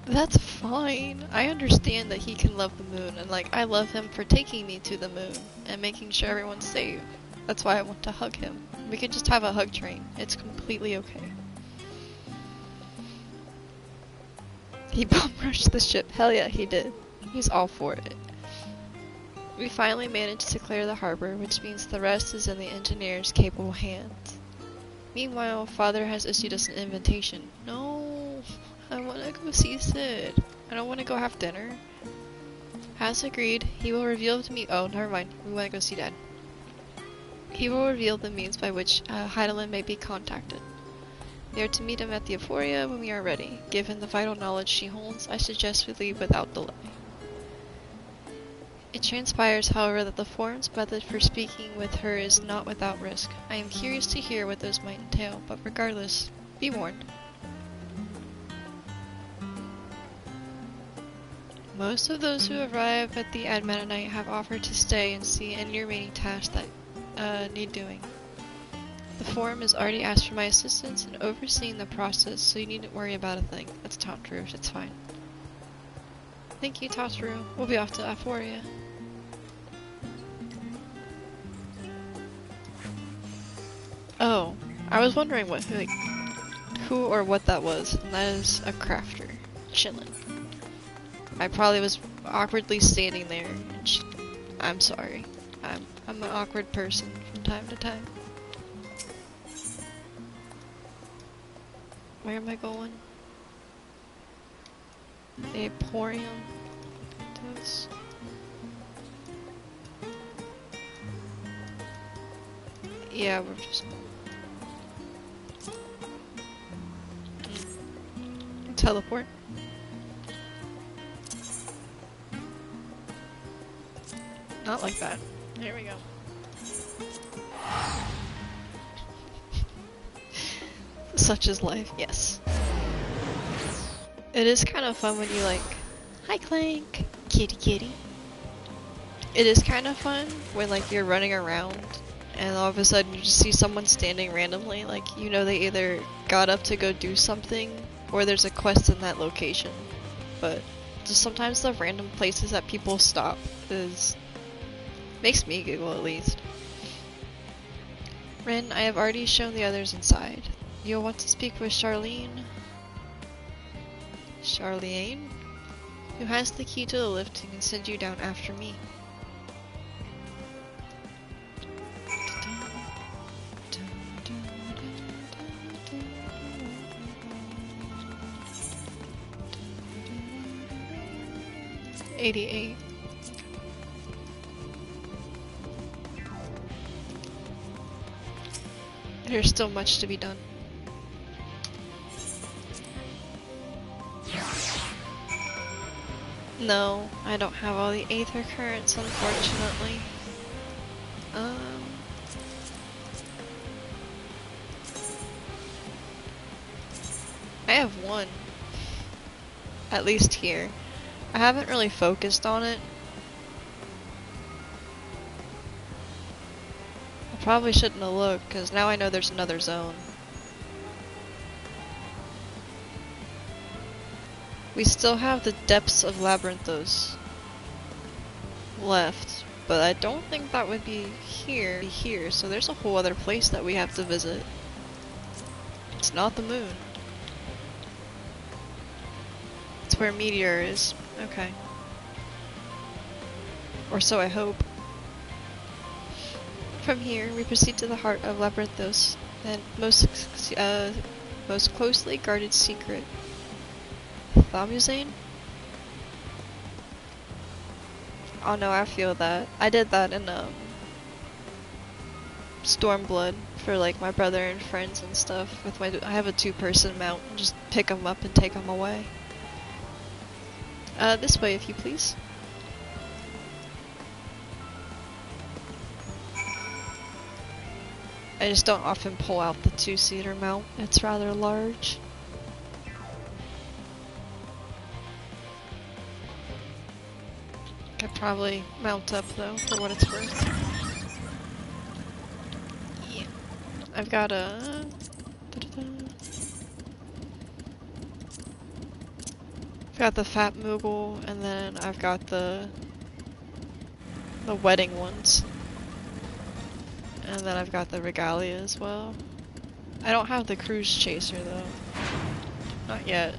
That's fine. I understand that he can love the moon, and like, I love him for taking me to the moon and making sure everyone's safe. That's why I want to hug him. We could just have a hug train. It's completely okay. He bomb rushed the ship. Hell yeah, he did. He's all for it. We finally managed to clear the harbor, which means the rest is in the engineer's capable hands. Meanwhile, Father has issued us an invitation. No, I want to go see Sid. I don't want to go have dinner. As agreed, he will reveal to me. Oh, never mind. We want to go see Dad. He will reveal the means by which Heidelin may be contacted. We are to meet him at the Euphoria when we are ready. Given the vital knowledge she holds, I suggest we leave without delay. It transpires, however, that the Forum's method for speaking with her is not without risk. I am curious to hear what those might entail, but regardless, be warned. Most of those who arrive at the Admanonite have offered to stay and see any remaining tasks that need doing. The Forum has already asked for my assistance in overseeing the process, so you needn't worry about a thing. That's Tataru, it's fine. Thank you, Tataru. We'll be off to Euphoria. Oh, I was wondering who or what that was, and that is a crafter. Chillin'. I probably was awkwardly standing there, and I'm sorry. I'm an awkward person from time to time. Where am I going? The Emporium. Those. Yeah, we're just... Teleport. Not like that. There we go. Such is life, yes. It is kind of fun when you like, hi Clank, kitty kitty. It is kind of fun when like you're running around and all of a sudden you just see someone standing randomly, like you know they either got up to go do something or there's a quest in that location. But just sometimes the random places that people stop makes me giggle at least. Rin, I have already shown the others inside. You'll want to speak with Charlene, who has the key to the lift and can send you down after me. $88. There's still much to be done. No, I don't have all the Aether Currents, unfortunately. I have one. At least here. I haven't really focused on it. I probably shouldn't have looked, because now I know there's another zone. We still have the depths of Labyrinthos left, but I don't think that would be here, so there's a whole other place that we have to visit. It's not the moon. It's where Meteor is. Okay. Or so I hope. From here, we proceed to the heart of Labyrinthos, and most closely guarded secret. Thamuzane? Oh no, I feel that. I did that in Stormblood for like my brother and friends and stuff. With I have a 2-person mount. And just pick them up and take them away. This way, if you please. I just don't often pull out the two-seater mount. It's rather large. Could probably mount up though, for what it's worth. Yeah. I've got a... I've got the Fat Moogle, and then I've got the wedding ones. And then I've got the Regalia as well. I don't have the Cruise Chaser though. Not yet.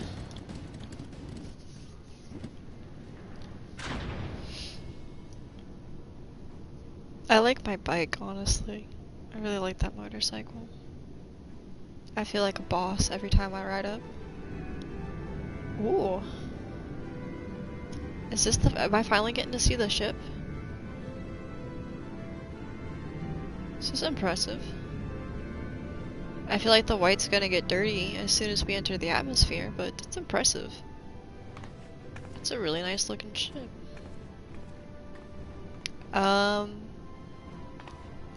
I like my bike, honestly. I really like that motorcycle. I feel like a boss every time I ride up. Ooh. Is this am I finally getting to see the ship? This is impressive. I feel like the white's gonna get dirty as soon as we enter the atmosphere, but it's impressive. It's a really nice looking ship.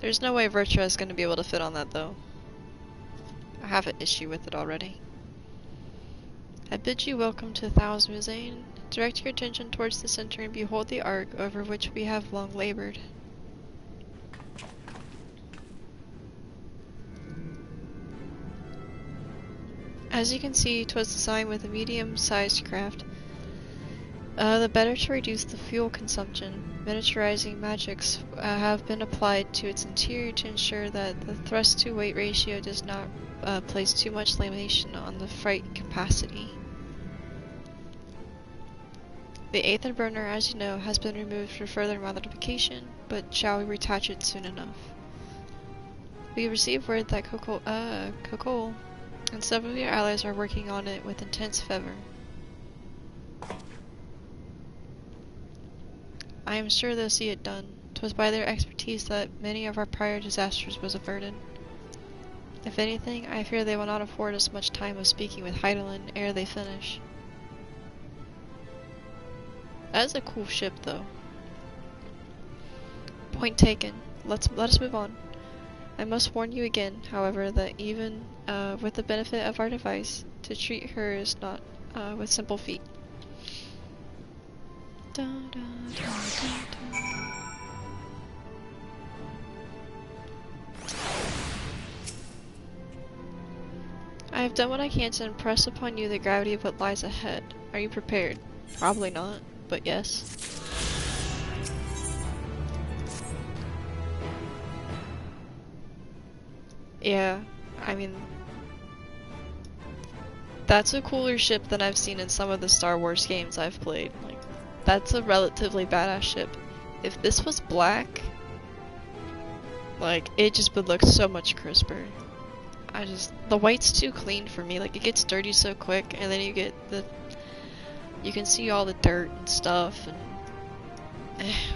There's no way Virtua is gonna be able to fit on that though. I have an issue with it already. I bid you welcome to Thousandzane. Direct your attention towards the center and behold the ark over which we have long labored. As you can see, 'twas designed with a medium-sized craft. The better to reduce the fuel consumption. Miniaturizing magics have been applied to its interior to ensure that the thrust-to-weight ratio does not place too much limitation on the freight capacity. The Aether burner, as you know, has been removed for further modification, but shall we retouch it soon enough? We received word that Kokol and several of your allies are working on it with intense fervor. I am sure they'll see it done. 'Twas by their expertise that many of our prior disasters was averted. If anything, I fear they will not afford us much time of speaking with Heidelin ere they finish. That is a cool ship, though. Point taken. Let us move on. I must warn you again, however, that even with the benefit of our device, to treat her is not with simple feet. Da, da, da, da, da. I have done what I can to impress upon you the gravity of what lies ahead. Are you prepared? Probably not, but yes. Yeah, I mean, that's a cooler ship than I've seen in some of the Star Wars games I've played. Like, that's a relatively badass ship. If this was black, like, it just would look so much crisper. The white's too clean for me. Like, it gets dirty so quick, and then you can see all the dirt and stuff, and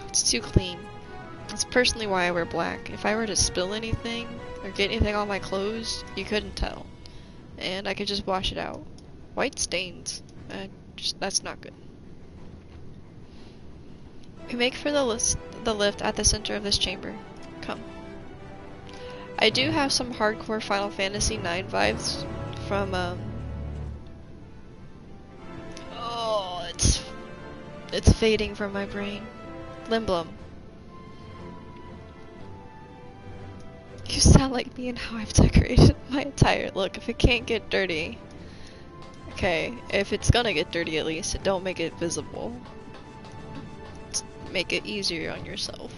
it's too clean. That's personally why I wear black. If I were to spill anything or get anything on my clothes, you couldn't tell, and I could just wash it out. White stains, that's not good. We make for the lift at the center of this chamber. Come. I do have some hardcore Final Fantasy IX vibes from oh, it's fading from my brain. Limblum. You sound like me and how I've decorated my entire look. If it can't get dirty, okay. If it's gonna get dirty, at least don't make it visible. Make it easier on yourself.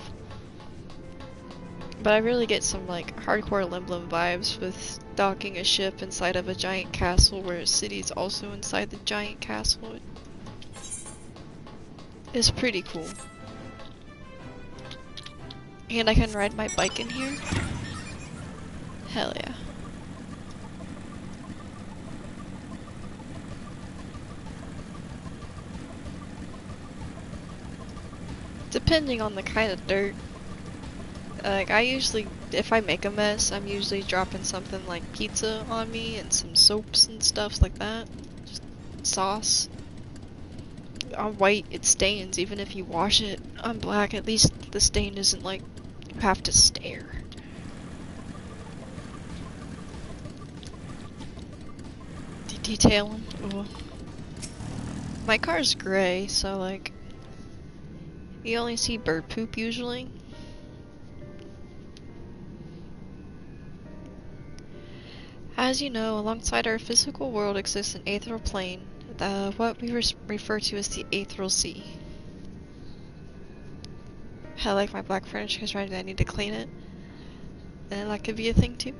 But I really get some like hardcore Limblum vibes with docking a ship inside of a giant castle where a city's also inside the giant castle. It's pretty cool. And I can ride my bike in here. Hell yeah. Depending on the kind of dirt. Like, I usually, if I make a mess, I'm usually dropping something like pizza on me and some soaps and stuff like that. Just sauce. On white, it stains, even if you wash it. On black, at least the stain isn't like, you have to stare. Detailing. Ooh. My car's gray, so like, you only see bird poop usually. As you know, alongside our physical world exists an aetheral plane, what we refer to as the Aetheral Sea. I like my black furniture because right now I need to clean it. And that could be a thing too.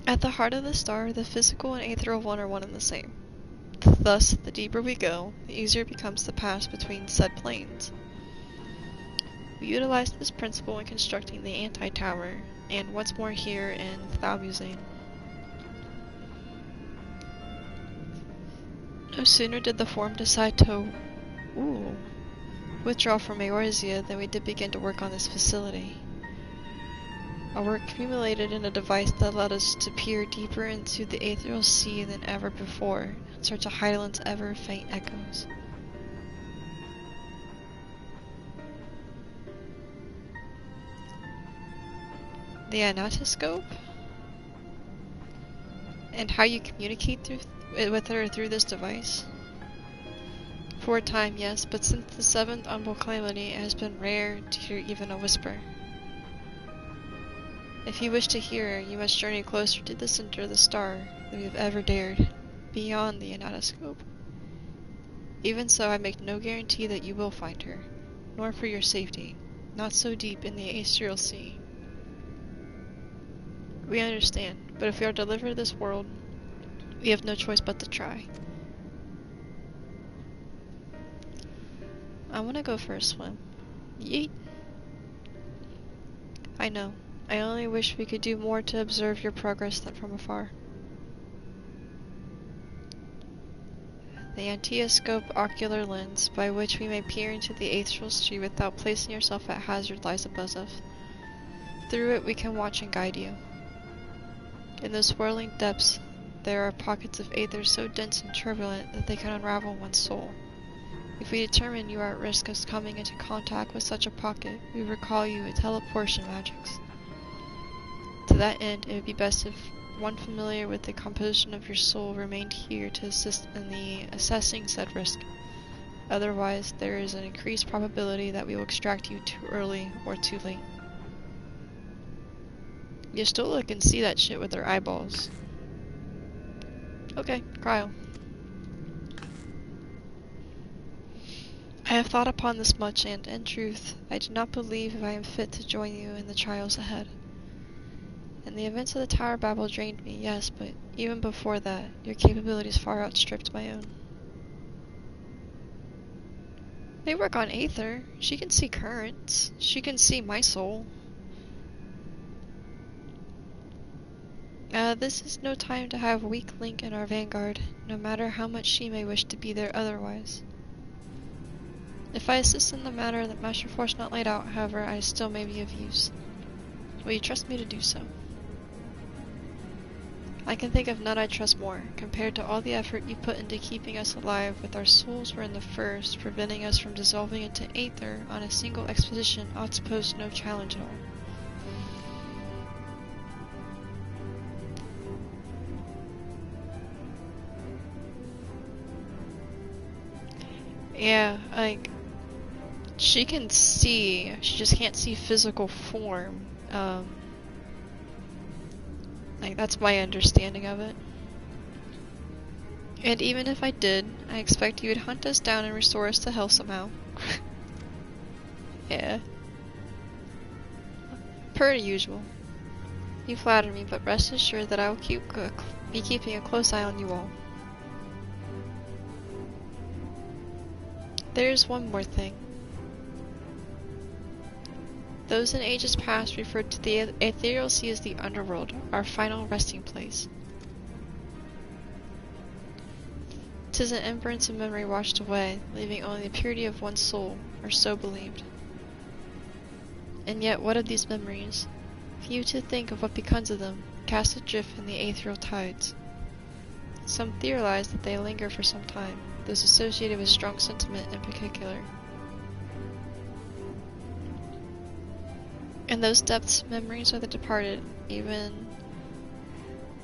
At the heart of the star, the physical and aetheral one are one and the same. Thus, the deeper we go, the easier it becomes to pass between said planes. We utilized this principle in constructing the anti-tower, and what's more here in Thalmusane. No sooner did the form decide to withdraw from Eorzea than we did begin to work on this facility. Our work accumulated in a device that allowed us to peer deeper into the Aetheral Sea than ever before, in search of Hydaelyn's ever-faint echoes. The anatoscope? And how you communicate with her through this device? For a time, yes, but since the 7th Umbral Calamity, it has been rare to hear even a whisper. If you wish to hear her, you must journey closer to the center of the star than we have ever dared, beyond the anatoscope. Even so, I make no guarantee that you will find her, nor for your safety, not so deep in the Aetheral Sea. We understand, but if we are delivered to this world, we have no choice but to try. I want to go for a swim. Yeet. I know. I only wish we could do more to observe your progress than from afar. The antioscope ocular lens, by which we may peer into the Aetheral Sea without placing yourself at hazard, lies above us. Through it we can watch and guide you. In those swirling depths, there are pockets of aether so dense and turbulent that they can unravel one's soul. If we determine you are at risk of coming into contact with such a pocket, we recall you with teleportation magics. To that end, it would be best if one familiar with the composition of your soul remained here to assist in the assessing said risk. Otherwise, there is an increased probability that we will extract you too early or too late. Y'Stola can see that shit with her eyeballs. Okay, cryo. I have thought upon this much, and, in truth, I do not believe I am fit to join you in the trials ahead. And the events of the Tower of Babel drained me, yes, but even before that, your capabilities far outstripped my own. They work on Aether. She can see currents. She can see my soul. This is no time to have a weak link in our vanguard, no matter how much she may wish to be there otherwise. If I assist in the matter that Master Force not laid out, however, I still may be of use. Will you trust me to do so? I can think of none I trust more, compared to all the effort you put into keeping us alive, with our souls were in the first, preventing us from dissolving into aether on a single expedition ought to pose no challenge at all. Yeah, like, she can see, she just can't see physical form. Like, that's my understanding of it. And even if I did, I expect you would hunt us down and restore us to health somehow. Yeah. Per usual. You flatter me, but rest assured that I will be keeping a close eye on you all. There is one more thing. Those in ages past referred to the Aetheral Sea as the Underworld, our final resting place. 'Tis an embers of memory washed away, leaving only the purity of one's soul, or so believed. And yet, what of these memories? Few to think of what becomes of them, cast adrift in the aetherial tides. Some theorize that they linger for some time, those associated with strong sentiment in particular. In those depths, memories of the departed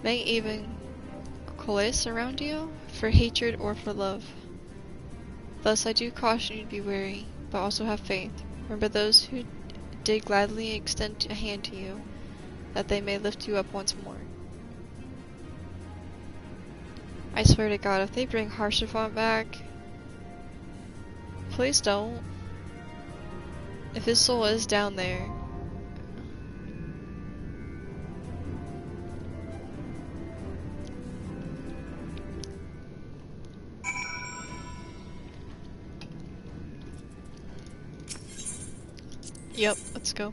may even police around you, for hatred or for love. Thus I do caution you to be wary, but also have faith. Remember those who did gladly extend a hand to you, that they may lift you up once more. I swear to God, if they bring Harshavon back, please don't. If his soul is down there. Yep, let's go.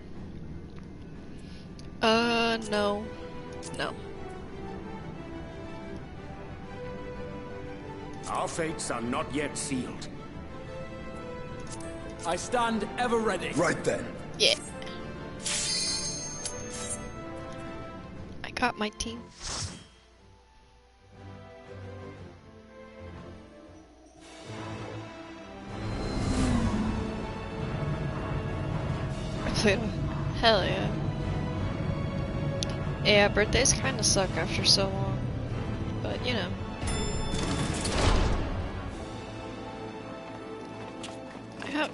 No. No. Our fates are not yet sealed. I stand ever ready. Right then. Yeah. I got my team. Hell yeah. Yeah, birthdays kinda suck after so long. But, you know.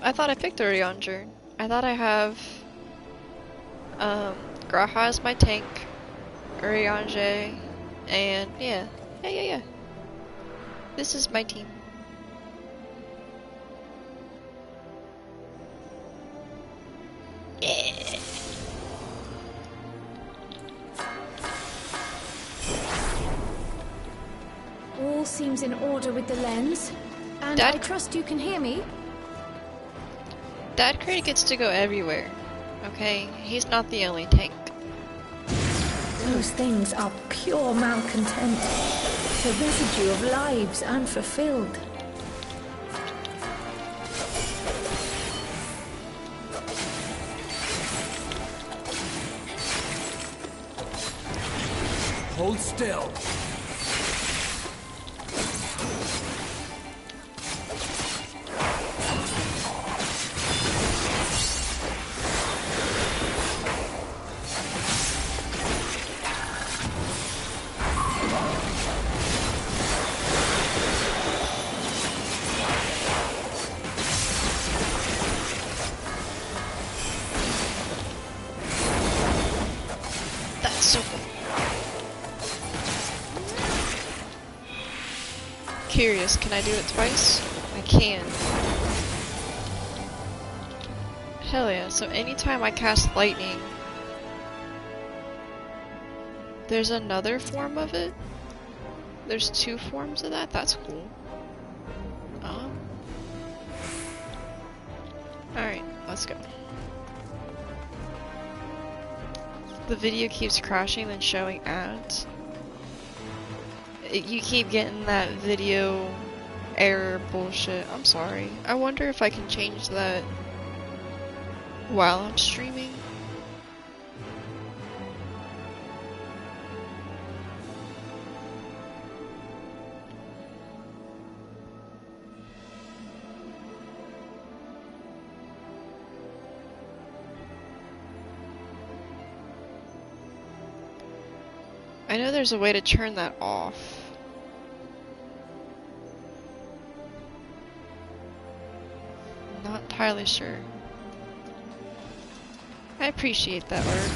I thought I picked Urianger. I thought I have Graha as my tank, Urianger, and yeah. This is my team. Yeah. All seems in order with the lens, and I trust you can hear me. Dad Crate gets to go everywhere, okay? He's not the only tank. Those things are pure malcontent, the residue of lives unfulfilled. Hold still. That's so cool. Curious, can I do it twice? I can. Hell yeah, so anytime I cast lightning, there's another form of it? There's two forms of that? That's cool. Alright, let's go. The video keeps crashing then showing ads. You keep getting that video error bullshit. I'm sorry. I wonder if I can change that while I'm streaming. I know there's a way to turn that off. Not entirely sure. I appreciate that art.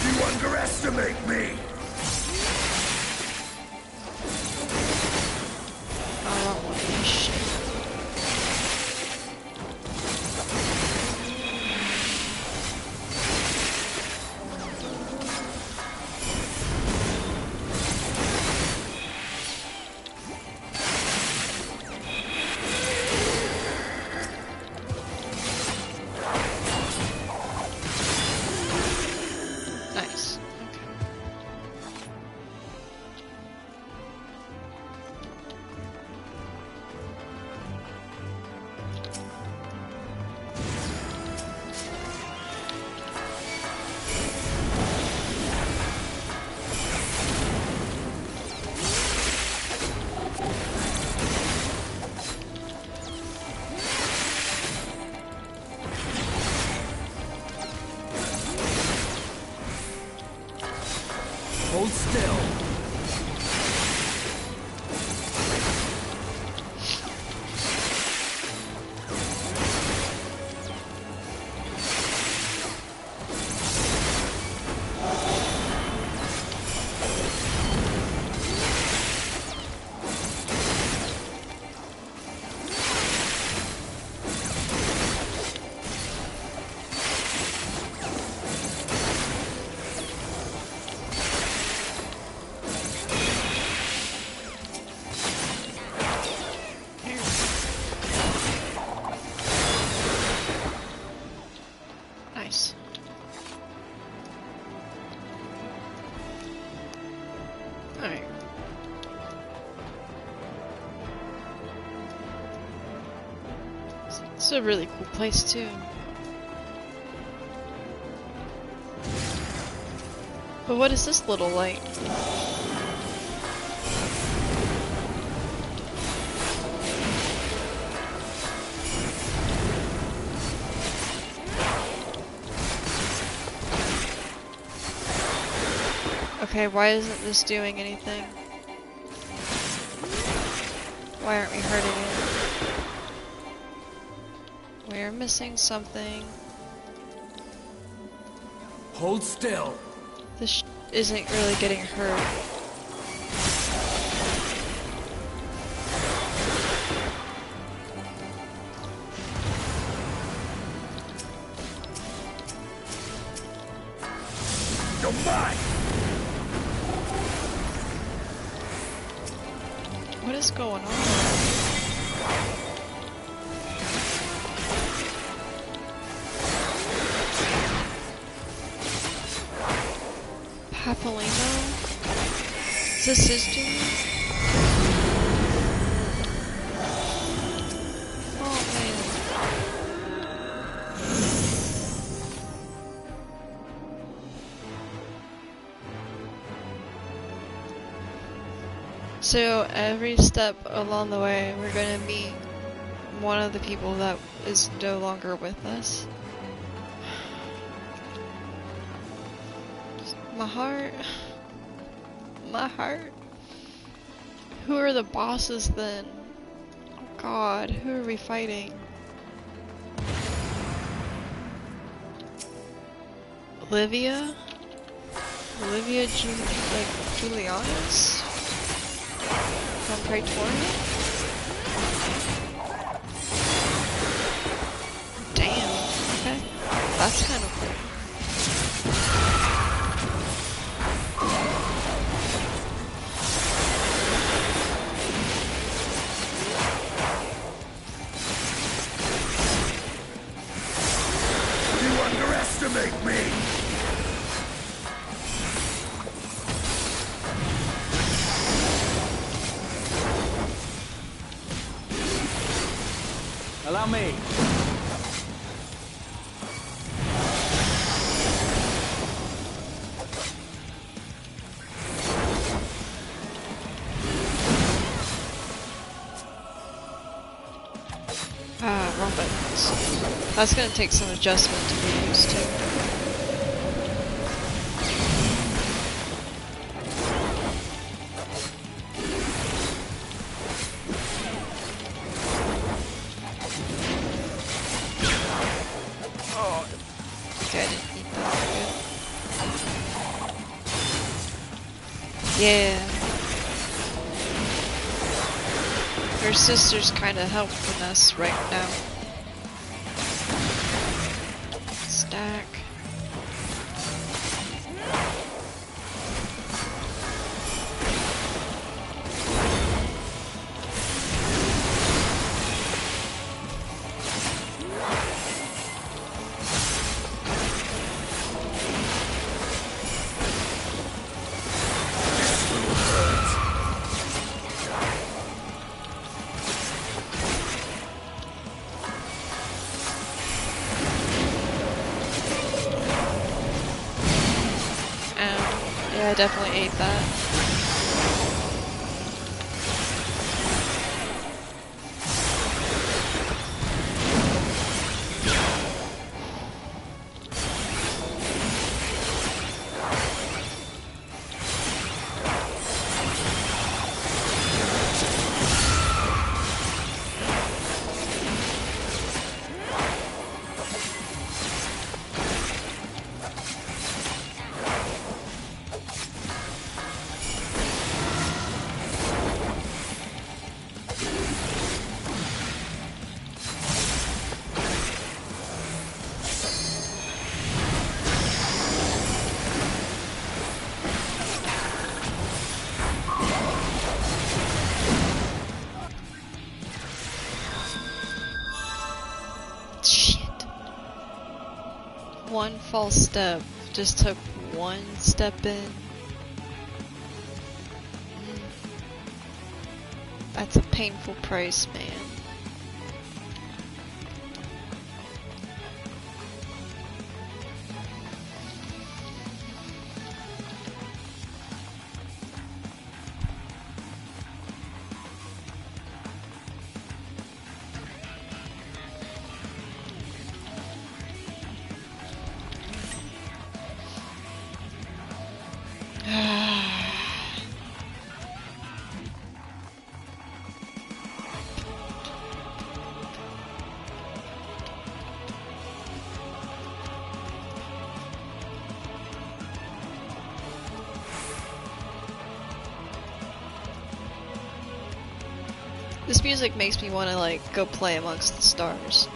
You underestimate me! It's a really cool place too. But what is this little light? Okay, why isn't this doing anything? Why aren't we hurting it? We're missing something. Hold still. This isn't really getting hurt. You're mine! What is going on? Papalino? Is this his doing? Oh man. So every step along the way we're gonna meet one of the people that is no longer with us. My heart. My heart. Who are the bosses then? Oh God, who are we fighting? Olivia? Olivia Julianus? From Praetorian? Damn, okay. That's kind of cool. You underestimate me! Allow me. Ah, wrong buttons. That's gonna take some adjustment to get used to. Oh, okay, I didn't eat that good. Yeah. Her sister's kinda helping us right now. Stack. Yeah, I definitely ate that. One false step, just took one step in. That's a painful price, man. This music makes me want to like go play amongst the stars.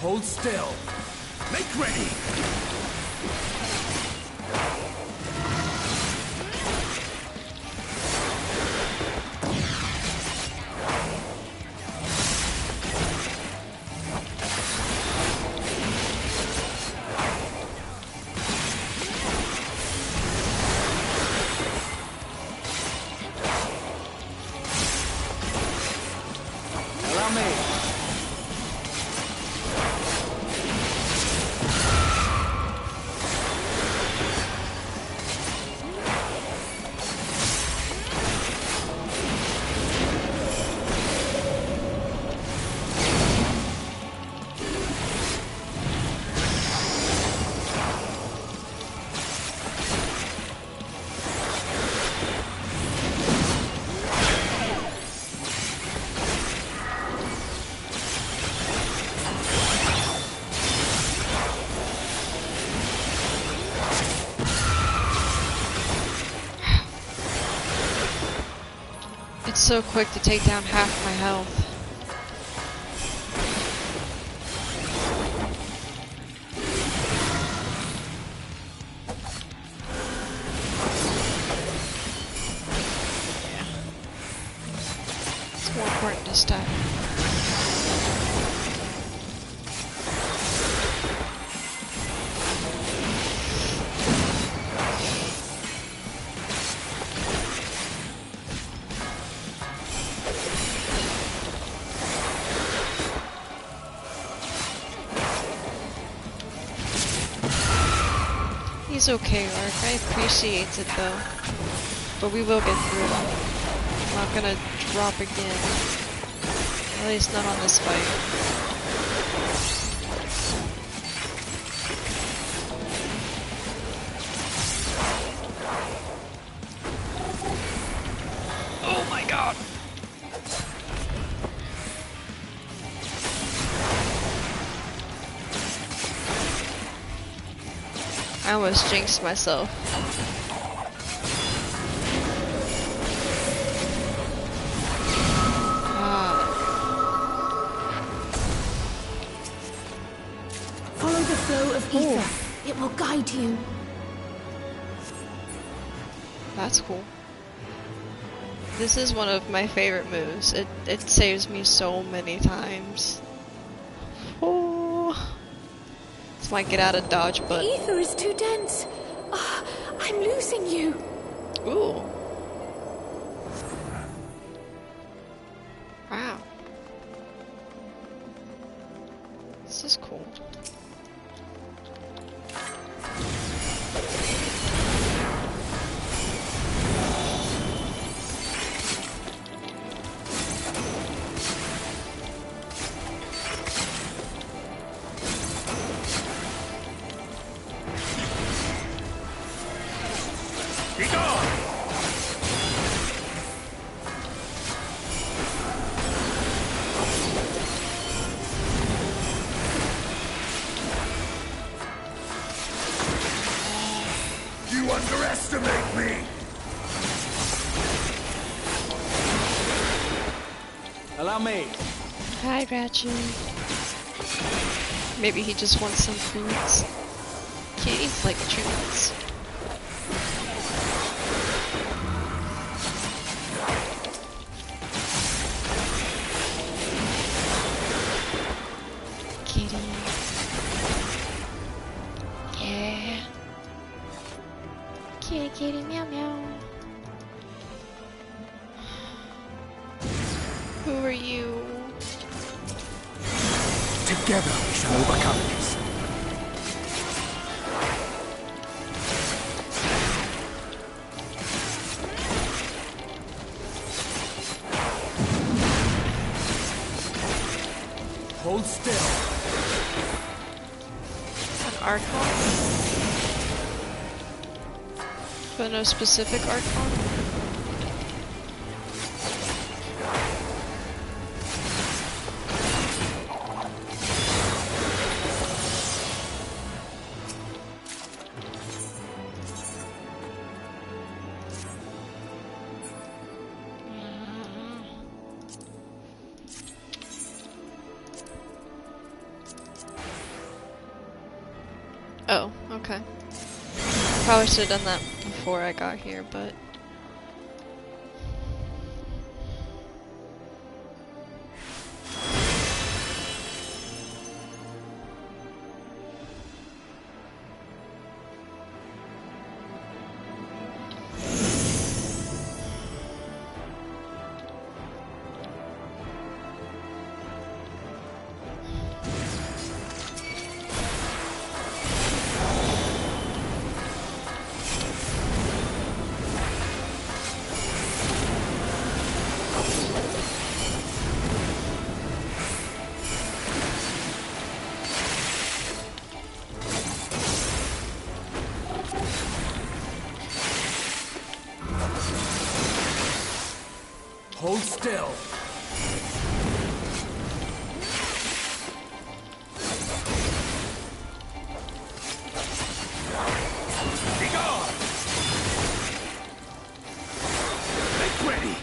Hold still. Make ready. Allow me. It's so quick to take down half my health. It's more important to stack. He's okay, Ark. I appreciate it though. But we will get through it. I'm not gonna drop again. At least not on this fight. Oh my god! I almost jinxed myself. Follow the flow of ether. It will guide you. That's cool. This is one of my favorite moves. It saves me so many times. Oh. It's my get out of dodge button. The ether is too dense. Oh, I'm losing you. Ooh. Wow. This is cool. Allow me. Hi, Ratchet. Maybe he just wants some fruits. Kitties like treats. Kitty. Yeah. Kitty, kitty, meow, meow. Who are you? Together we shall overcome this. Hold still. An Archon? But no specific Archon? Oh, okay. Probably should have done that before I got here, but... Hold still. Be gone. Make ready.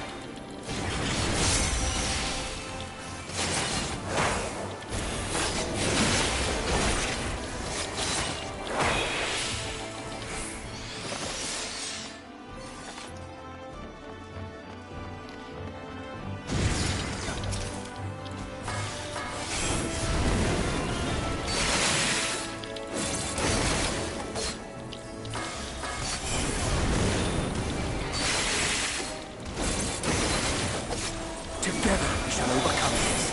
Together we shall overcome this.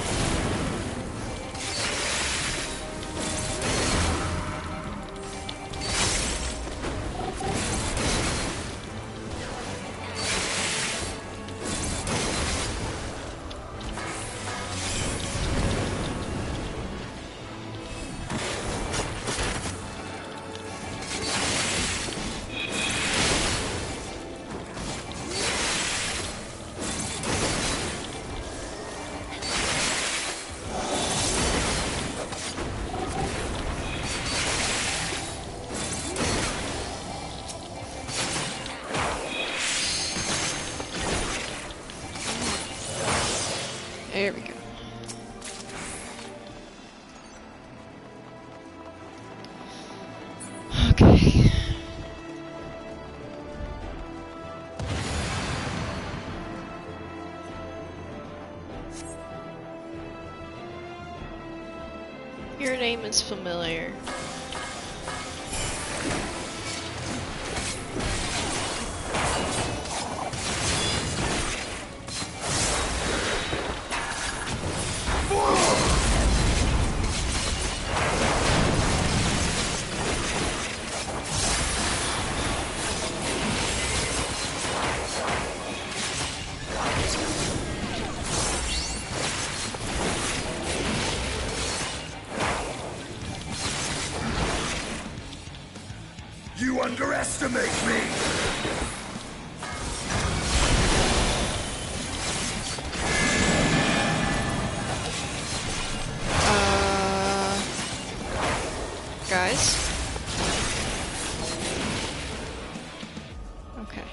There we go. Okay. Your name is familiar. You underestimate me! Guys? Okay.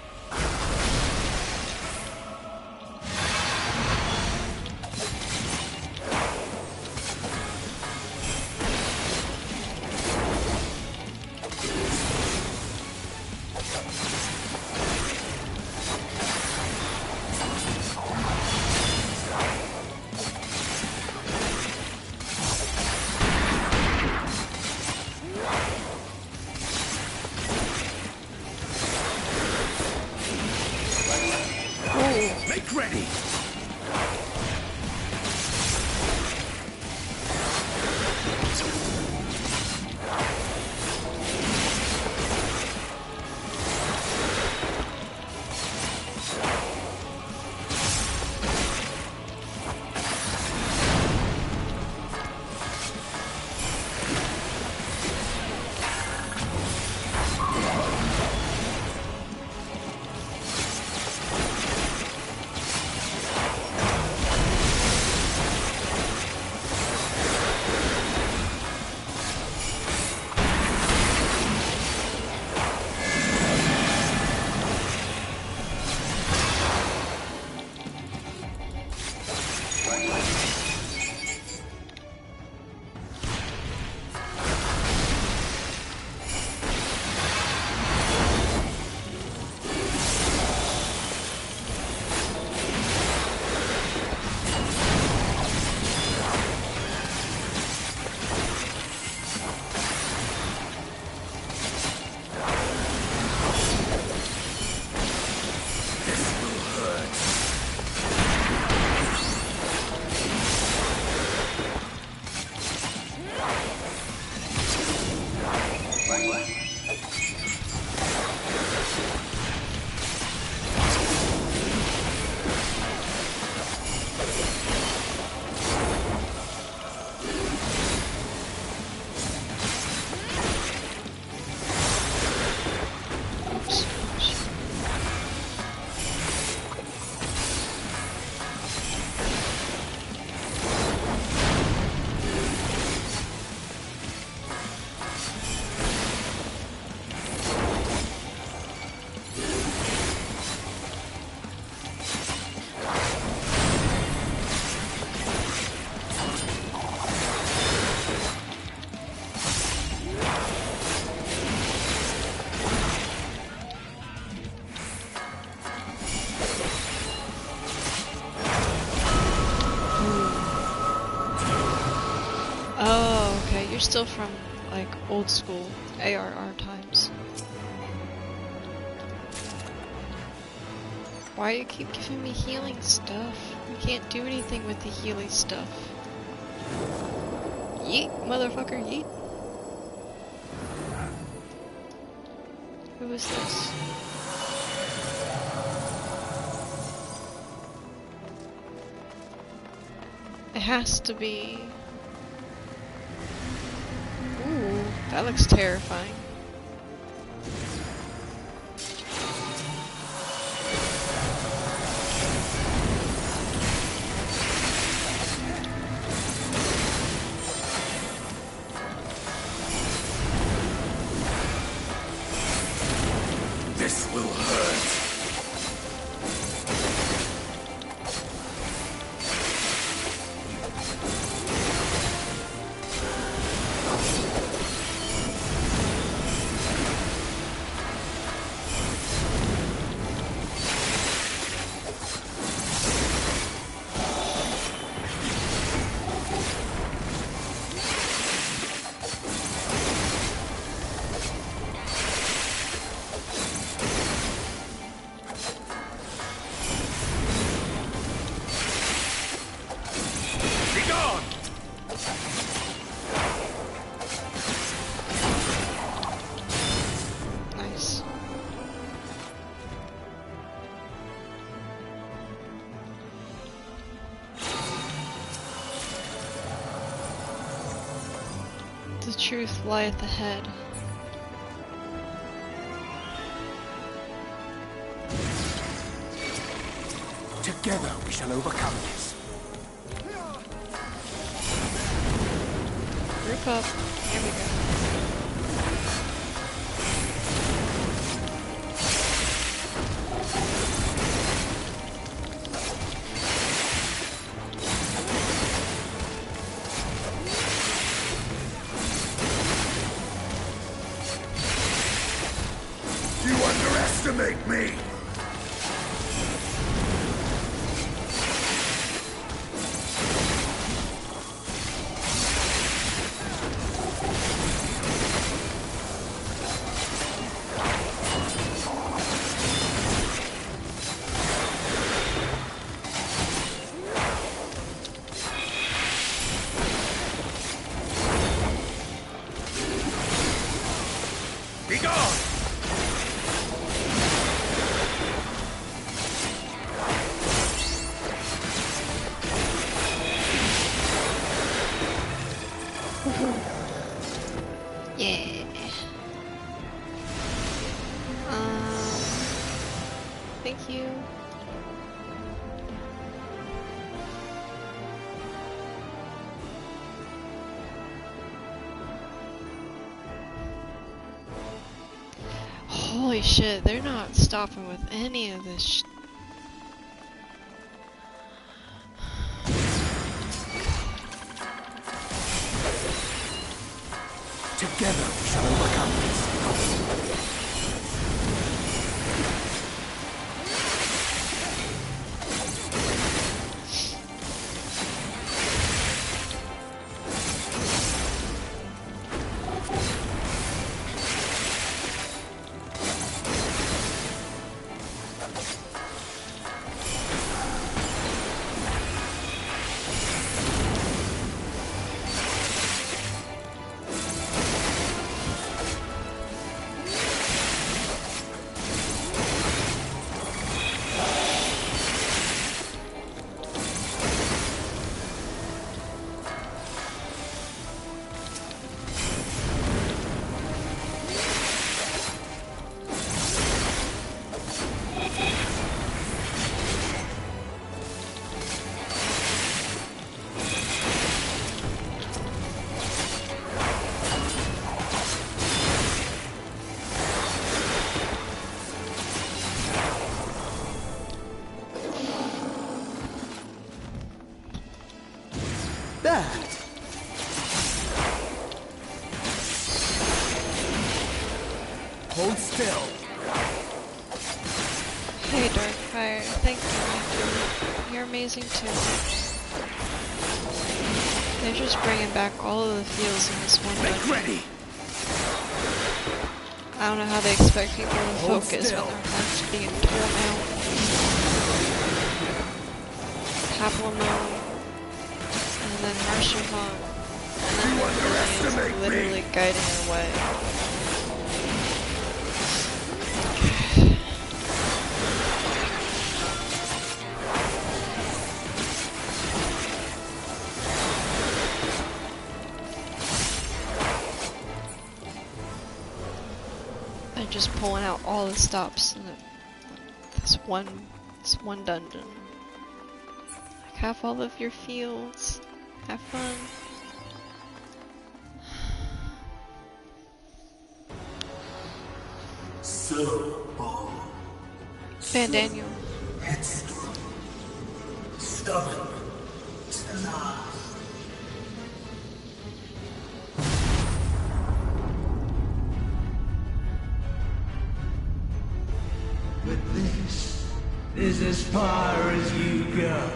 You're still from, like, old school ARR times. Why do you keep giving me healing stuff? I can't do anything with the healing stuff. Yeet, motherfucker, yeet. Who is this? It has to be... Ooh, that looks terrifying. This will hurt. Nice. The truth lieth ahead. Together we shall overcome this. Group up. Here we go. You underestimate me! Be gone! Yeah. Thank you. Holy shit, they're not stopping with any of this sh- Together we shall overcome this. That. Hold still. Hey Darkfire, thank you. You're amazing too. They're just bringing back all of the fields in this one dungeon. Ready. I don't know how they expect people to focus when their hearts being torn out. Papillon, and then Harshamon, and then the Phillians are literally guiding their way. They're just pulling out all the stops in this one dungeon. Like, have all of your fields. Have fun. So bold. Van Daniel. Headstrong. Stubborn to the last. But this is as far as you go.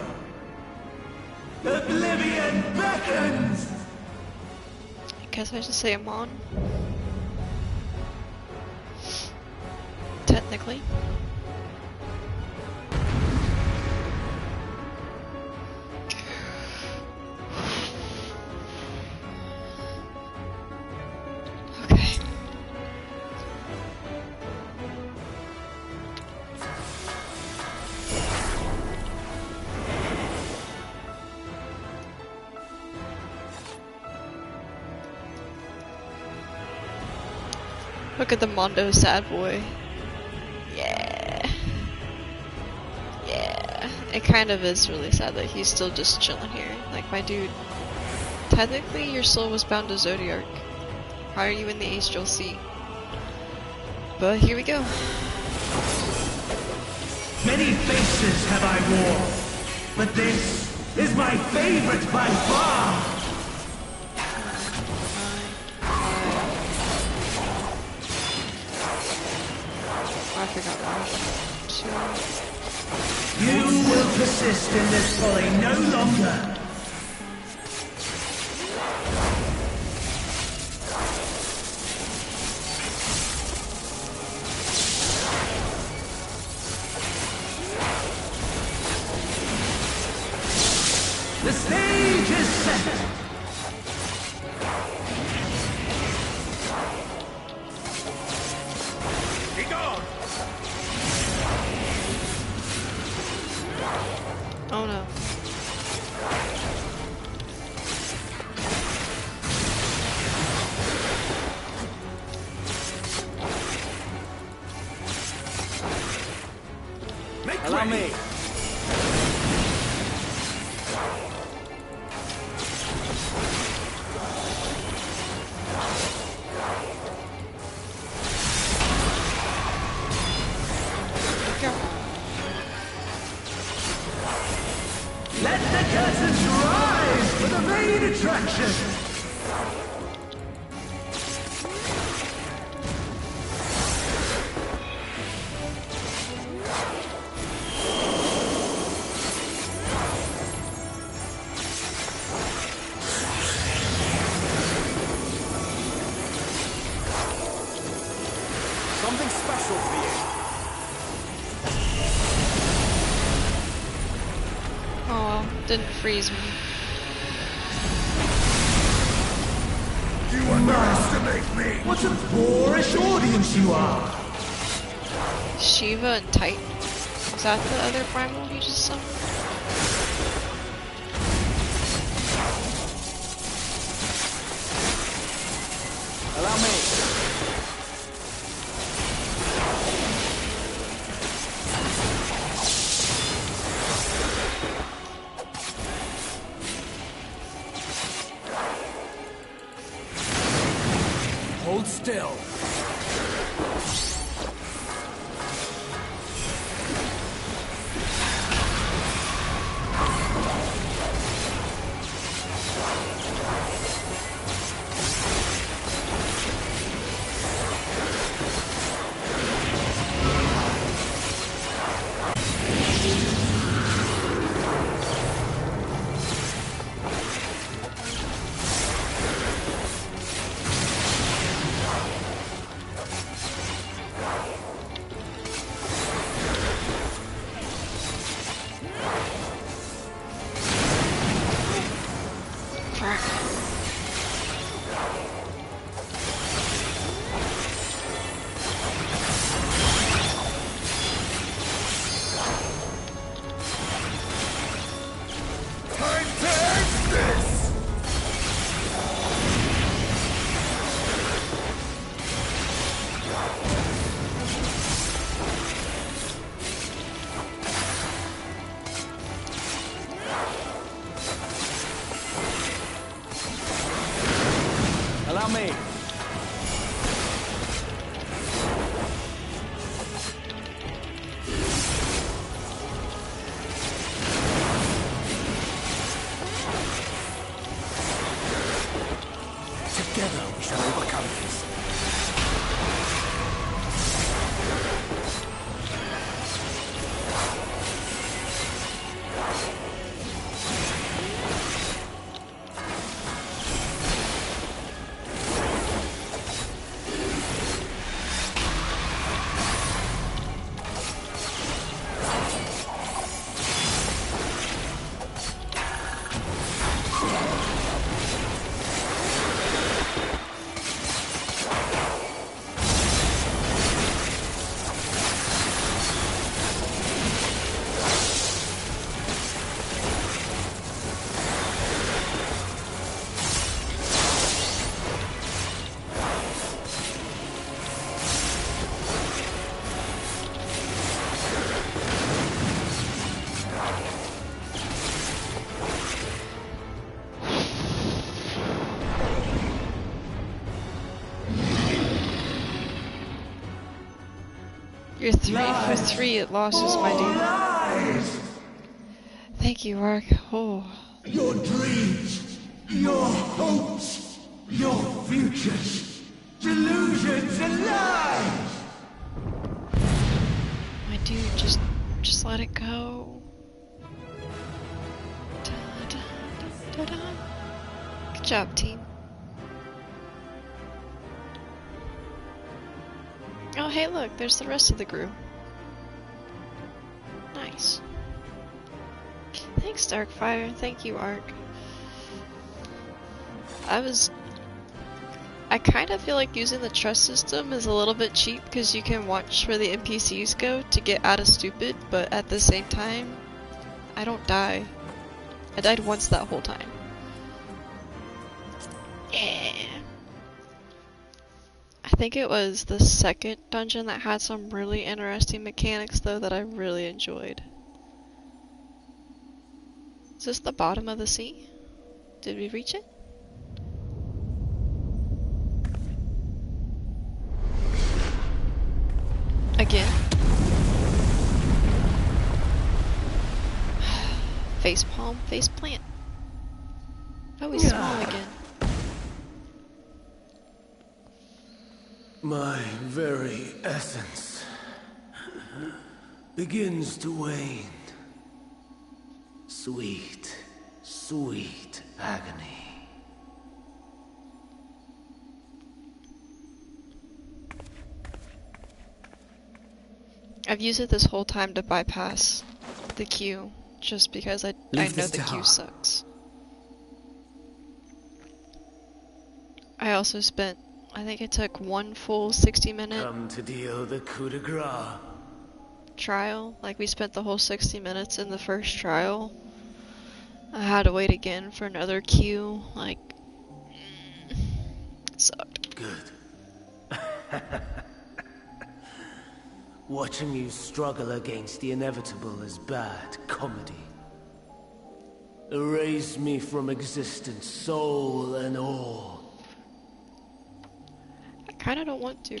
Oblivion beckons! I guess I should say Amon. Technically. Okay. Look at the Mondo sad boy. Yeah. Yeah. It kind of is really sad that he's still just chilling here. Like, my dude. Technically, your soul was bound to Zodiark. Why are you in the Astral Sea? But here we go. Many faces have I worn, but this is my favorite by far! I forgot that. You will persist in this folly no longer! The stage is set! Be gone! Oh no. Allow me. Let the curtains rise for the main attraction! Something special for you. Oh, didn't freeze me. You underestimate me! What a boorish audience you are! Shiva and Titan. Is that the other primal he just summoned? Allow me. Hold still. Crap. Time to end this! Allow me. Together we shall overcome this. You're 3 for 3 at losses, my dude. Thank you, Ark. Oh. Your dreams, your hopes, your futures, delusions and lies! My dude, just let it go. Da, da, da, da, da. Good job, team. Oh, hey, look, there's the rest of the group. Nice. Thanks, Darkfire. Thank you, Ark. I kind of feel like using the trust system is a little bit cheap because you can watch where the NPCs go to get out of stupid, but at the same time, I don't die. I died once that whole time. Yeah. I think it was the second dungeon that had some really interesting mechanics though that I really enjoyed. Is this the bottom of the sea? Did we reach it? Again. Face palm, face plant. Oh, he's small again. My very essence begins to wane. Sweet, sweet agony. I've used it this whole time to bypass the queue, just because I know the queue sucks. I also spent, I think it took one full 60-minute Come to deal the coup de grace. trial. Like, we spent the whole 60 minutes in the first trial. I had to wait again for another queue. Like, it sucked. Good. Watching you struggle against the inevitable is bad comedy. Erase me from existence, soul and all. I kinda don't want to.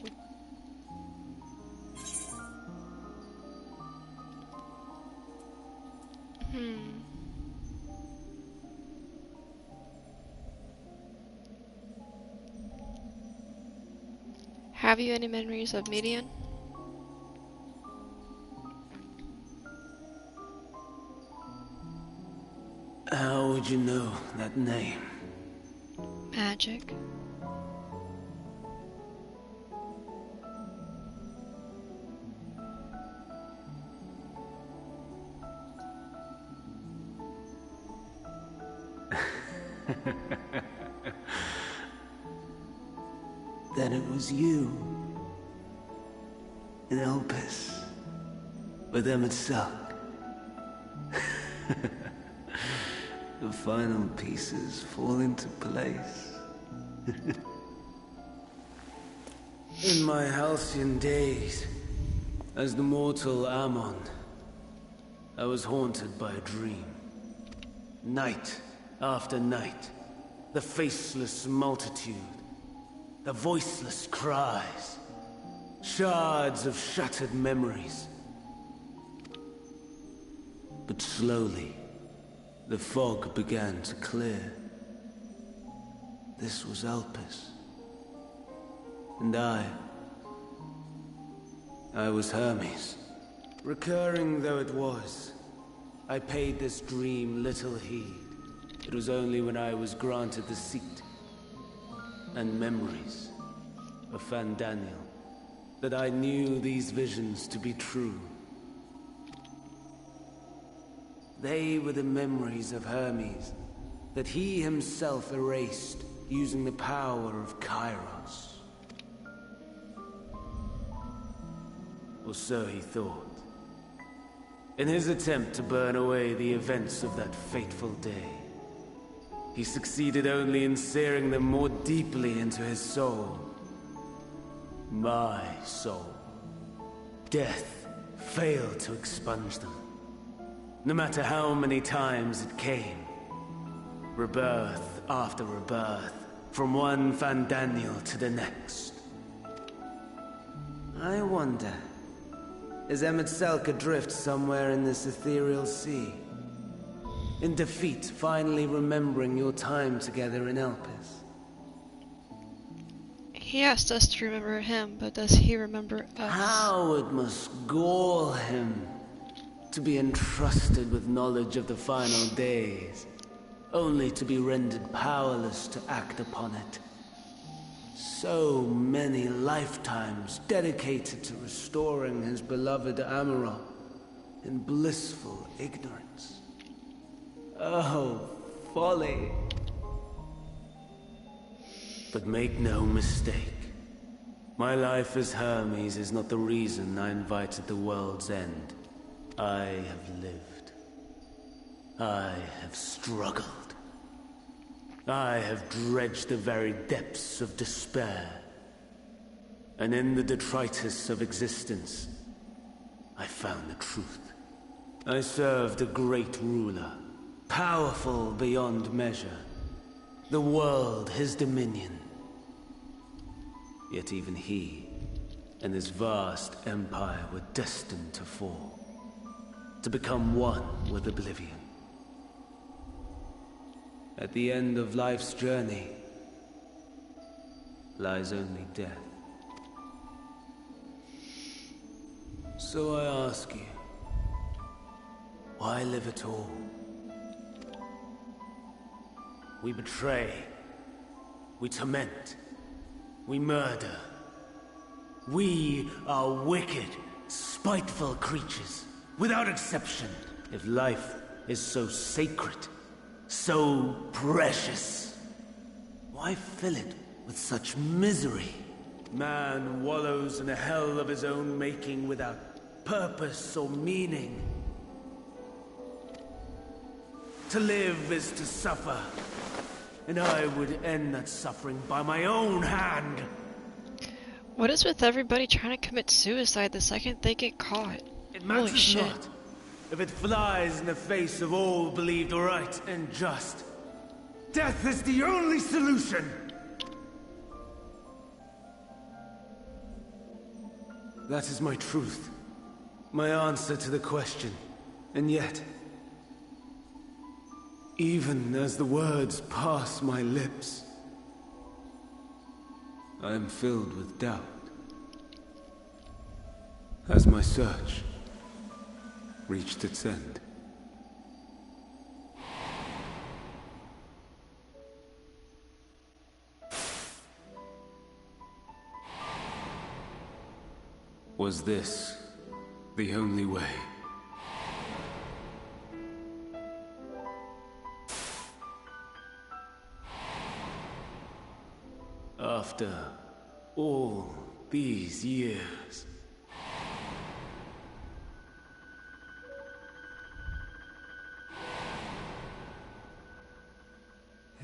Have you any memories of Median? How would you know that name? Magic. Then it was you. In Elpis. With Emmett Selk. The final pieces fall into place. In my halcyon days, as the mortal Ammon, I was haunted by a dream. Night after night, the faceless multitude, the voiceless cries, shards of shattered memories. But slowly, the fog began to clear. This was Elpis. And I was Hermes. Recurring though it was, I paid this dream little heed. It was only when I was granted the seat and memories of Fandaniel that I knew these visions to be true. They were the memories of Hermes that he himself erased using the power of Kairos. Or so he thought. In his attempt to burn away the events of that fateful day, he succeeded only in searing them more deeply into his soul. My soul. Death failed to expunge them. No matter how many times it came. Rebirth after rebirth, from one Fandaniel to the next. I wonder, is Emmett Selk adrift somewhere in this ethereal sea? In defeat, finally remembering your time together in Elpis? He asked us to remember him, but does he remember us? How it must gall him to be entrusted with knowledge of the final days, only to be rendered powerless to act upon it. So many lifetimes dedicated to restoring his beloved Amaral in blissful ignorance. Oh, folly. But make no mistake, my life as Hermes is not the reason I invited the world's end. I have lived. I have struggled. I have dredged the very depths of despair. And in the detritus of existence, I found the truth. I served a great ruler, powerful beyond measure. The world his dominion. Yet even he and his vast empire were destined to fall. To become one with oblivion. At the end of life's journey lies only death. So I ask you, why live at all? We betray, we torment, we murder. We are wicked, spiteful creatures, without exception. If life is so sacred, so precious, why fill it with such misery? Man wallows in a hell of his own making without purpose or meaning. To live is to suffer, and I would end that suffering by my own hand. What is with everybody trying to commit suicide the second they get caught? It Holy matters shit. not if it flies in the face of all believed right and just. Death is the only solution! That is my truth. My answer to the question. And yet, even as the words pass my lips, I am filled with doubt. Has my search reached its end? Was this the only way? After all these years.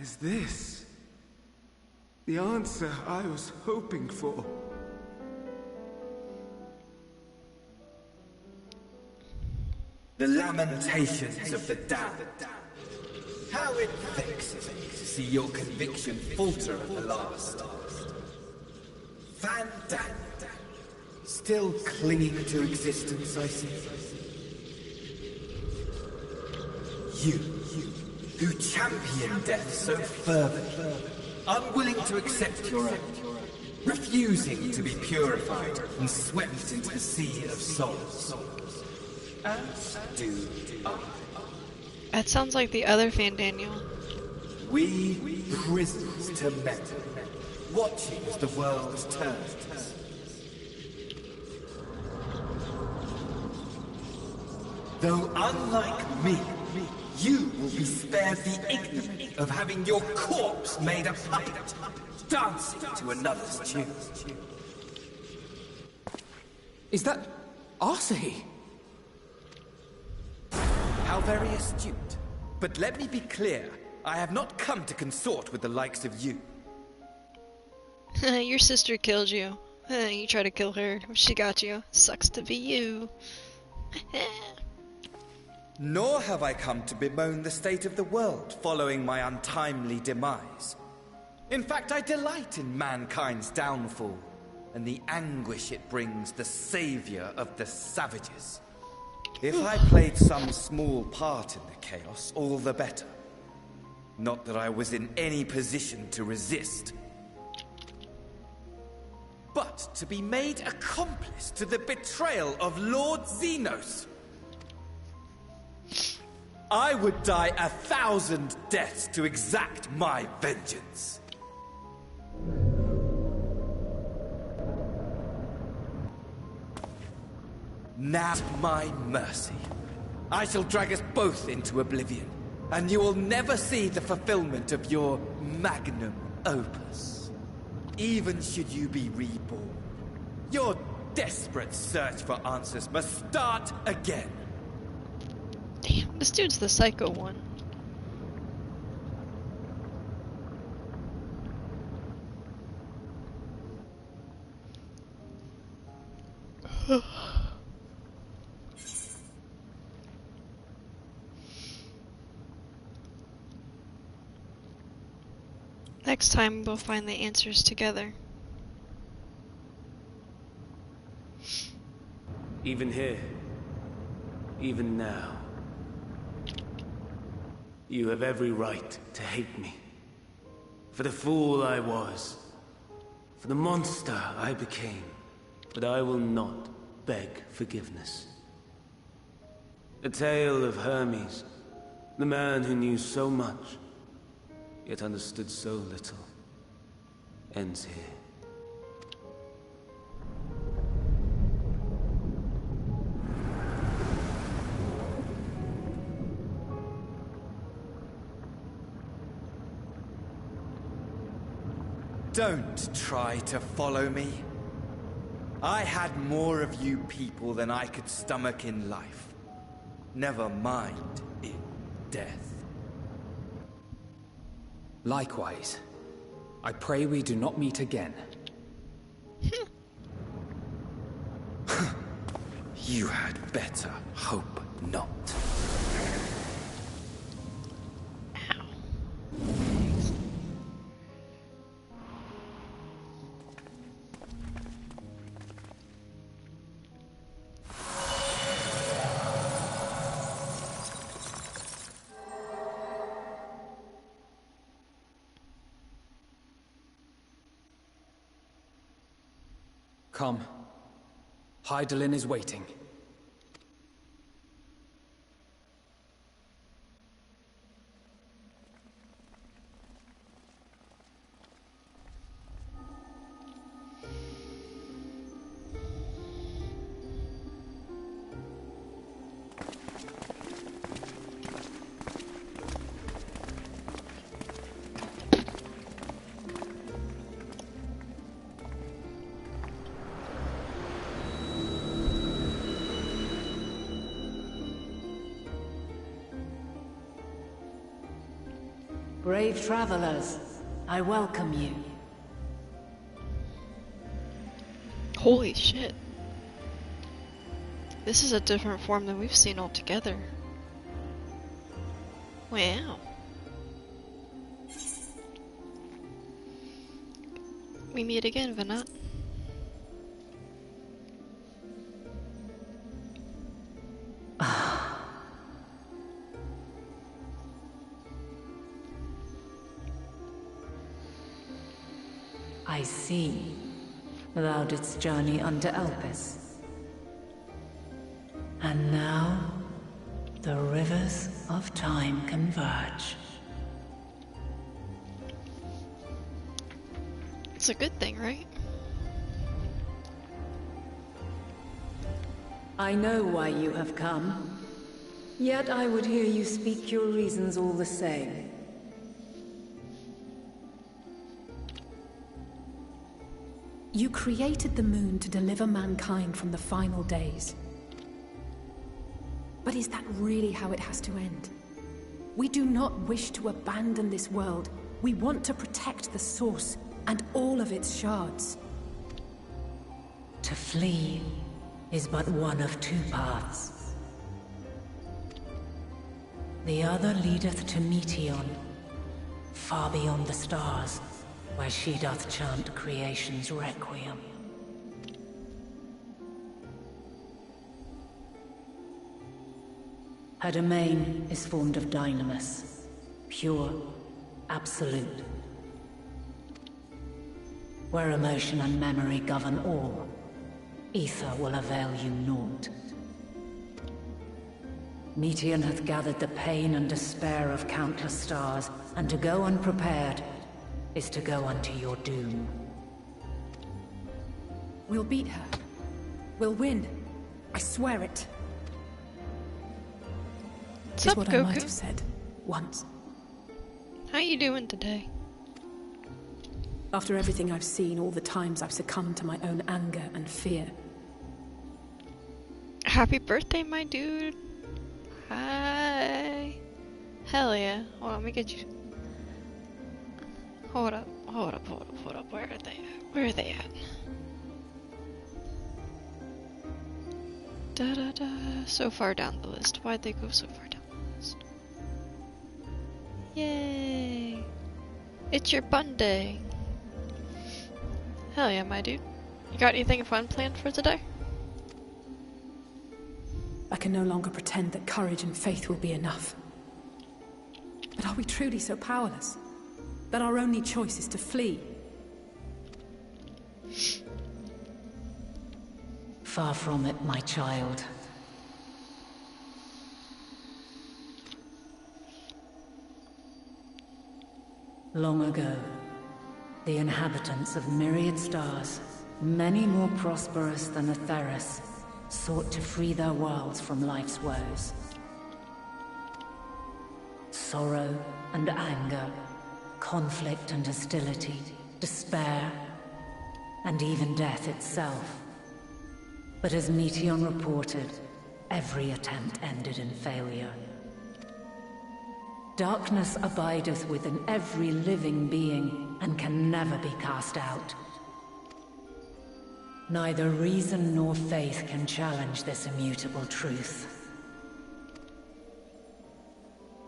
Is this the answer I was hoping for? The lamentations of the damned. How it vexes me to see your conviction falter at the last. Van Dam, still clinging to existence, I see. You, who champion death so fervently, unwilling to accept your own, refusing to be purified and swept into the sea of souls. As do I. That sounds like the other Van Daniel. We prisoners to memory, watching as the world turns. Though unlike me, you will be spared the ignominy of having your corpse made a puppet, dancing to another's tune. Is that Arcee? How very astute. But let me be clear, I have not come to consort with the likes of you. Your sister killed you. You tried to kill her. She got you. Sucks to be you. Nor have I come to bemoan the state of the world following my untimely demise. In fact, I delight in mankind's downfall and the anguish it brings the savior of the savages. If I played some small part in the chaos, all the better. Not that I was in any position to resist. But to be made accomplice to the betrayal of Lord Xenos. I would die 1,000 deaths to exact my vengeance. Now my mercy. I shall drag us both into oblivion, and you will never see the fulfillment of your magnum opus. Even should you be reborn, your desperate search for answers must start again. Damn, this dude's the psycho one. Next time we'll find the answers together. Even here, even now, you have every right to hate me. For the fool I was, for the monster I became, but I will not beg forgiveness. The tale of Hermes, the man who knew so much, yet understood so little, ends here. Don't try to follow me. I had more of you people than I could stomach in life. Never mind in death. Likewise. I pray we do not meet again. You had better hope not. Come. Hydaelyn is waiting. Brave travelers, I welcome you. Holy shit. This is a different form than we've seen altogether. Wow. We meet again, Vanat. I see. Thou didst journey unto Elpis. And now, the rivers of time converge. It's a good thing, right? I know why you have come. Yet I would hear you speak your reasons all the same. You created the moon to deliver mankind from the final days. But is that really how it has to end? We do not wish to abandon this world. We want to protect the source and all of its shards. To flee is but one of two paths. The other leadeth to Meteon, far beyond the stars, where she doth chant creation's requiem. Her domain is formed of dynamis, pure, absolute. Where emotion and memory govern all, ether will avail you naught. Meteon hath gathered the pain and despair of countless stars, and to go unprepared is to go unto your doom. We'll beat her. We'll win. I swear it. What's Is up, what Goku? I might have said once. How you doing today? After everything I've seen, all the times I've succumbed to my own anger and fear. Happy birthday, my dude. Hi. Hell yeah. Hold on, let me get you. Hold up. Where are they at? Where are they at? Da da da. So far down the list. Why'd they go so far down the list? Yay. It's your bun day. Hell yeah, my dude. You got anything fun planned for today? I can no longer pretend that courage and faith will be enough. But are we truly so powerless? That our only choice is to flee? Far from it, my child. Long ago, the inhabitants of myriad stars, many more prosperous than Atheris, sought to free their worlds from life's woes. Sorrow and anger, conflict and hostility, despair, and even death itself. But as Meteon reported, every attempt ended in failure. Darkness abideth within every living being and can never be cast out. Neither reason nor faith can challenge this immutable truth.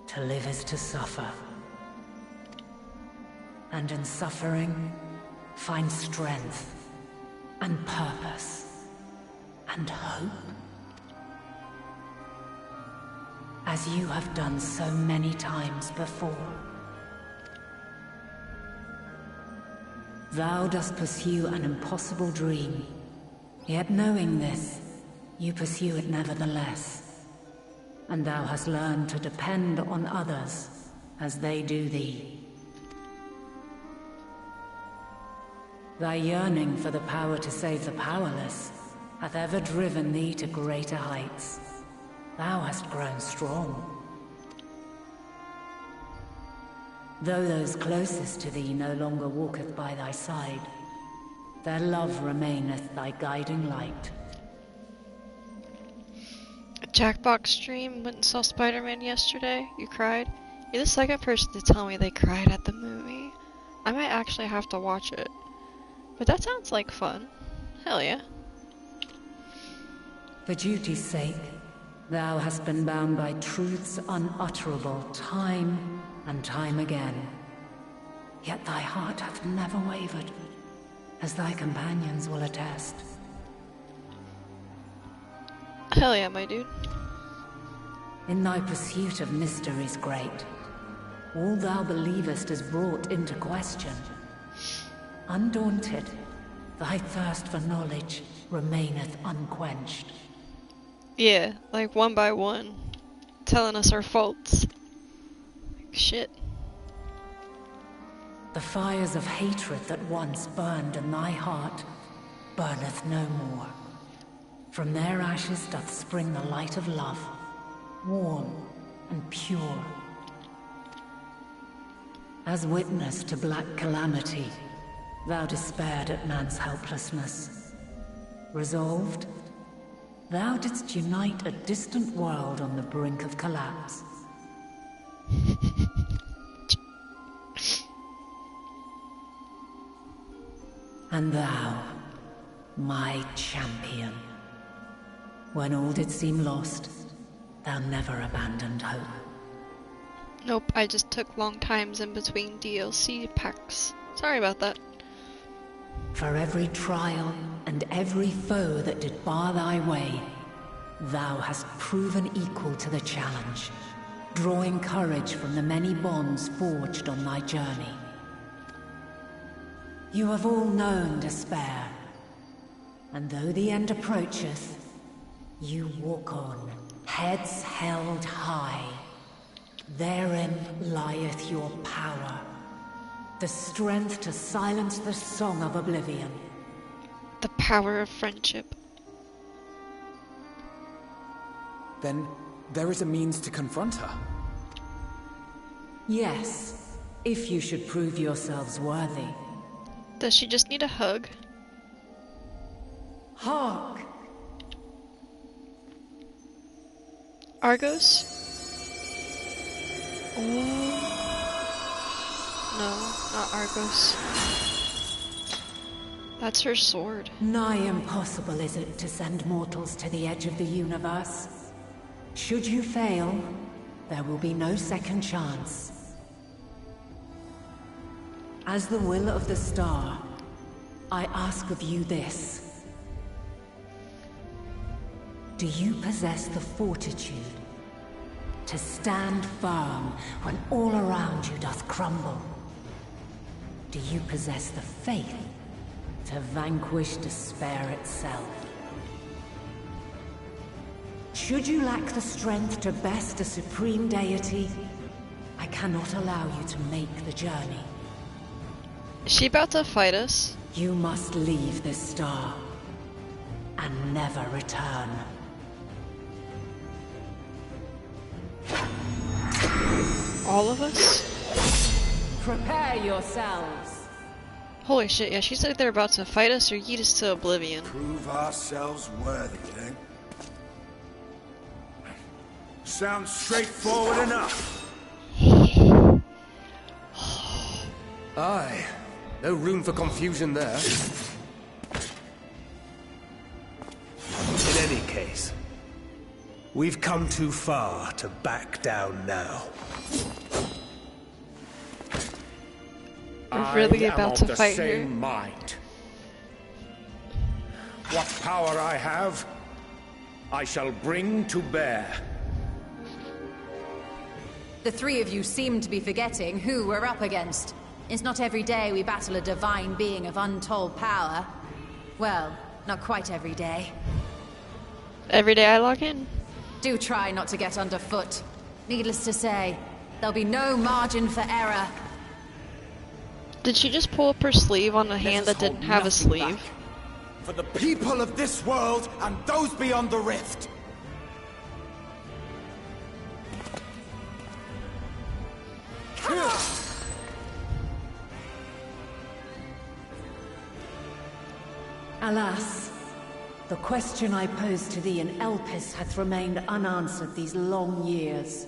To live is to suffer. And in suffering, find strength and purpose and hope. As you have done so many times before. Thou dost pursue an impossible dream, yet knowing this, you pursue it nevertheless. And thou hast learned to depend on others as they do thee. Thy yearning for the power to save the powerless hath ever driven thee to greater heights. Thou hast grown strong. Though those closest to thee no longer walketh by thy side, their love remaineth thy guiding light. A Jackbox stream went and saw Spider-Man yesterday. You cried. You're the second person to tell me they cried at the movie. I might actually have to watch it. But that sounds like fun. Hell yeah. For duty's sake, thou hast been bound by truths unutterable time and time again. Yet thy heart hath never wavered, as thy companions will attest. Hell yeah, my dude. In thy pursuit of mysteries great, all thou believest is brought into question. Undaunted, thy thirst for knowledge remaineth unquenched. Yeah, like one by one, telling us our faults. Like, shit. The fires of hatred that once burned in thy heart burneth no more. From their ashes doth spring the light of love, warm and pure. As witness to black calamity, thou despaired at man's helplessness. Resolved, thou didst unite a distant world on the brink of collapse. And thou, my champion, when all did seem lost, thou never abandoned hope. Nope, I just took long times in between DLC packs. Sorry about that. For every trial and every foe that did bar thy way, thou hast proven equal to the challenge, drawing courage from the many bonds forged on thy journey. You have all known despair, and though the end approacheth, you walk on, heads held high. Therein lieth your power, the strength to silence the song of oblivion. The power of friendship. Then there is a means to confront her. Yes, if you should prove yourselves worthy. Does she just need a hug? Hark! Argos? Oh. No, not Argos. That's her sword. Nigh impossible is it to send mortals to the edge of the universe. Should you fail, there will be no second chance. As the will of the star, I ask of you this. Do you possess the fortitude to stand firm when all around you doth crumble? Do you possess the faith to vanquish despair itself? Should you lack the strength to best a supreme deity, I cannot allow you to make the journey. Is she about to fight us? You must leave this star and never return. All of us? Prepare yourselves. Holy shit, yeah, she said they're about to fight us or yeet us to oblivion. Prove ourselves worthy, eh? Sounds straightforward enough. Aye. No room for confusion there. In any case, we've come too far to back down now. We're really about to fight her. I am of the same mind. What power I have, I shall bring to bear. The three of you seem to be forgetting who we're up against. It's not every day we battle a divine being of untold power. Well, not quite every day. Every day I log in. Do try not to get underfoot. Needless to say, there'll be no margin for error. Did she just pull up her sleeve on a hand that didn't have a sleeve? For the people of this world and those beyond the rift. Alas, the question I posed to thee in Elpis hath remained unanswered these long years.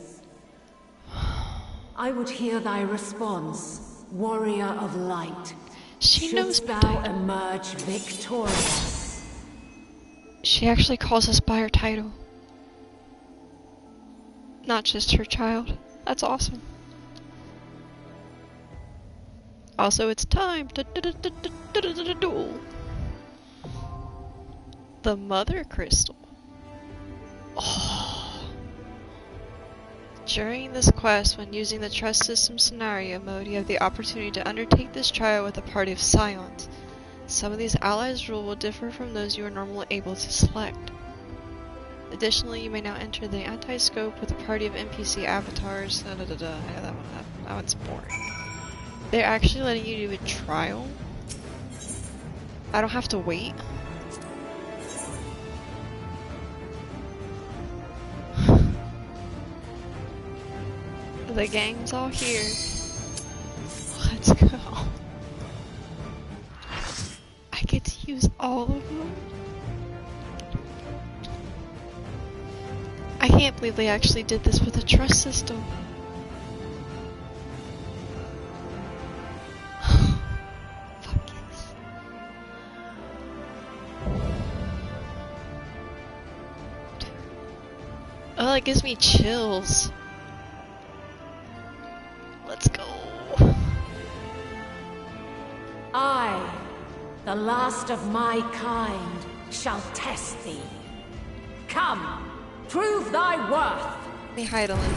I would hear thy response, warrior of light. She knows Shouldst thou emerge victorious. She actually calls us by our title. Not just her child. That's awesome. Also, it's time to duel. The Mother Crystal. Oh. During this quest, when using the Trust System scenario mode, you have the opportunity to undertake this trial with a party of Scions. Some of these allies' rule will differ from those you are normally able to select. Additionally, you may now enter the anti-scope with a party of NPC avatars. I know that one's boring. They're actually letting you do a trial? I don't have to wait? The gang's all here. Let's go. I get to use all of them. I can't believe they actually did this with a trust system. Fuck yes. Oh, it gives me chills. Let's go. I, the last of my kind, shall test thee. Come, prove thy worth. Let me hide a little.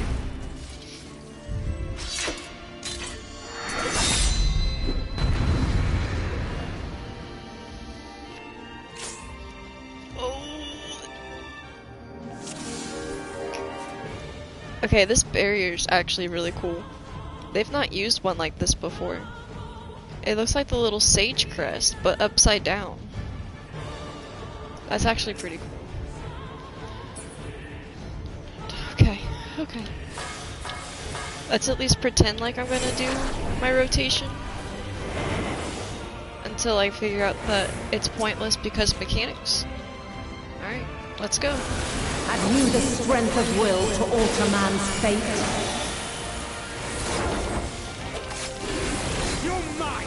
Okay, this barrier's actually really cool. They've not used one like this before. It looks like the little sage crest, but upside down. That's actually pretty cool. Okay. Let's at least pretend like I'm gonna do my rotation. Until I figure out that it's pointless because of mechanics. Alright, let's go. Have you the strength of will to alter man's fate? You're mine!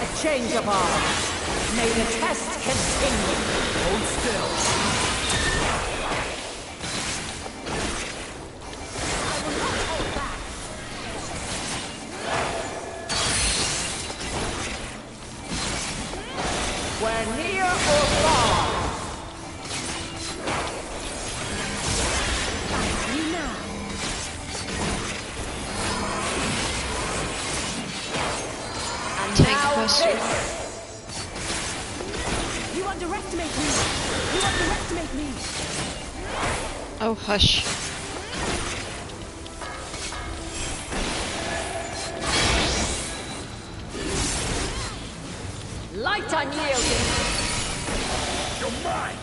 A change of arms. May the test continue. Hold still. We're near or far. You now. And Tank now buster. this. You underestimate me. You underestimate me. Oh, hush. Light unyielding. You're mine!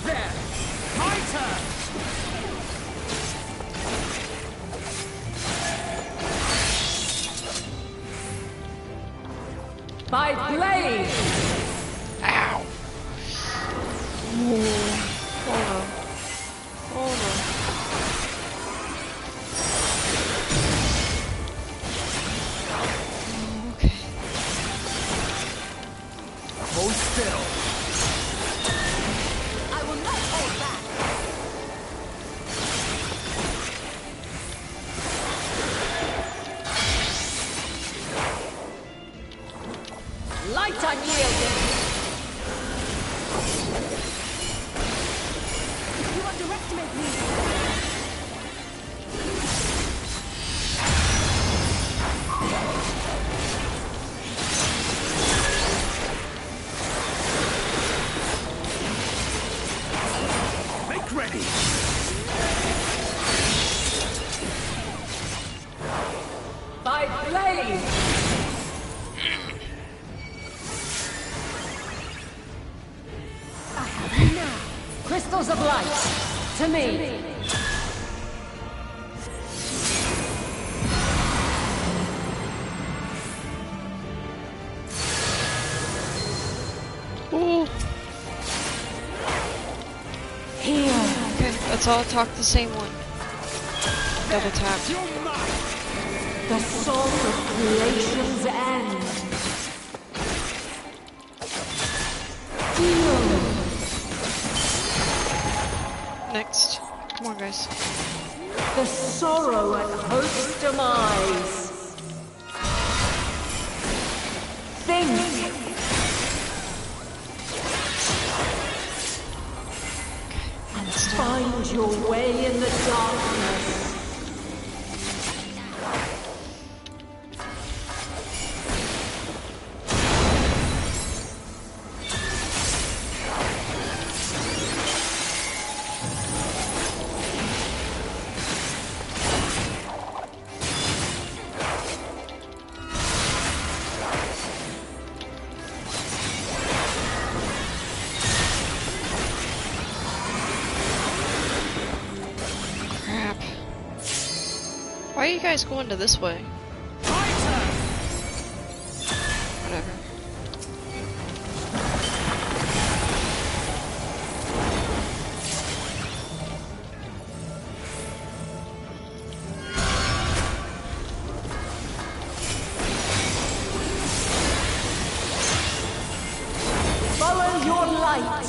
There. My turn. By blade. Ow. Hold on. Okay. Hold still. I will not hold back. Light unyielding. to me. Ooh. Here. Okay, let's all talk the same one. Double tap. The salt of creation's end. Next. Come on, guys. The sorrow at hope's demise. Think. And find your way in the darkness. Why are you guys going to this way? Whatever. Follow your light.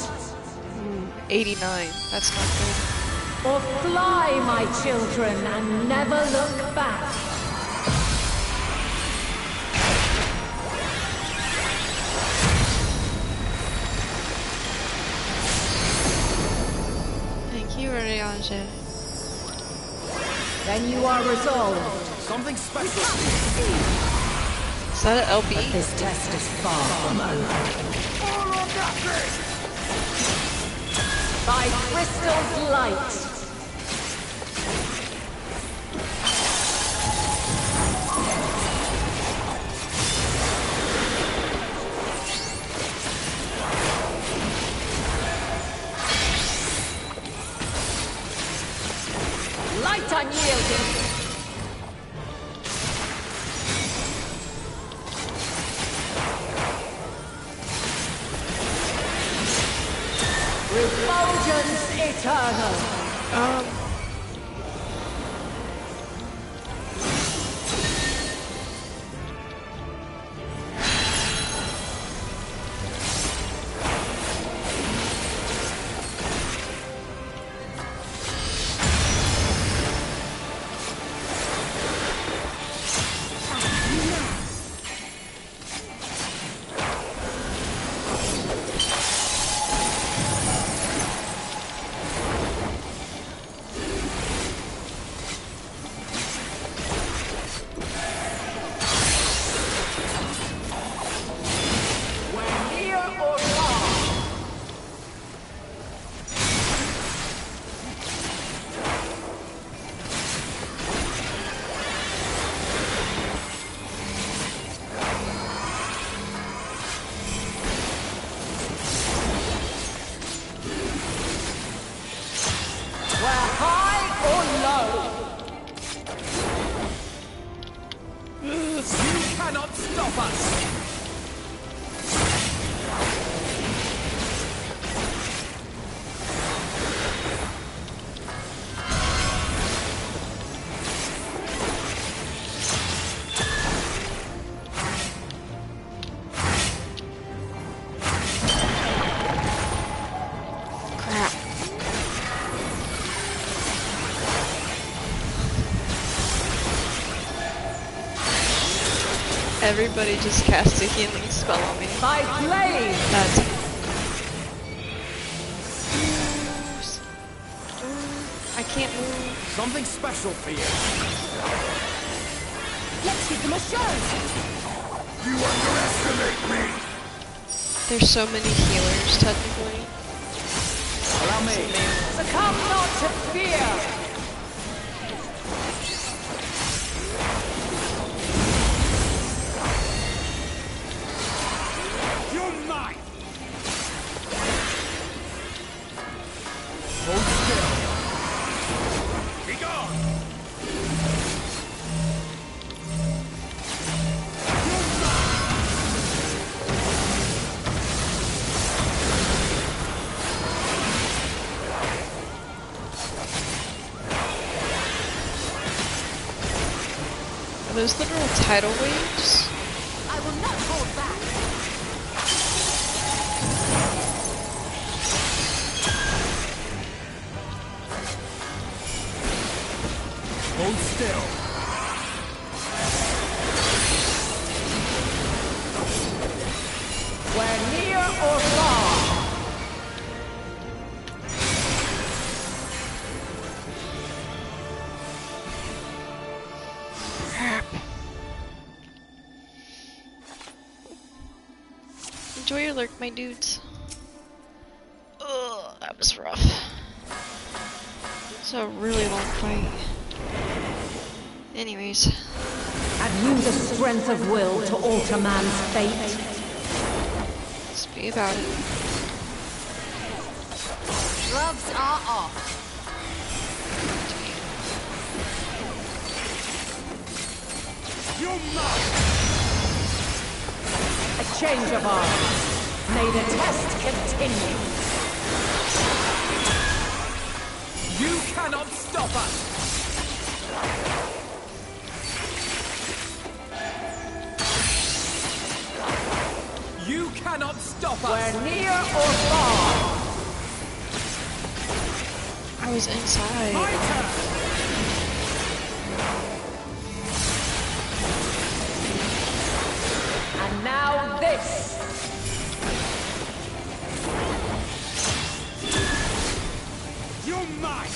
89. That's not good. Or fly, my children, and never look back. Thank you, Ariane. Then you are resolved. Something special. Is that an LB? But this test is far from over. By crystal's light. Light unyielding. Refulgence eternal. Everybody just cast a healing spell on me. By flame! That's I can't move. Something special for you. Let's give them a show! You underestimate me! There's so many healers, technically. Allow me. Succumb not to fear! Hold still. those literal tidal waves? I will not hold back. Hold still. Where near or far. Enjoy your lurk, my dudes. Ugh, that was rough. It's a really long fight. Anyways. Have you the strength of will to alter man's fate? Let's be about it. Gloves are off. You must! A change of arms. May the test continue. You cannot stop us! You cannot stop us! Where near or far. I was inside. My turn! And now this. You mine!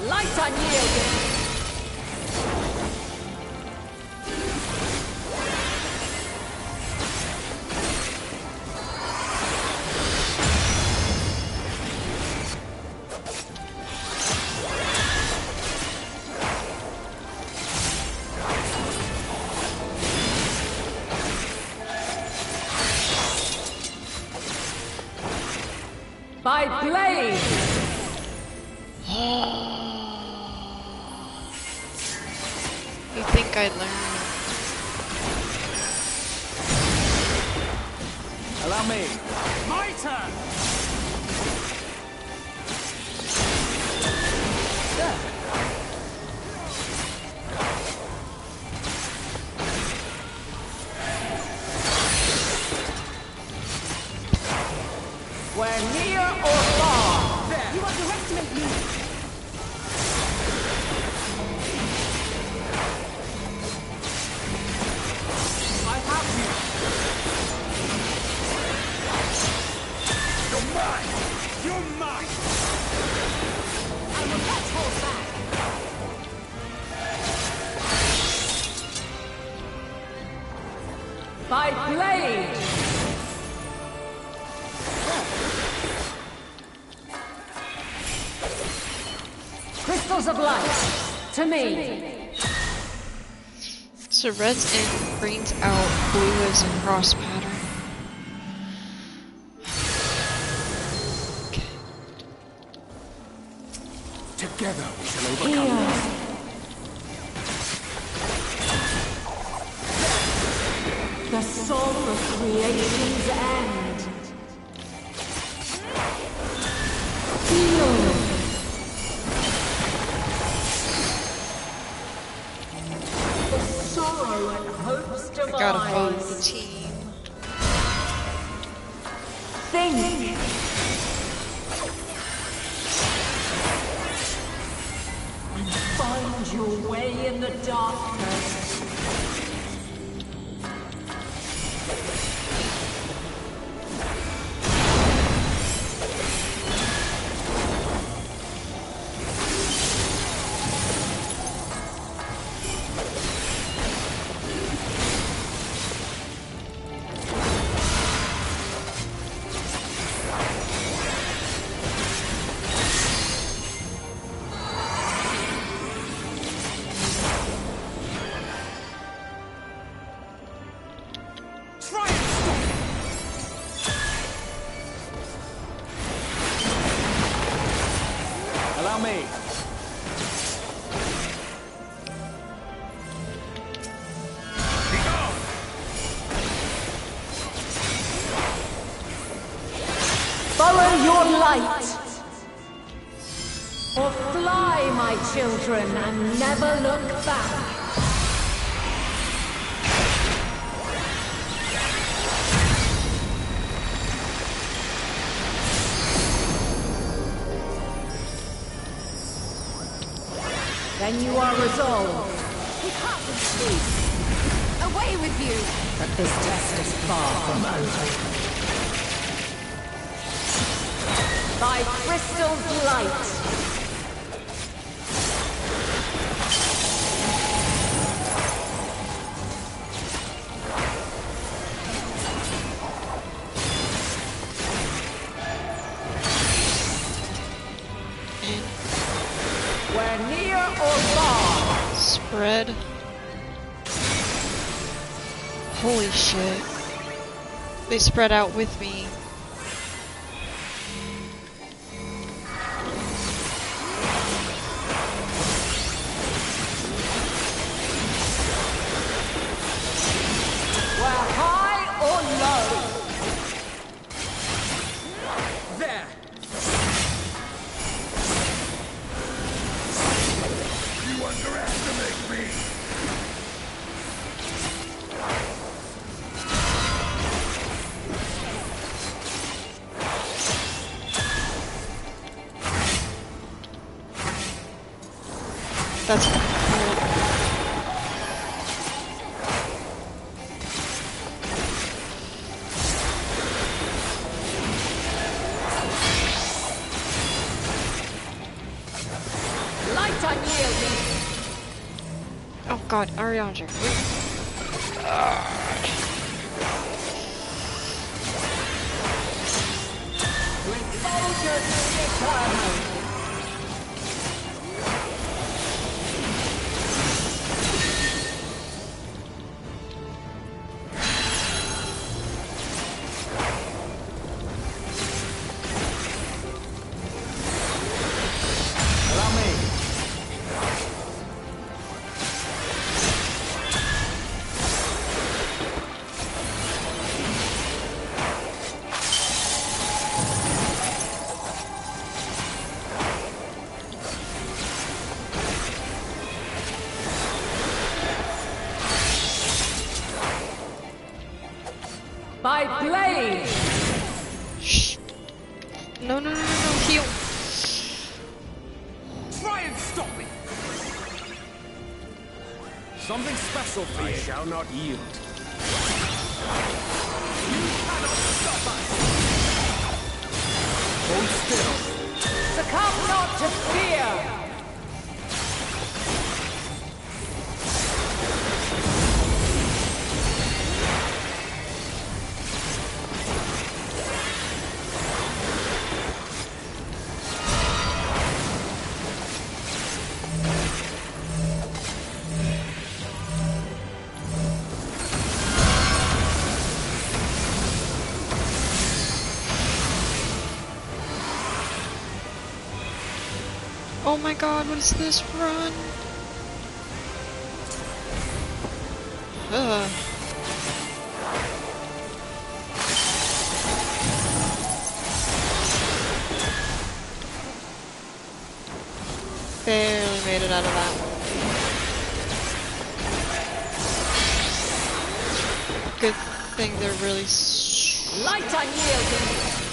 Light unyielding. By blade! You think I'd learn? Allow me. My turn! Where near or far. There. You underestimate me. I have you! You're mine! You're mine! I will not hold back. By blade! Crystals of light, to me. So red's in, green's out, blue is a cross pattern. Okay. Together we shall overcome this. The song of creation's end. Feel. The sorrow and hope's demise. I gotta follow the team. Think. And find your way in the darkness. Allow me. Begone! Follow your light. Or fly, my children, and never look back. Then you are resolved. We can't retreat. Away with you. But this test is far from over. By crystal's light. We're near or far. Spread. Holy shit. They spread out with me. We're high or low. There! You underestimate me! That's cool. Light unyielding. Oh god, Ariander. Soldiers eternal. By blade! Shh. No, no, no, no, no, heal. Try and stop me! Something special for you. I shall not yield. You cannot stop us! Hold still. Succumb not to fear! Oh my god, what is this run? Ugh. Barely made it out of that. Good thing they're really light unyielding.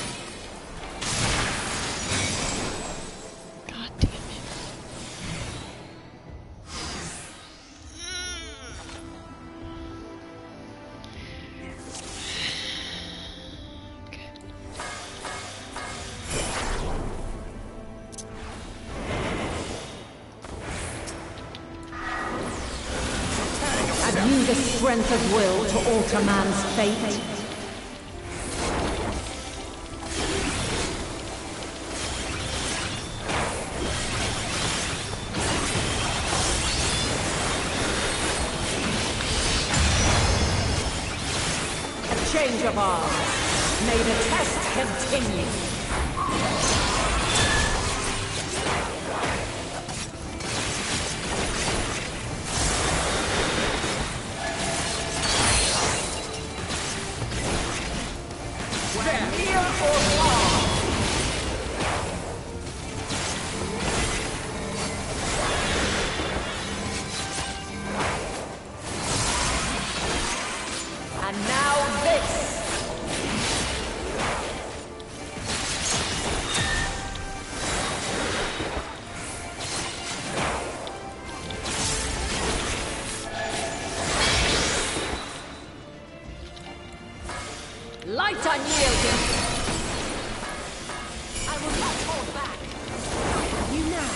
The strength of will to alter man's fate. A change of arms. May the test continue. Near or far? Light unyielding! I will not hold back! You now!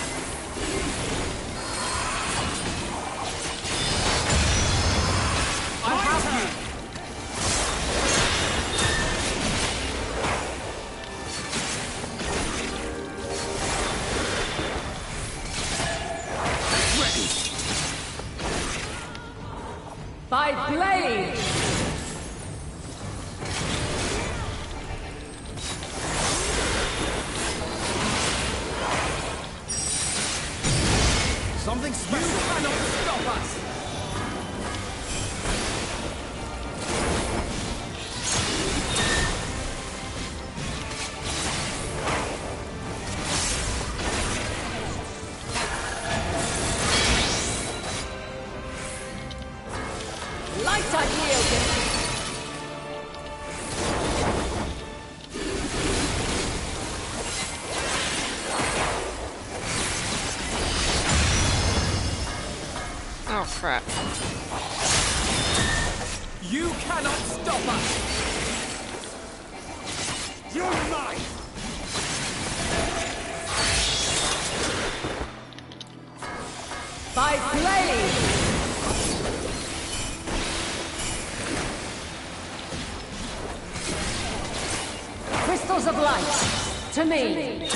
I have you! By blade! Something special. You cannot stop us! Light unyielding! Oh crap. You cannot stop us! You're mine! By blade! Crystals of light, to me!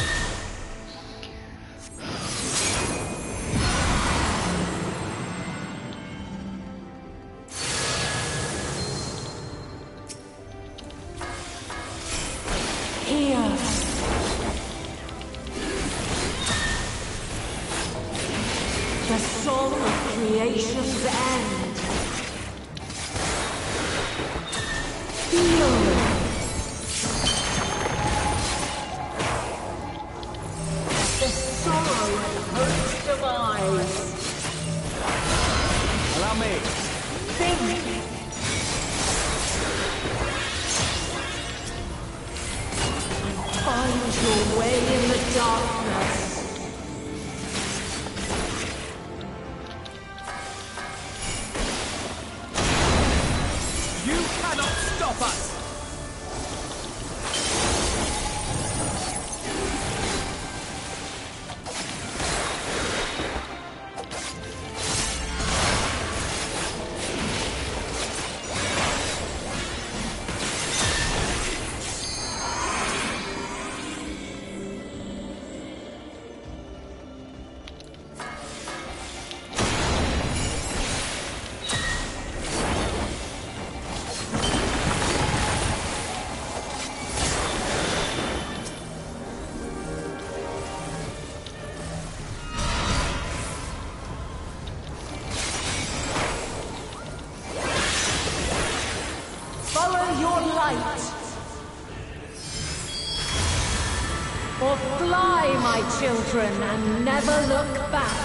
Here. The song of creation's end. Feel. The sorrow and hope's demise. Allow me. Think. Find your way in the darkness. You cannot stop us! Or fly, my children, and never look back.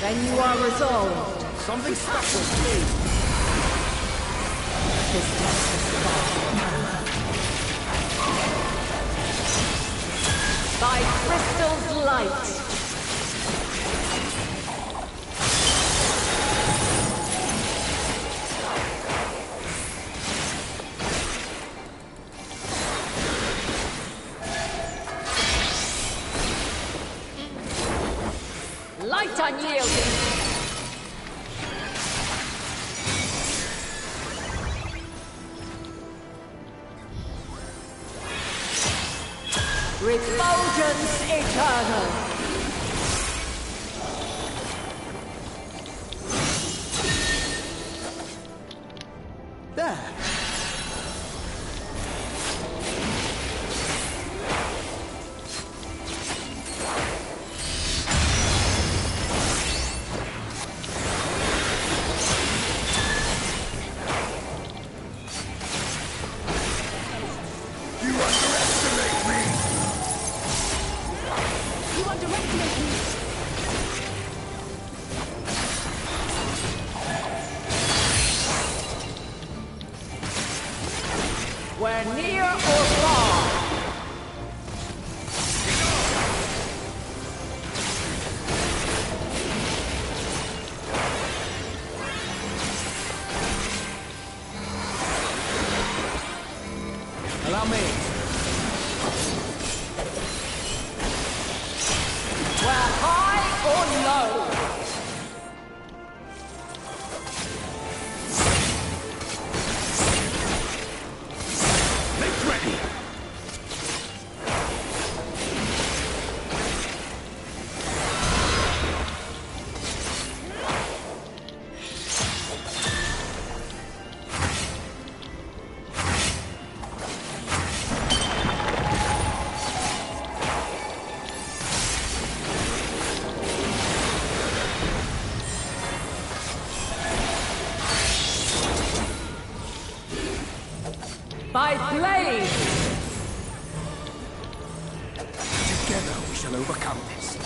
Then you are resolved. Something special, please. This test is by crystal's light. Light unyielding. Refulgence eternal. There. You underestimate me! shall overcome this.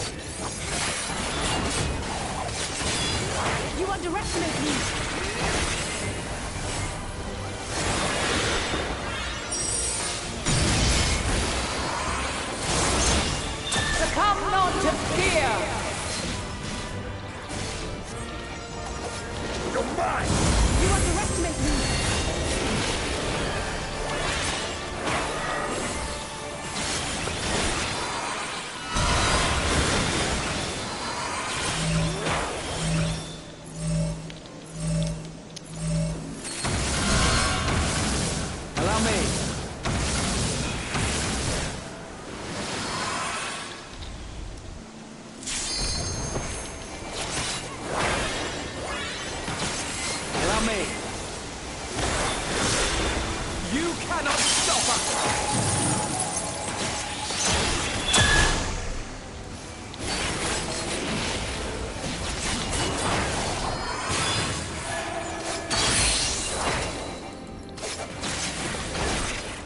You underestimate me! Succumb not to fear! You're mine! You underestimate me! Allow me. Allow me. You cannot stop us!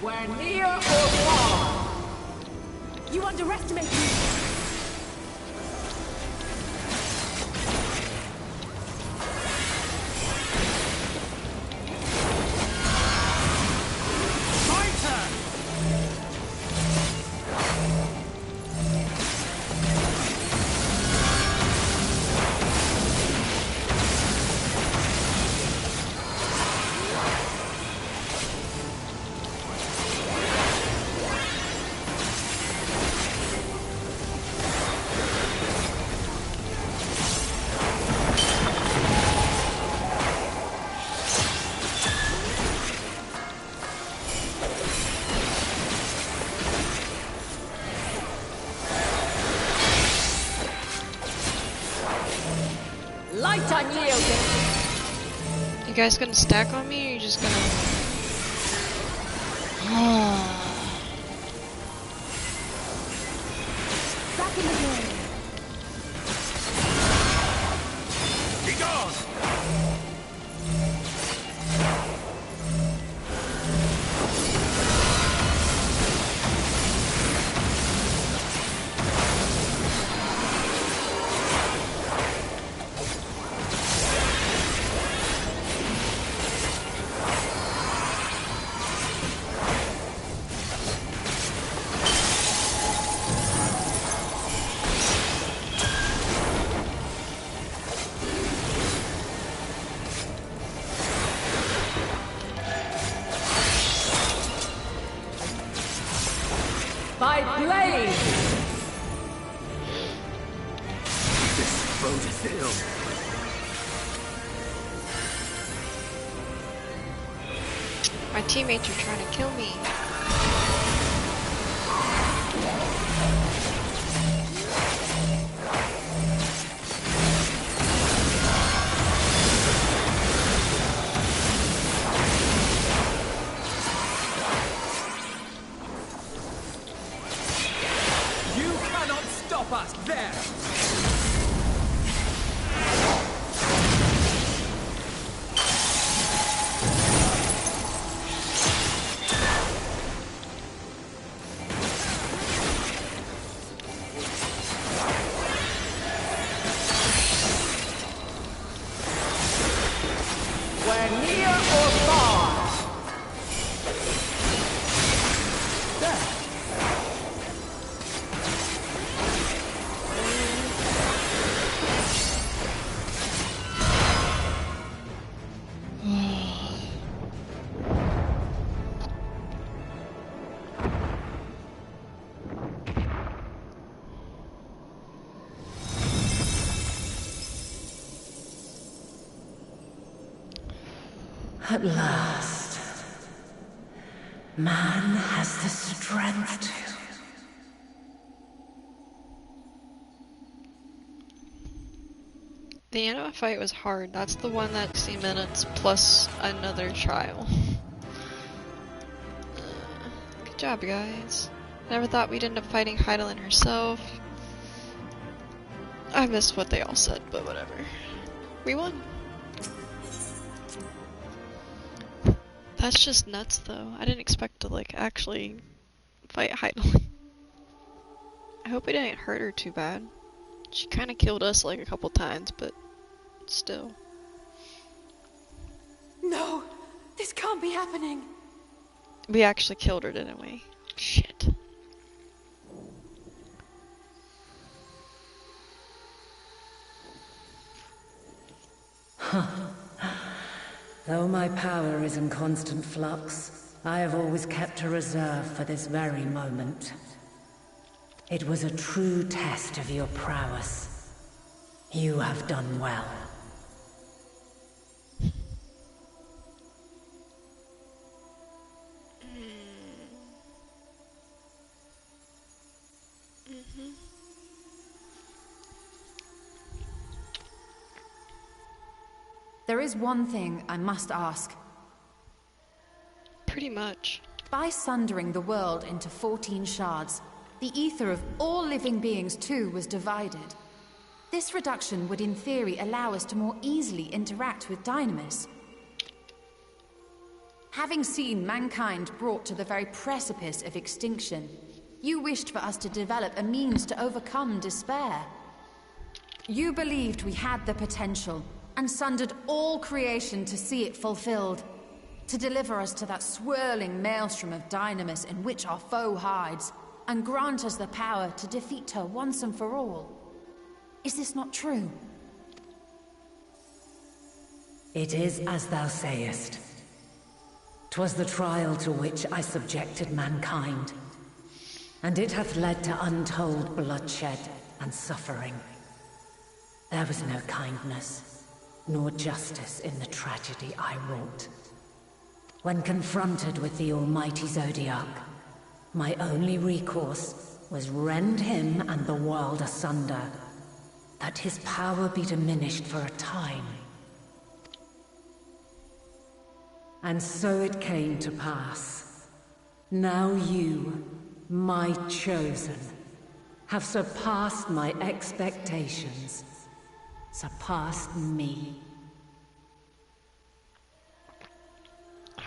Where near or far! You underestimate me! My turn! Light unyielding! You guys gonna stack on me, or you just gonna... Back in the game! Be gone! By blade! This bodeth ill. My teammates are trying to kill me. You cannot stop us! There! Where near or far! At last, man has the strength to. The Anima fight was hard. That's the one that's 60 minutes plus another trial. Good job, guys. Never thought we'd end up fighting Heidelin herself. I missed what they all said, but whatever. We won. That's just nuts, though. I didn't expect to, like, actually fight Heidelin. I hope it didn't hurt her too bad. She kind of killed us like a couple times, but still. No! This can't be happening! We actually killed her, didn't we? Shit. Though my power is in constant flux, I have always kept a reserve for this very moment. It was a true test of your prowess. You have done well. There is one thing I must ask. Pretty much. By sundering the world into 14 shards, the ether of all living beings too was divided. This reduction would in theory allow us to more easily interact with Dynamis. Having seen mankind brought to the very precipice of extinction, you wished for us to develop a means to overcome despair. You believed we had the potential, and sundered all creation to see it fulfilled. To deliver us to that swirling maelstrom of Dynamis in which our foe hides, and grant us the power to defeat her once and for all. Is this not true? It is as thou sayest. 'Twas the trial to which I subjected mankind, and it hath led to untold bloodshed and suffering. There was no kindness, nor justice in the tragedy I wrought. When confronted with the almighty Zodiac, my only recourse was rend him and the world asunder, that his power be diminished for a time. And so it came to pass. Now you, my chosen, have surpassed my expectations. Surpassed me.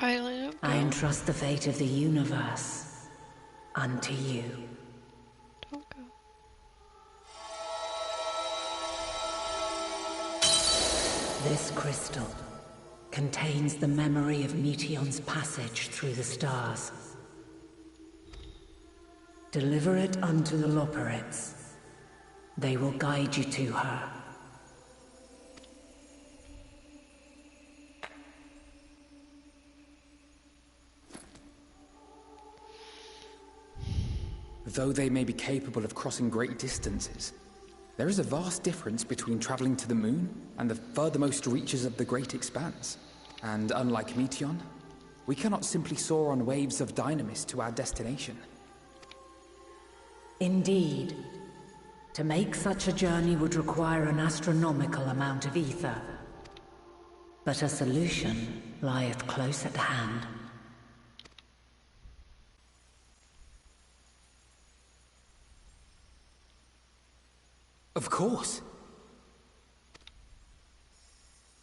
I entrust the fate of the universe unto you. Don't go. This crystal contains the memory of Meteion's passage through the stars. Deliver it unto the Loporrits. They will guide you to her. Though they may be capable of crossing great distances, there is a vast difference between traveling to the moon and the furthermost reaches of the great expanse. And unlike Meteion, we cannot simply soar on waves of Dynamis to our destination. Indeed. To make such a journey would require an astronomical amount of ether. But a solution lieth close at hand. Of course.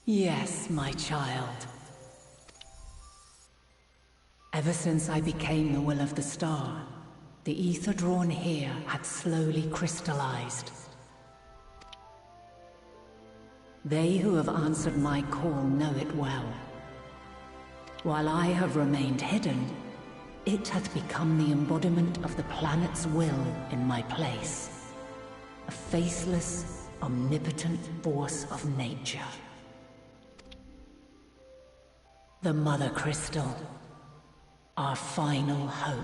Yes, my child. Ever since I became the will of the star, the ether drawn here had slowly crystallized. They who have answered my call know it well. While I have remained hidden, it hath become the embodiment of the planet's will in my place. A faceless, omnipotent force of nature. The Mother Crystal, our final hope.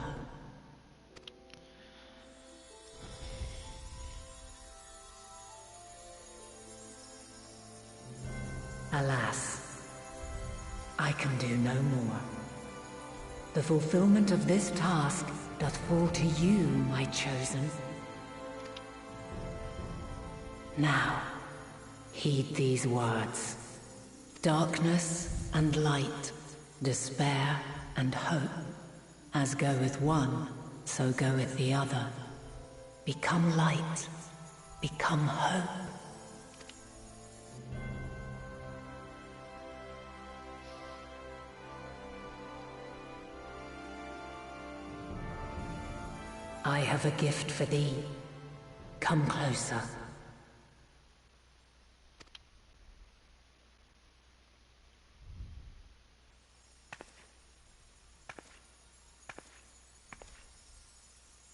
Alas, I can do no more. The fulfillment of this task doth fall to you, my chosen. Now, heed these words. Darkness and light, despair and hope. As goeth one, so goeth the other. Become light, become hope. I have a gift for thee, Come closer.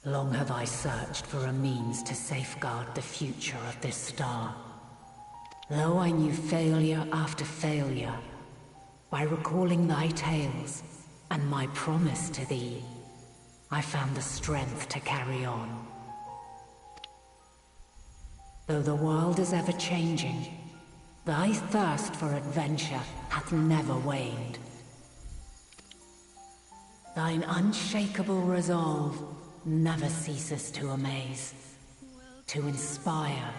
Long have I searched for a means to safeguard the future of this star. Though I knew failure after failure, by recalling thy tales and my promise to thee, I found the strength to carry on. Though the world is ever changing, thy thirst for adventure hath never waned. Thine unshakable resolve never ceases to amaze, to inspire.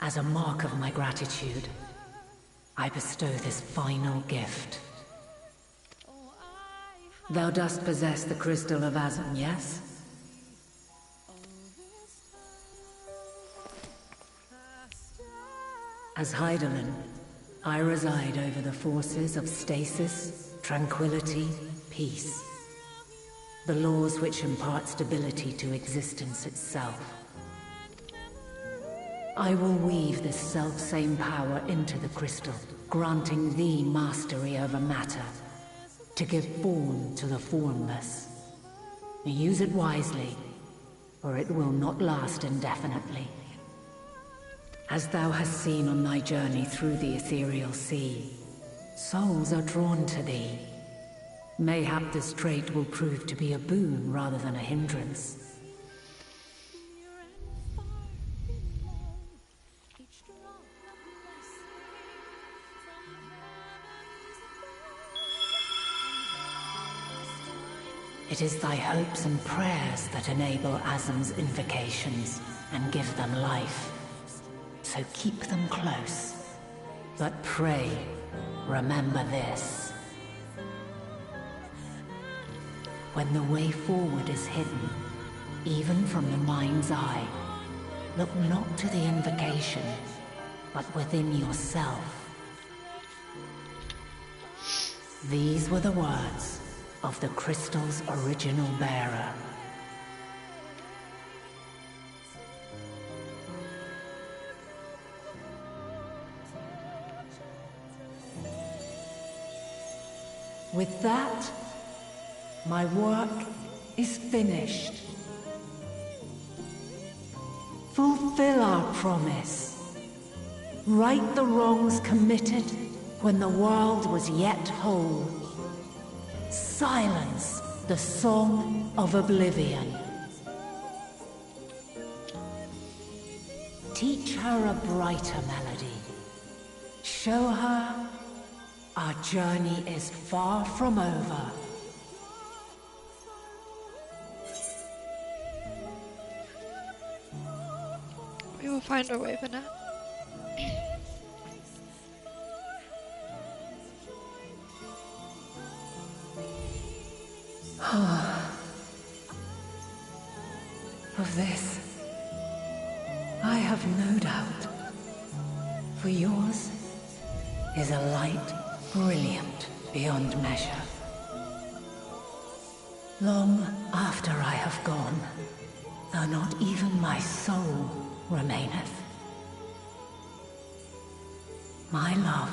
As a mark of my gratitude, I bestow this final gift. Thou dost possess the crystal of Azum, yes? As Heidelin, I reside over the forces of stasis, tranquility, peace. The laws which impart stability to existence itself. I will weave this self-same power into the crystal, granting thee mastery over matter, to give form to the formless. Use it wisely, or it will not last indefinitely. As thou hast seen on thy journey through the ethereal sea, souls are drawn to thee. Mayhap this trait will prove to be a boon rather than a hindrance. It is thy hopes and prayers that enable Azum's invocations and give them life. So keep them close. But pray, remember this. When the way forward is hidden, even from the mind's eye, look not to the invocation, but within yourself. These were the words of the crystal's original bearer. With that, my work is finished. Fulfill our promise. Right the wrongs committed when the world was yet whole. Silence the song of oblivion. Teach her a brighter melody. Show her our journey is far from over. We will find our way, Vanette. Of this, I have no doubt. For yours is a light brilliant beyond measure. Long after I have gone, though not even my soul remaineth, my love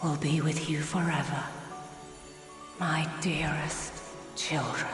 will be with you forever, my dearest children.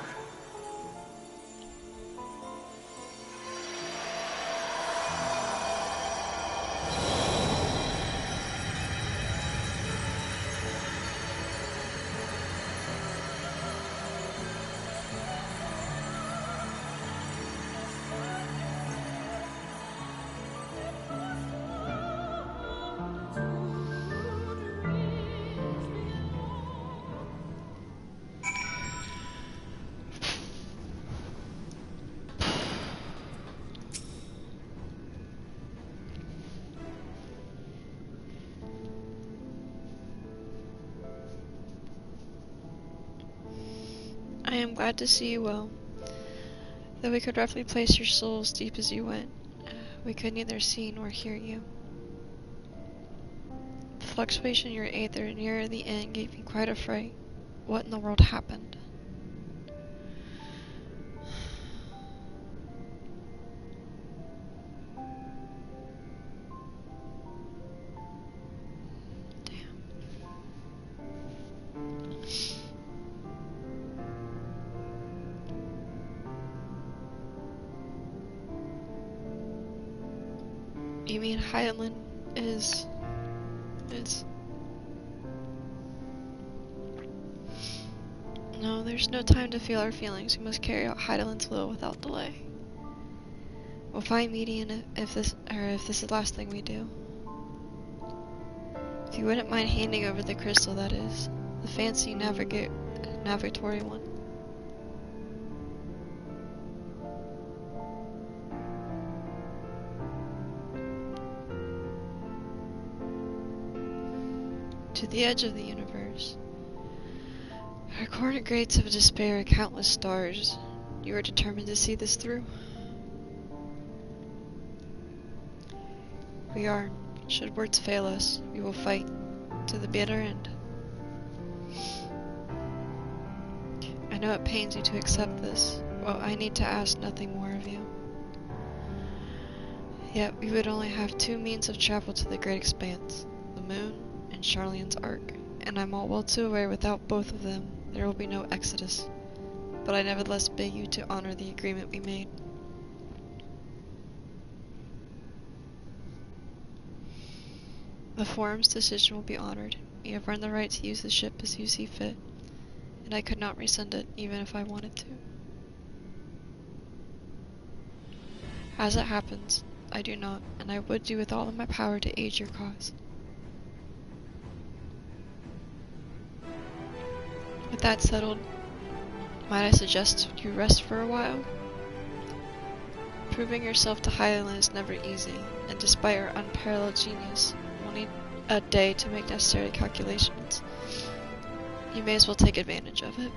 I am glad to see you well. Though we could roughly place your soul as deep as you went, we could neither see nor hear you. The fluctuation in your aether near the end gave me quite a fright. What in the world happened? You mean Hydaelyn is... No, there's no time to feel our feelings. We must carry out Hydaelyn's will without delay. We'll find median if this is the last thing we do. If you wouldn't mind handing over the crystal, that is. The fancy navigatory one. To the edge of the universe. Our corner gates of despair, countless stars. You are determined to see this through? We are. Should words fail us, we will fight to the bitter end. I know it pains you to accept this. Well, I need to ask nothing more of you. Yet we would only have two means of travel to the great expanse, the moon and Charlene's Ark, and I'm all well too aware without both of them there will be no exodus. But I nevertheless beg you to honor the agreement we made. The Forum's decision will be honored. You have earned the right to use the ship as you see fit, and I could not rescind it, even if I wanted to. As it happens, I do not, and I would do with all of my power to aid your cause. With that settled, might I suggest you rest for a while? Proving yourself to Hydaelyn is never easy, and despite her unparalleled genius, we'll need a day to make necessary calculations. You may as well take advantage of it.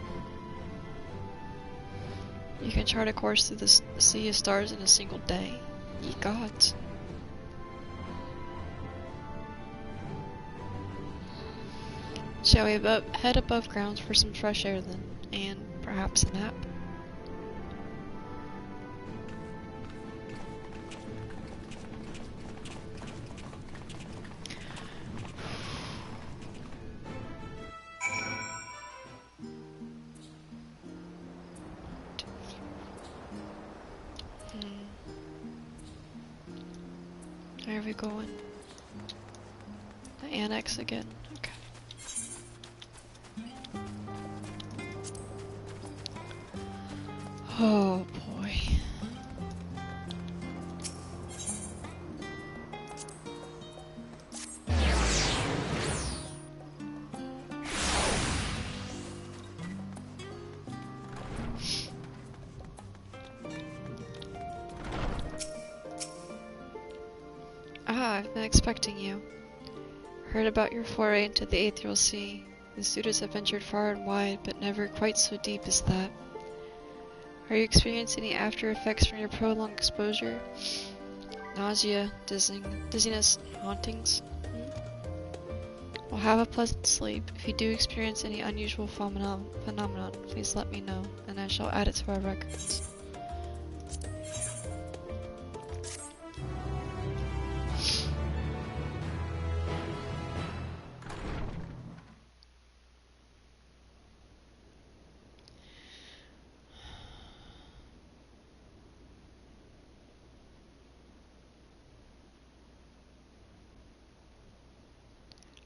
You can chart a course through the sea of stars in a single day. Ye gods. Shall we head above ground for some fresh air then, and perhaps a nap? Where are we going? The annex again. Okay. Oh boy. I've been expecting you. Heard about your foray into the Aetherial Sea. The suitors have ventured far and wide, but never quite so deep as that. Are you experiencing any after effects from your prolonged exposure? Nausea, dizziness, hauntings? Well, have a pleasant sleep. If you do experience any unusual phenomenon, please let me know, and I shall add it to our records.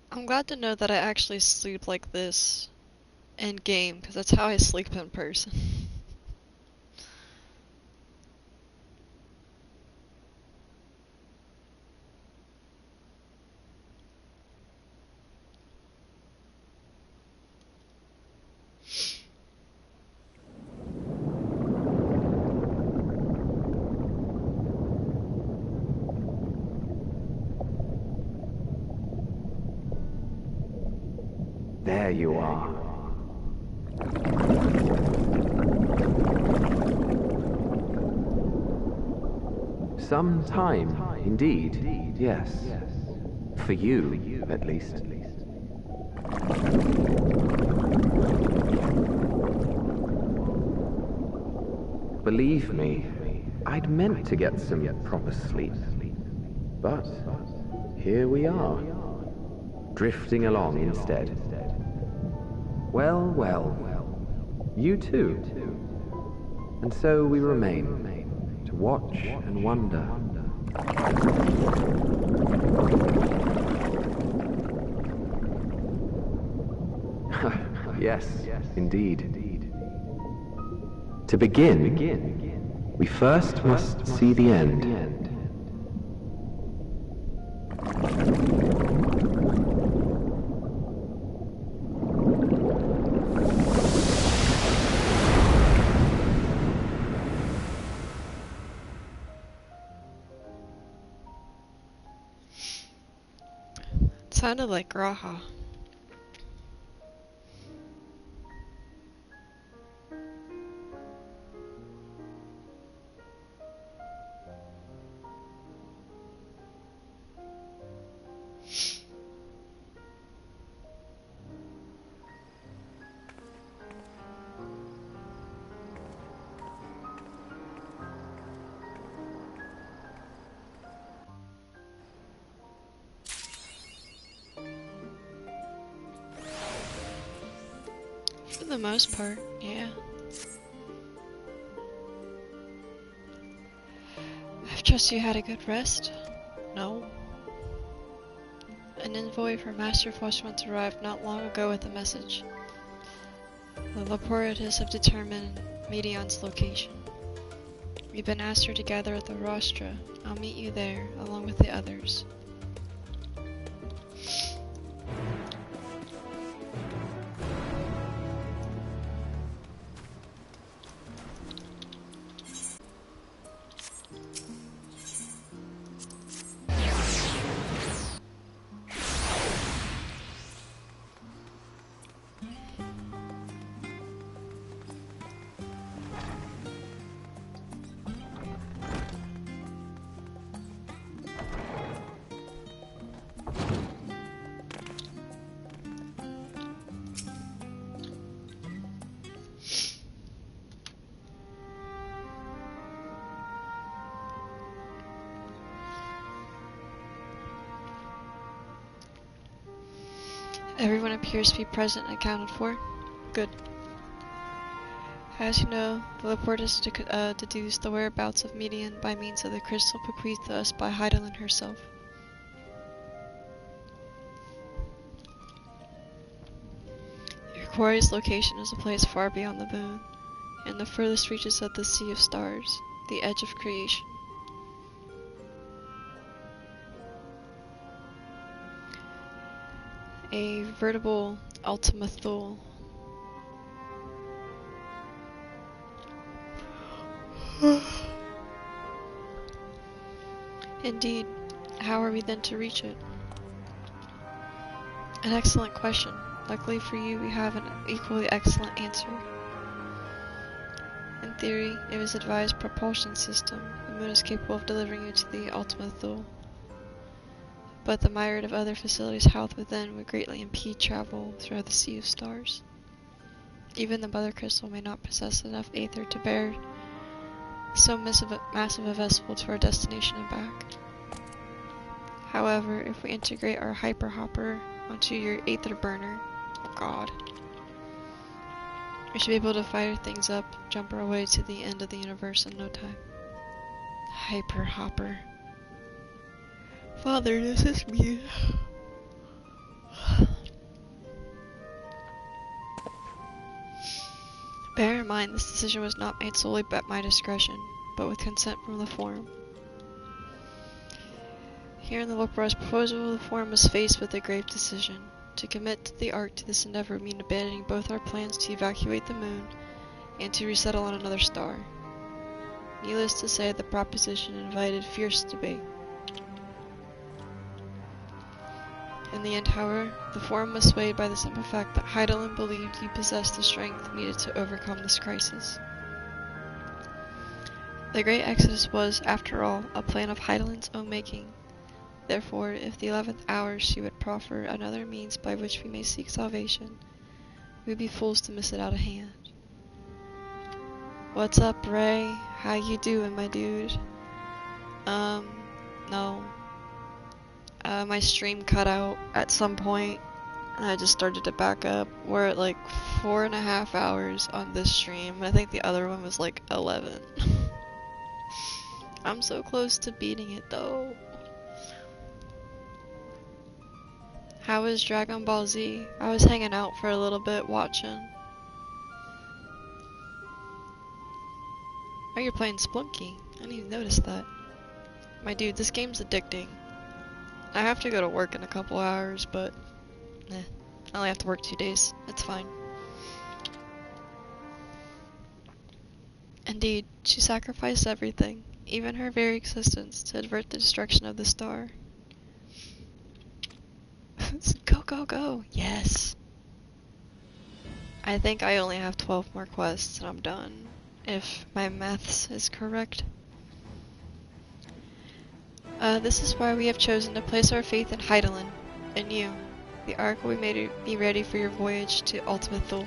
I'm glad to know that I actually sleep like this in game, because that's how I sleep in person. There you are. Some time, indeed, yes. For you, at least. Believe me, I'd meant to get some proper sleep. But here we are, drifting along instead. Well, well, you too. And so we remain, to watch and wonder, Yes, indeed. To begin, we first must see the end. It sounded like Graha. For the most part, yeah. I trust you had a good rest? No? An envoy from Master Fleshmouth arrived not long ago with a message. The laboratories have determined Medion's location. We've been asked her to gather at the rostra. I'll meet you there, along with the others. Everyone appears to be present and accounted for. Good. As you know, the report has deduced the whereabouts of Medion by means of the crystal bequeathed to us by Heidelin herself. Your quarry's location is a place far beyond the moon, in the furthest reaches of the Sea of Stars, the edge of creation. A veritable Ultima Thule. Indeed. How are we then to reach it? An excellent question. Luckily for you, we have an equally excellent answer. In theory, it was advised propulsion system. The moon is capable of delivering you to the Ultima Thule. But the myriad of other facilities housed within would greatly impede travel throughout the Sea of Stars. Even the Mother Crystal may not possess enough aether to bear so massive a vessel to our destination and back. However, if we integrate our hyper hopper onto your aether burner, oh god, we should be able to fire things up, jump our way to the end of the universe in no time. Hyper hopper. Father, this is me. Bear in mind, this decision was not made solely at my discretion, but with consent from the Forum. Here in the Lopor's proposal, the Forum was faced with a grave decision. To commit the Ark to this endeavor would mean abandoning both our plans to evacuate the moon and to resettle on another star. Needless to say, the proposition invited fierce debate. In the end, however, the Forum was swayed by the simple fact that Heidelin believed you possessed the strength needed to overcome this crisis. The Great Exodus was, after all, a plan of Heidelin's own making. Therefore, if the 11th hour she would proffer another means by which we may seek salvation, we would be fools to miss it out of hand. What's up, Ray? How you doing, my dude? No. My stream cut out at some point, and I just started to back up. We're at like 4.5 hours on this stream. I think the other one was like 11. I'm so close to beating it though. How was Dragon Ball Z? I was hanging out for a little bit watching. Oh, you're playing Splunky. I didn't even notice that. My dude, this game's addicting. I have to go to work in a couple hours, but I only have to work 2 days. It's fine. Indeed, she sacrificed everything, even her very existence, to avert the destruction of the star. Go, go, go! Yes! I think I only have 12 more quests and I'm done, if my maths is correct. This is why we have chosen to place our faith in Hydaelyn, in you. The Ark will be made to be ready for your voyage to Ultima Thule.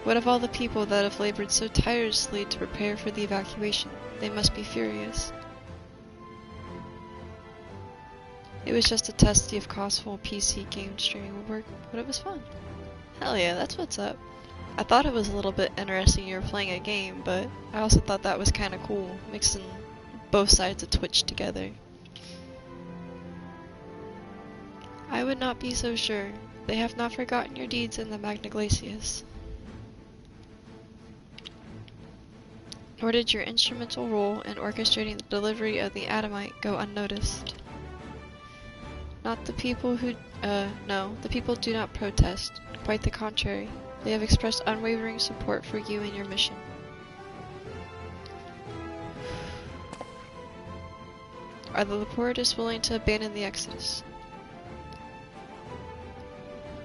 What of all the people that have labored so tirelessly to prepare for the evacuation? They must be furious. It was just a test to see if Costful PC game streaming would work, but it was fun. Hell yeah, that's what's up. I thought it was a little bit interesting you were playing a game, but I also thought that was kinda cool, mixing both sides of Twitch together. I would not be so sure. They have not forgotten your deeds in the Magna Glacius. Nor did your instrumental role in orchestrating the delivery of the Adamite go unnoticed. Not the people who, no, the people do not protest. Quite the contrary. They have expressed unwavering support for you and your mission. Are the Laportists willing to abandon the Exodus?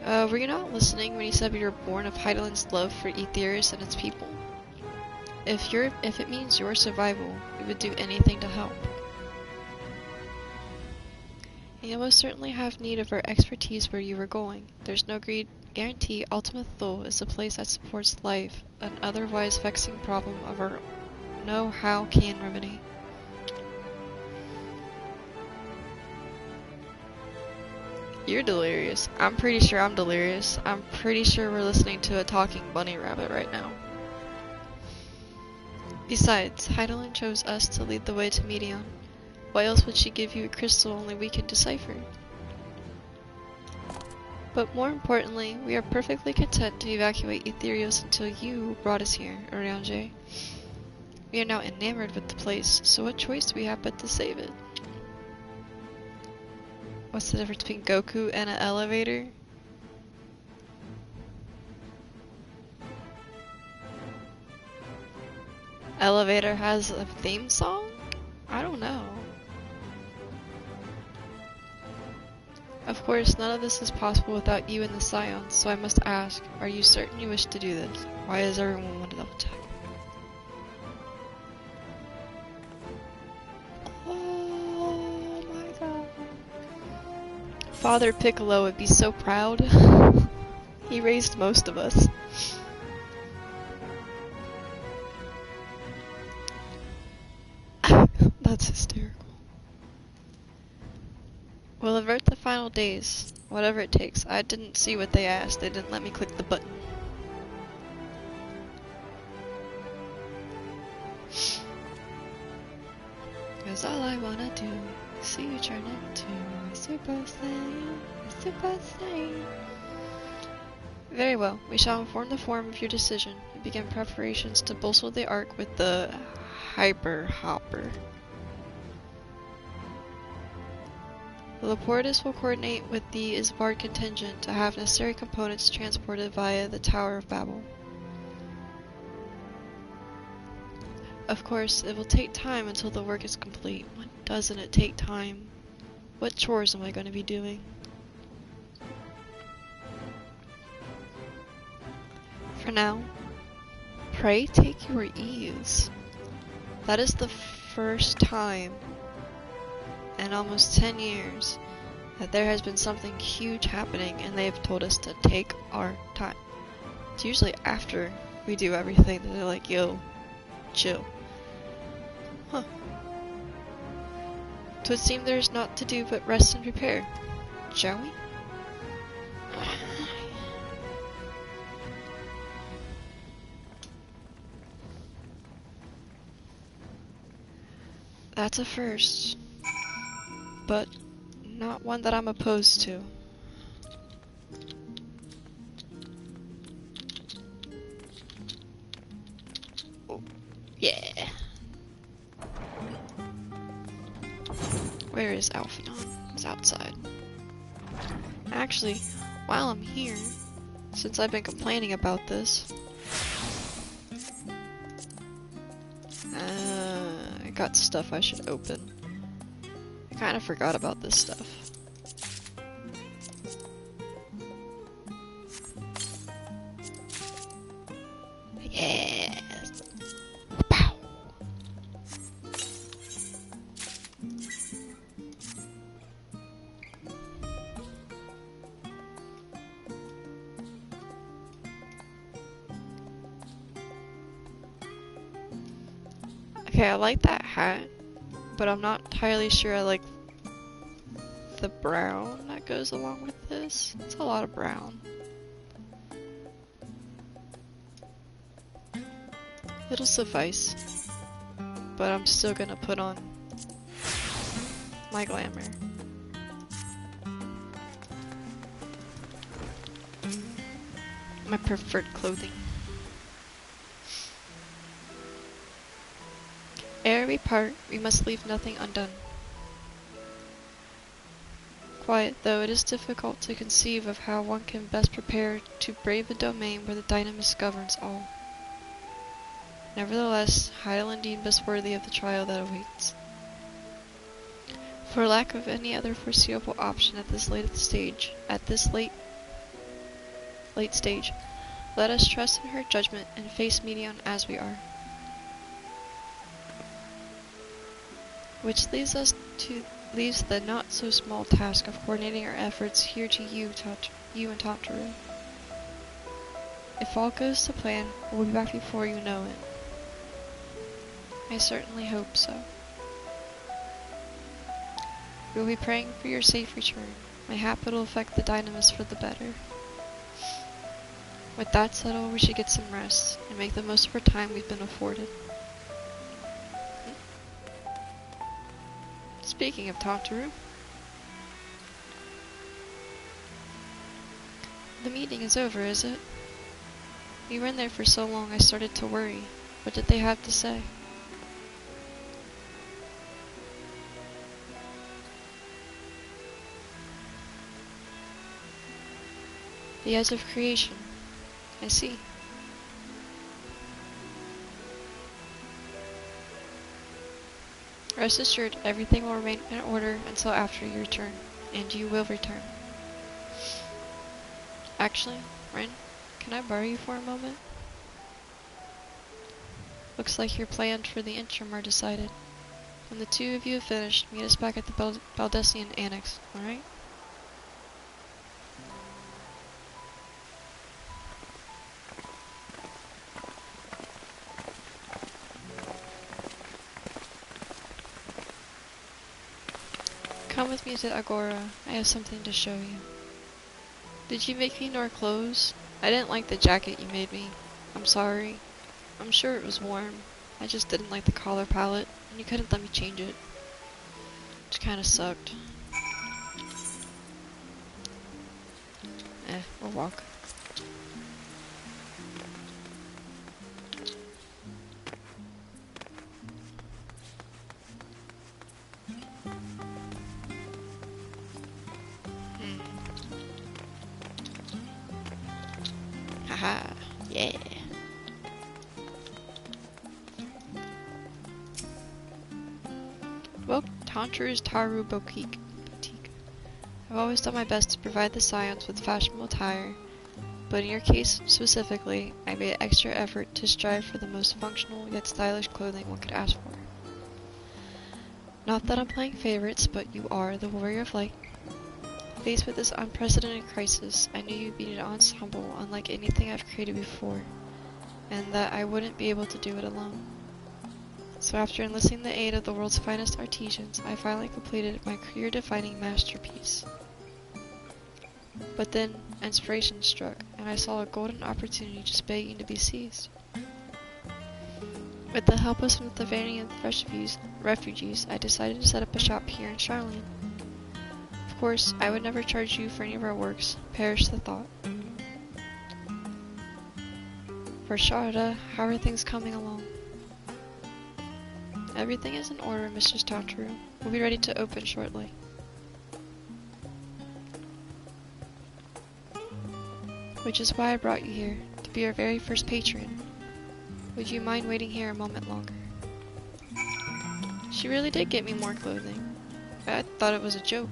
Were you not listening when he said we were born of Hydaelyn's love for Aetherius and its people? If it means your survival, we would do anything to help. And you'll most certainly have need of our expertise where you are going. There's no guarantee Ultima Thule is a place that supports life, an otherwise vexing problem of our know-how can remedy. You're delirious. I'm pretty sure I'm delirious. I'm pretty sure we're listening to a talking bunny rabbit right now. Besides, Hydaelyn chose us to lead the way to Medion. Why else would she give you a crystal only we can decipher? But more importantly, we are perfectly content to evacuate Aetherios until you brought us here, Oriange. We are now enamored with the place, so what choice do we have but to save it? What's the difference between Goku and an elevator? Elevator has a theme song? I don't know. Of course, none of this is possible without you and the Scions, so I must ask, are you certain you wish to do this? Why does everyone want to double check? Oh my god. Father Piccolo would be so proud. He raised most of us. That's hysterical. We'll avert the final days, whatever it takes. I didn't see what they asked. They didn't let me click the button. Cause all I wanna do is see you turn into a Super Saiyan, a Super Saiyan. Very well, we shall inform the Forum of your decision and begin preparations to bolster the Ark with the Hyper Hopper. The Laportis will coordinate with the Isbard contingent to have necessary components transported via the Tower of Babel. Of course, it will take time until the work is complete. When doesn't it take time? What chores am I going to be doing? For now, pray take your ease. That is the first time in almost 10 years that there has been something huge happening and they've told us to take our time. It's usually after we do everything that they're like, yo, chill. Huh. So it seems there is naught to do but rest and prepare. Shall we? That's a first, but not one that I'm opposed to. Oh, yeah. Where is Alphanon? It's outside. Actually, while I'm here, since I've been complaining about this, I got stuff I should open. I kind of forgot about this stuff. Yeah. Pow. Okay, I like that hat, but I'm not entirely sure I like the brown that goes along with this. It's a lot of brown. It'll suffice, but I'm still gonna put on my glamour. My preferred clothing. Ere we part, we must leave nothing undone. Quiet, though it is difficult to conceive of how one can best prepare to brave a domain where the dynamis governs all. Nevertheless, Hydaelyn deemed us worthy of the trial that awaits. For lack of any other foreseeable option at this late stage, let us trust in her judgment and face Medion as we are. Which leaves the not so small task of coordinating our efforts here to you and Tantaru. If all goes to plan, we'll be back before you know it. I certainly hope so. We will be praying for your safe return. Mayhap it'll affect the dynamis for the better. With that settled, we should get some rest and make the most of our time we've been afforded. Speaking of Tantaru, the meeting is over, is it? We were in there for so long I started to worry. What did they have to say? The edge of creation. I see. Rest assured, everything will remain in order until after you return, and you will return. Actually, Ren, can I borrow you for a moment? Looks like your plans for the interim are decided. When the two of you have finished, meet us back at the Baldessian Annex, alright? Come with me to Agora. I have something to show you. Did you make me nor clothes? I didn't like the jacket you made me. I'm sorry. I'm sure it was warm. I just didn't like the collar palette, and you couldn't let me change it. Which kinda sucked. We'll walk. Haha, yeah. Well, Tantaru's Taru Boutique. I've always done my best to provide the Scions with fashionable attire, but in your case specifically, I made extra effort to strive for the most functional yet stylish clothing one could ask for. Not that I'm playing favorites, but you are the warrior of light. Faced with this unprecedented crisis, I knew you'd be an ensemble unlike anything I've created before, and that I wouldn't be able to do it alone. So after enlisting the aid of the world's finest artisans, I finally completed my career-defining masterpiece. But then, inspiration struck, and I saw a golden opportunity just begging to be seized. With the help of some Thavanian refugees, I decided to set up a shop here in Charlene. Of course, I would never charge you for any of our works. Perish the thought. For Sharda, how are things coming along? Everything is in order, Mistress Tataru. We'll be ready to open shortly. Which is why I brought you here, to be our very first patron. Would you mind waiting here a moment longer? She really did get me more clothing. I thought it was a joke.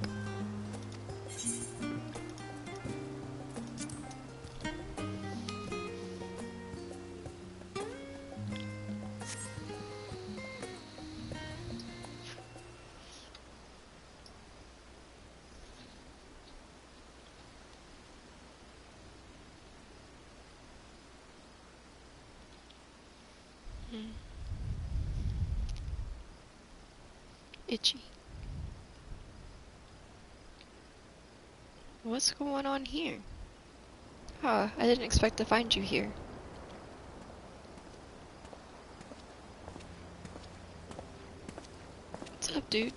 Itchy. What's going on here? Ah, I didn't expect to find you here. What's up, dude?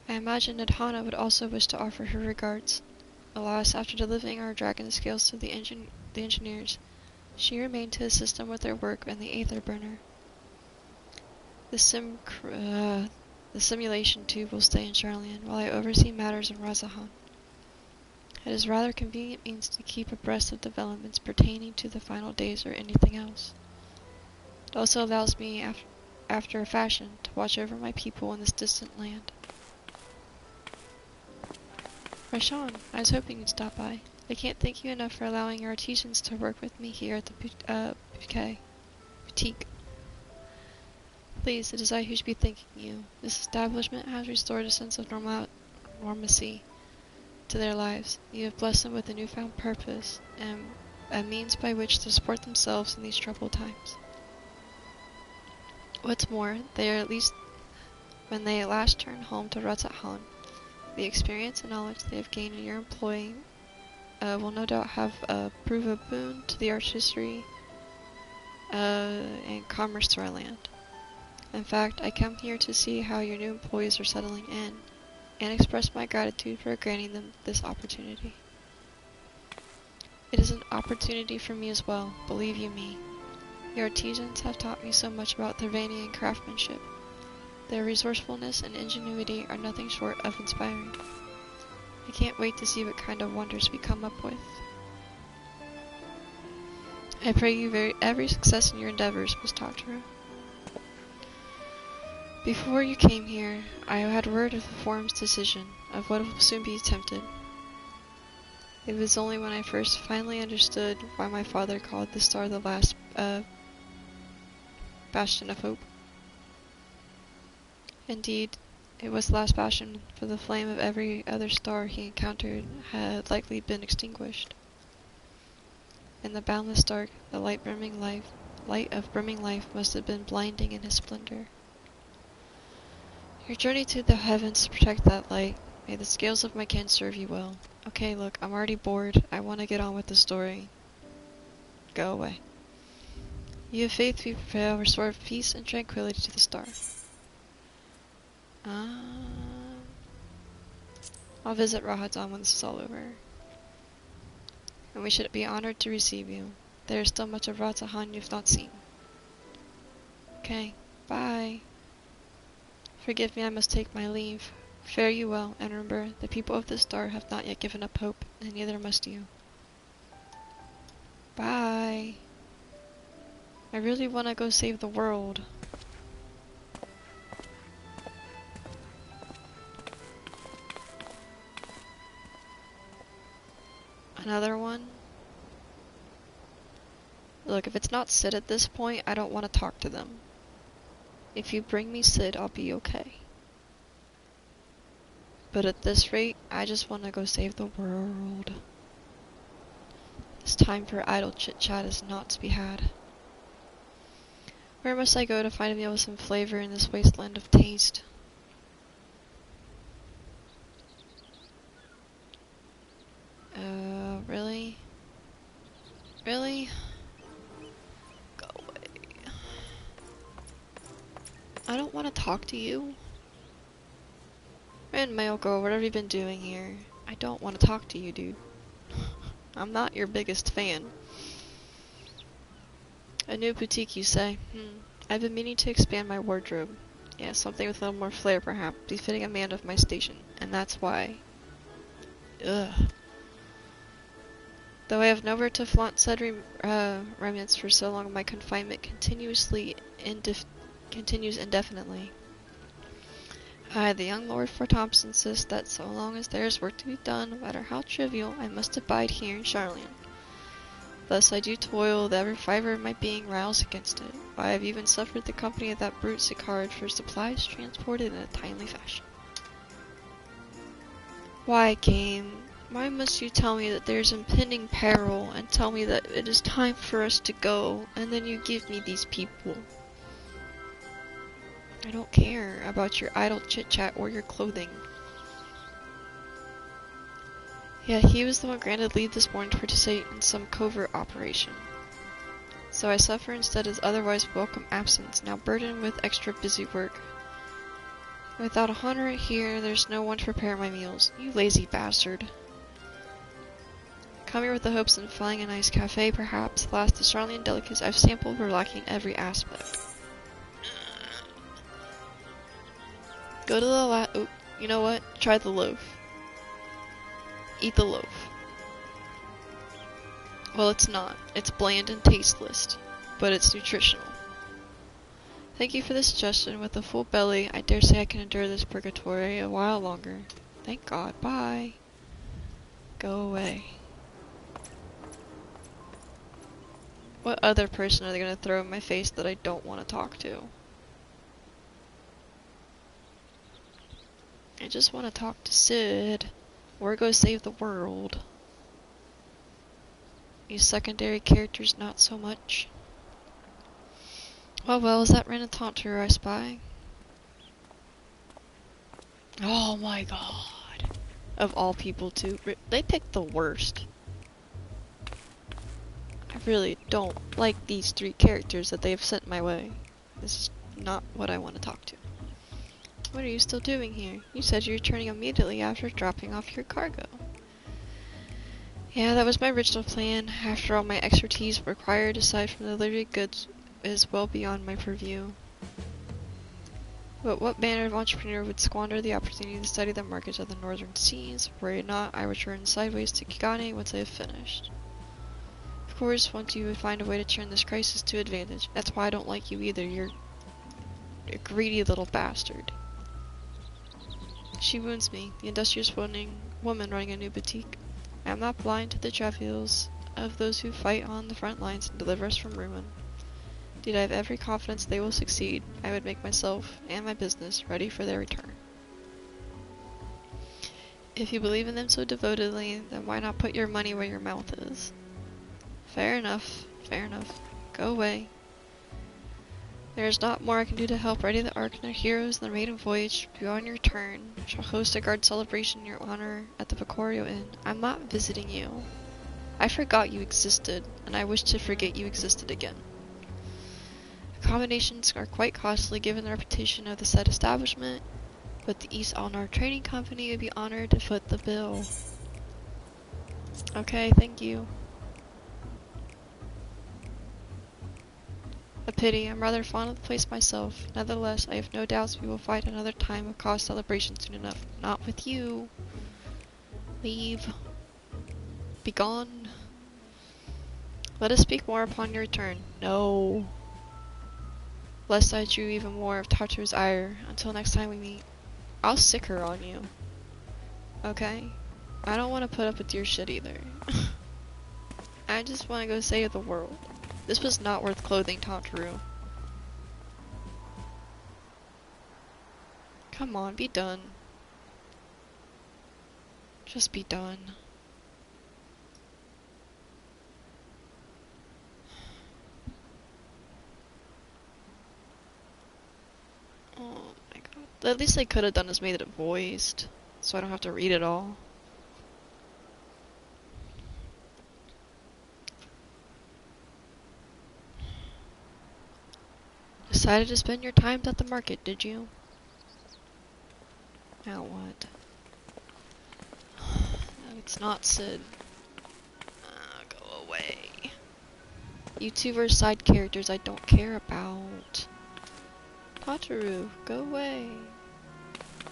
I imagine Nadhana would also wish to offer her regards. Alas, after delivering our dragon scales to the engineers, she remained to assist them with their work in the Aether Burner. The simulation tube will stay in Charlian while I oversee matters in Razahan. It is rather convenient means to keep abreast of developments pertaining to the final days or anything else. It also allows me, after a fashion, to watch over my people in this distant land. Rashawn, I was hoping you'd stop by. I can't thank you enough for allowing your artisans to work with me here at the boutique. Please, it is I who should be thanking you. This establishment has restored a sense of normalcy to their lives. You have blessed them with a newfound purpose, and a means by which to support themselves in these troubled times. What's more, when they at last turn home to Razahan, the experience and knowledge they have gained in your employ will no doubt prove a boon to the artistry and commerce to our land. In fact, I come here to see how your new employees are settling in, and express my gratitude for granting them this opportunity. It is an opportunity for me as well, believe you me. Your artisans have taught me so much about Thavanian craftsmanship. Their resourcefulness and ingenuity are nothing short of inspiring. I can't wait to see what kind of wonders we come up with. I pray you every success in your endeavors, Miss Tataru. Before you came here, I had word of the forum's decision, of what will soon be attempted. It was only when I first finally understood why my father called the star the last bastion of hope. Indeed, it was the last bastion, for the flame of every other star he encountered had likely been extinguished. In the boundless dark, the light of brimming life must have been blinding in his splendor. Your journey to the heavens to protect that light. May the scales of my kin serve you well. Okay, look, I'm already bored. I want to get on with the story. Go away. You have faith we prevail, restore peace and tranquility to the star. I'll visit Rahadam when this is all over. And we should be honored to receive you. There is still much of Razahan you've not seen. Okay, bye. Forgive me, I must take my leave. Fare you well, and remember, the people of this star have not yet given up hope, and neither must you. Bye. I really want to go save the world. Another one? Look, if it's not Sid at this point, I don't want to talk to them. If you bring me Sid, I'll be okay. But at this rate, I just want to go save the world. This time for idle chit-chat is not to be had. Where must I go to find a meal with some flavor in this wasteland of taste? Really? Really? don't want to talk to you. And male girl, what have you been doing here? I don't want to talk to you, dude. I'm not your biggest fan. A new boutique, you say? I've been meaning to expand my wardrobe. Yeah, something with a little more flair, perhaps, befitting a man of my station. And that's why. Ugh. Though I have nowhere to flaunt said remnants for so long, my confinement continues indefinitely. The young Lord Fort Thompson insists that so long as there is work to be done, no matter how trivial, I must abide here in Charlian. Thus I do toil with every fiber of my being roused against it. I have even suffered the company of that brute Sicard for supplies transported in a timely fashion. Why, game? Why must you tell me that there's impending peril, and tell me that it is time for us to go, and then you give me these people? I don't care about your idle chit-chat or your clothing. Yeah, he was the one granted leave this morning to participate in some covert operation. So I suffer instead his otherwise welcome absence, now burdened with extra busy work. Without a hunter here, there's no one to prepare my meals. You lazy bastard. Come here with the hopes of finding a nice cafe, perhaps. Alas, the Charlian delicacies I've sampled were lacking every aspect. Go to the oh, you know what? Try the loaf. Eat the loaf. Well, it's not. It's bland and tasteless, but it's nutritional. Thank you for the suggestion. With a full belly, I dare say I can endure this purgatory a while longer. Thank God. Bye. Go away. What other person are they going to throw in my face that I don't want to talk to? I just want to talk to Sid. Or go save the world. These secondary characters, not so much. Well, is that Renatanter I spy? Oh my god. Of all people, too. They picked the worst. I really don't like these three characters that they've sent my way. This is not what I want to talk to. What are you still doing here? You said you were returning immediately after dropping off your cargo. Yeah, that was my original plan. After all, my expertise required aside from the delivery goods is well beyond my purview. But what manner of entrepreneur would squander the opportunity to study the markets of the northern seas? Were it not, I would turn sideways to Kigane once I have finished. Of course, once you would find a way to turn this crisis to advantage. That's why I don't like you either. You're a greedy little bastard. She wounds me, the industrious woman running a new boutique. I am not blind to the travails of those who fight on the front lines and deliver us from ruin. Indeed, I have every confidence they will succeed. I would make myself and my business ready for their return. If you believe in them so devotedly, then why not put your money where your mouth is? Fair enough, fair enough. Go away. There is not more I can do to help ready the Ark and their heroes in the maiden voyage. Beyond your return, I shall host a guard celebration in your honor at the Picorio Inn. I'm not visiting you. I forgot you existed, and I wish to forget you existed again. Accommodations are quite costly given the reputation of the said establishment, but the East Alnar Trading Company would be honored to foot the bill. Okay, thank you. A pity, I'm rather fond of the place myself. Nevertheless, I have no doubts we will find another time of cause celebration soon enough. Not with you. Leave. Be gone. Let us speak more upon your return. No. Lest I drew even more of Tartar's ire. Until next time we meet. I'll sick her on you. Okay? I don't want to put up with your shit either. I just want to go save the world. This was not worth clothing, Tantaru. Come on, be done. Just be done. Oh my god. At least they could have done is made it voiced, so I don't have to read it all. Decided to spend your time at the market, did you? Now what? No, it's not Sid. Go away. You two are side characters I don't care about. Tataru, go away.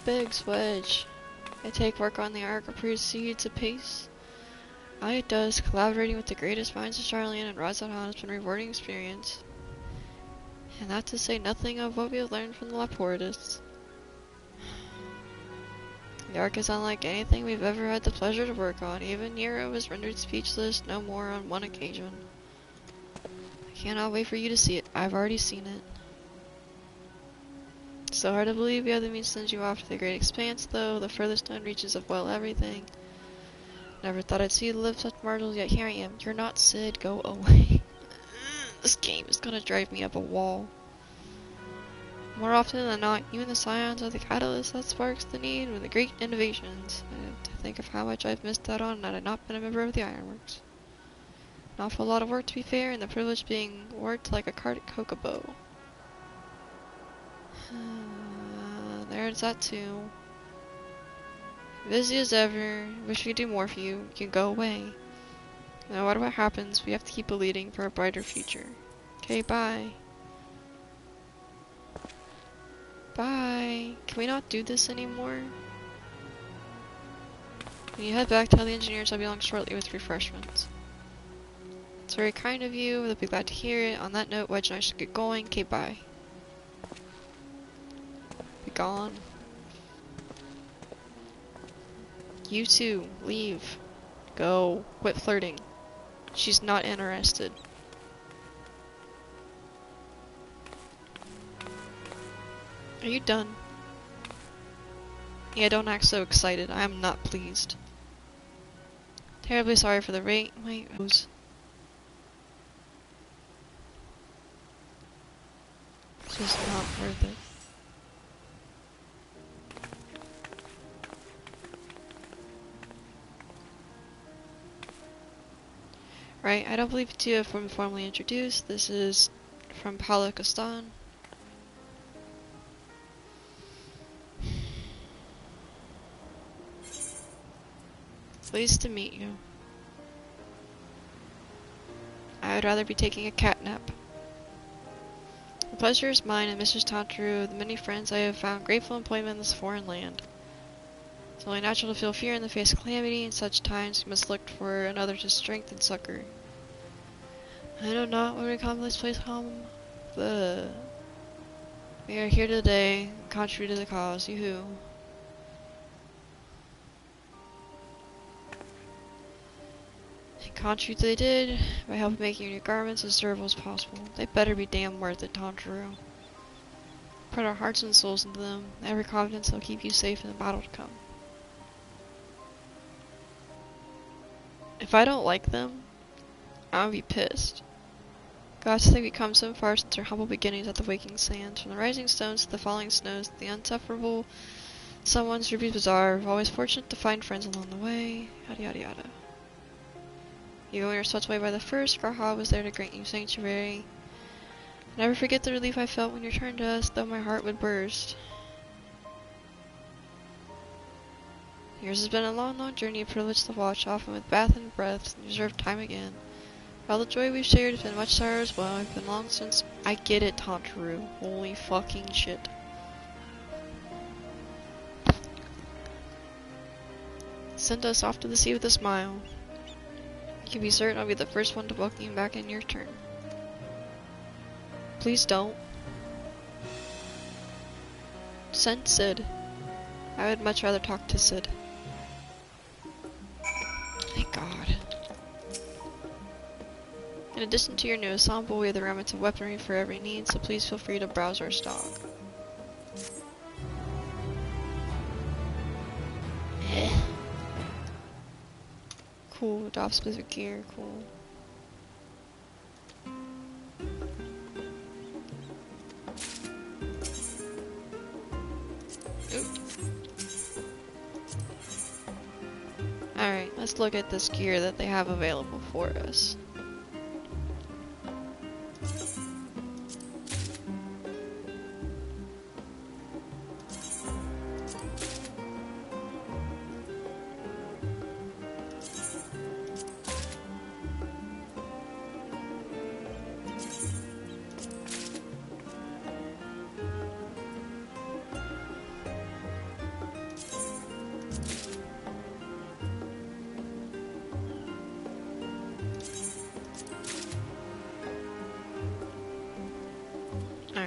Biggs, Wedge. I take work on the arc or proceeds apace. All it does, collaborating with the greatest minds of Charlian and Razan has been a rewarding experience. And not to say nothing of what we have learned from the Laportists. The arc is unlike anything we've ever had the pleasure to work on. Even Nero was rendered speechless no more on one occasion. I cannot wait for you to see it. I've already seen it. It's so hard to believe we have the means to send you off to the great expanse, though, the furthest known reaches of, well, everything. Never thought I'd see you live such marvels, yet here I am. You're not Sid, go away. This game is gonna drive me up a wall. More often than not, you and the Scions are the catalyst that sparks the need for the great innovations. To think of how much I've missed out on had I not been a member of the Ironworks. An awful lot of work, to be fair, and the privilege being worked like a cart at Kokobo. There's that too. Busy as ever. Wish we could do more for you. You can go away. No matter what happens, we have to keep believing for a brighter future. Okay, bye. Bye. Can we not do this anymore? When you head back, tell the engineers I'll be along shortly with refreshments. It's very kind of you. They'll be glad to hear it. On that note, Wedge and I should get going. Okay, bye. Be gone. You too. Leave. Go. Quit flirting. She's not interested. Are you done? Yeah, don't act so excited. I am not pleased. Terribly sorry for the rate. Wait, who's? It's just not worth it. Right, I don't believe you two have been formally introduced. This is from Paulo Castan. Pleased to meet you. I would rather be taking a cat nap. The pleasure is mine and Mrs. Tantaru, the many friends I have found grateful employment in this foreign land. It's only natural to feel fear in the face of calamity. In such times, we must look for another to strength and succor. I know not when we call this place home. We are here today, contrary to the cause. Yoo-hoo. Contrary to they did, by helping making new garments as durable as possible. They better be damn worth it, Tantaru. Put our hearts and souls into them. Every confidence they'll keep you safe in the battle to come. If I don't like them, I'll be pissed. Gods think we come so far since our humble beginnings at the waking sands. From the rising stones to the falling snows, the unsufferable someone's Ruby's Bazaar. We're always fortunate to find friends along the way. Yada yada yada. Even when we were swept away by the first, Garha was there to grant you sanctuary. I'll never forget the relief I felt when you turned to us, though my heart would burst. Yours has been a long, long journey, a privilege to watch, often with bath and breath, and deserved time again. For all the joy we've shared has been much sorrow as well. It's been long since I get it, Tantaru. Holy fucking shit. Send us off to the sea with a smile. You can be certain I'll be the first one to welcome you back in your turn. Please don't. Send Sid. I would much rather talk to Sid. Thank God. In addition to your new ensemble, we have the remnants of weaponry for every need, so please feel free to browse our stock. Cool, adopt specific gear, cool. Alright, let's look at this gear that they have available for us.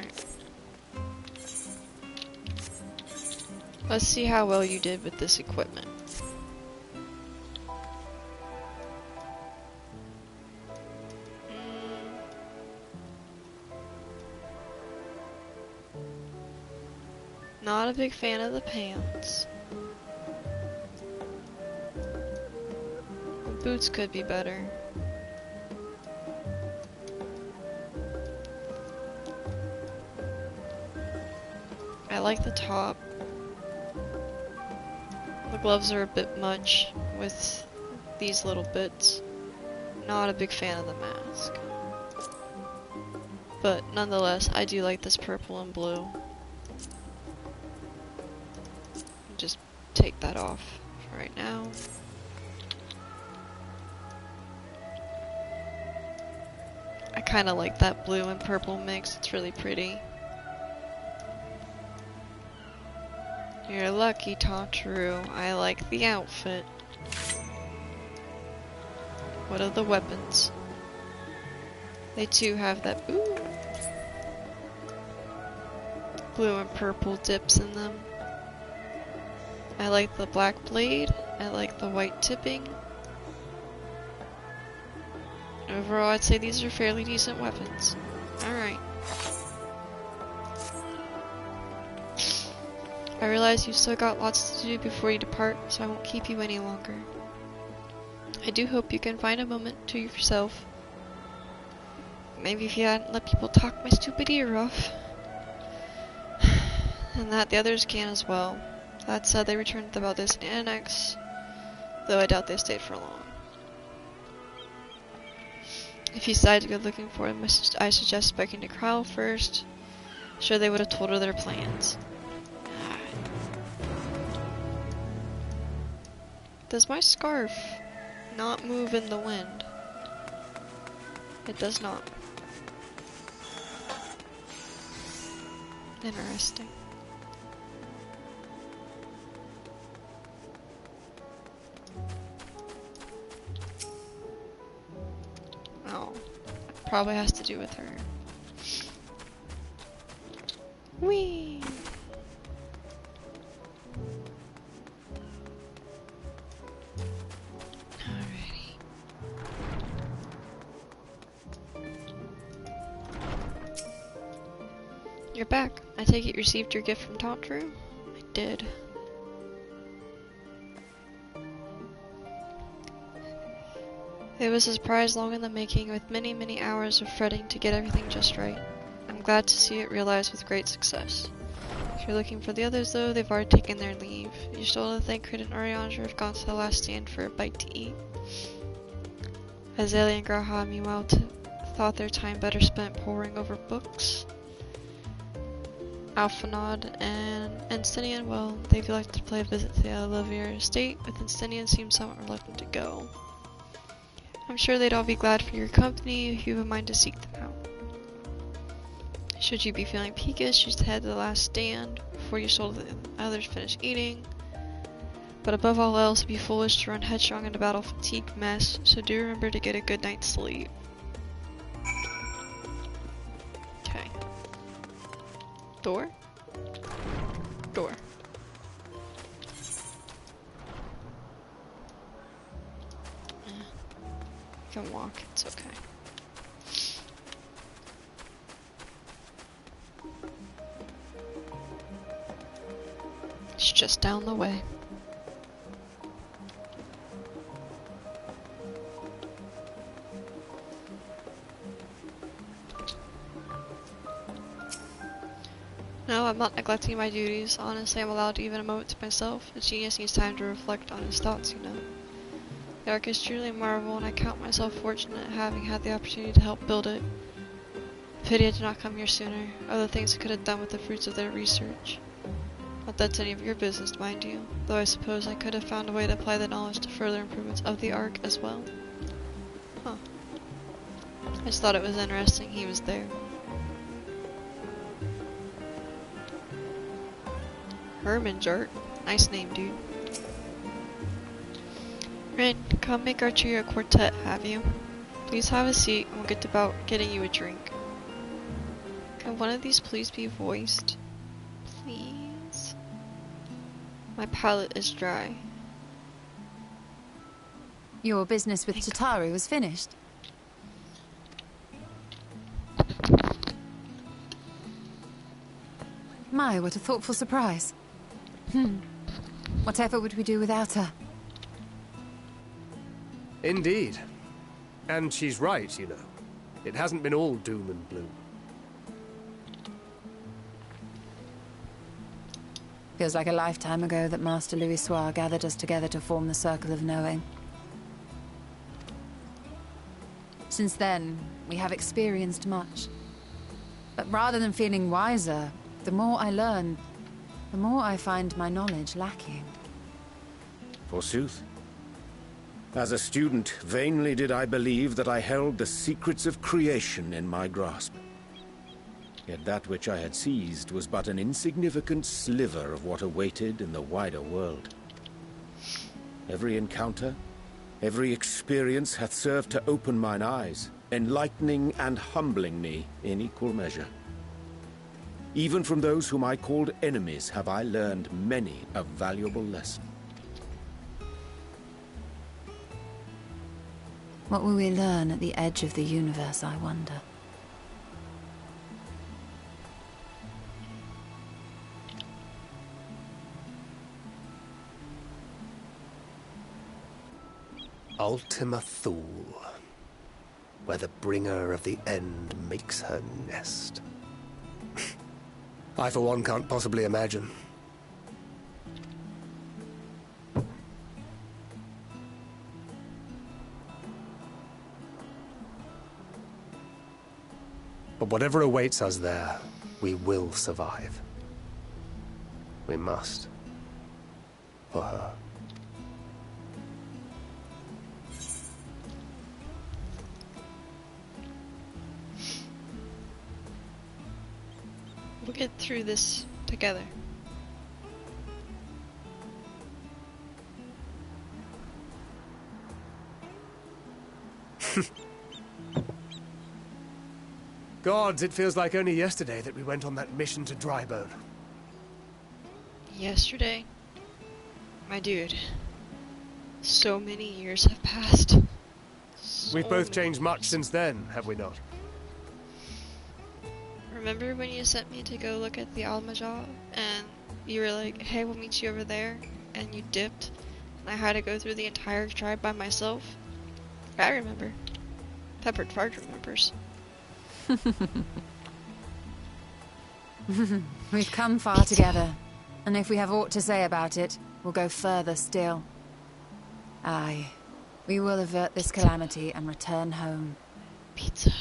Alright. Let's see how well you did with this equipment. Not a big fan of the pants. The boots could be better. I like the top. The gloves are a bit much with these little bits. Not a big fan of the mask. But nonetheless, I do like this purple and blue. Just take that off for right now. I kind of like that blue and purple mix. It's really pretty. You're lucky, Tantaru. I like the outfit. What are the weapons? They too have that blue and purple dips in them. I like the black blade. I like the white tipping. Overall, I'd say these are fairly decent weapons. Alright. I realize you've still got lots to do before you depart, so I won't keep you any longer. I do hope you can find a moment to yourself. Maybe if you hadn't let people talk my stupid ear off. And that the others can as well. That said, they returned to the Baldessian Annex, though I doubt they stayed for long. If you decide to go looking for him, I suggest speaking to Kryle first. Sure, they would have told her their plans. Does my scarf not move in the wind? It does not. Interesting. Oh, probably has to do with her. Whee! Alrighty. You're back. I take it you received your gift from Tantaru? I did. It was a surprise long in the making, with many, many hours of fretting to get everything just right. I'm glad to see it realized with great success. If you're looking for the others, though, they've already taken their leave. You still to thank Crit and Oriander have gone to the last stand for a bite to eat. Azalea and Graha, meanwhile, thought their time better spent poring over books. Alphanod and Enstinian, well, they've elected to pay a visit to the Olivier estate, with Enstinian seems somewhat reluctant to go. I'm sure they'd all be glad for your company if you have a mind to seek them out. Should you be feeling peakish, just head to the last stand before you saw the others finish eating. But above all else, it'd be foolish to run headstrong into battle fatigue mess, so do remember to get a good night's sleep. Okay. Door? Door. Can walk, it's okay. It's just down the way. No, I'm not neglecting my duties. Honestly, I'm allowed even a moment to myself. A genius needs time to reflect on his thoughts, you know. The Ark is truly a marvel, and I count myself fortunate having had the opportunity to help build it. Pity I did not come here sooner. Other things I could have done with the fruits of their research. Not that's any of your business, mind you, though I suppose I could have found a way to apply the knowledge to further improvements of the Ark as well. Huh. I just thought it was interesting he was there. Hermanjert. Nice name, dude. Rin, come make our trio quartet, have you? Please have a seat, and we'll get about getting you a drink. Can one of these please be voiced? Please? My palate is dry. Your business with Tataru was finished. My, what a thoughtful surprise. Whatever would we do without her? Indeed. And she's right, you know. It hasn't been all doom and gloom. Feels like a lifetime ago that Master Louisoix gathered us together to form the Circle of Knowing. Since then, we have experienced much. But rather than feeling wiser, the more I learn, the more I find my knowledge lacking. Forsooth. As a student, vainly did I believe that I held the secrets of creation in my grasp. Yet that which I had seized was but an insignificant sliver of what awaited in the wider world. Every encounter, every experience hath served to open mine eyes, enlightening and humbling me in equal measure. Even from those whom I called enemies have I learned many a valuable lesson. What will we learn at the edge of the universe, I wonder? Ultima Thule, where the bringer of the end makes her nest. I, for one, can't possibly imagine. But whatever awaits us there, we will survive. We must. For her. We'll get through this together. Gods, it feels like only yesterday that we went on that mission to Drybone. Yesterday? My dude. So many years have passed. We've both changed much since then, have we not? Remember when you sent me to go look at the Almajal, and you were like, hey, we'll meet you over there, and you dipped, and I had to go through the entire tribe by myself? I remember. Peppered Farge remembers. We've come far together, and if we have aught to say about it, we'll go further still. Aye, we will avert this calamity and return home. Pizza.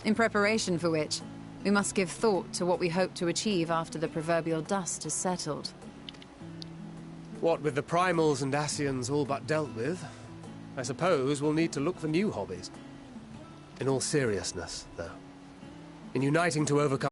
In preparation for which, we must give thought to what we hope to achieve after the proverbial dust is settled. What with the primals and Ascians all but dealt with, I suppose we'll need to look for new hobbies. In all seriousness, though, in uniting to overcome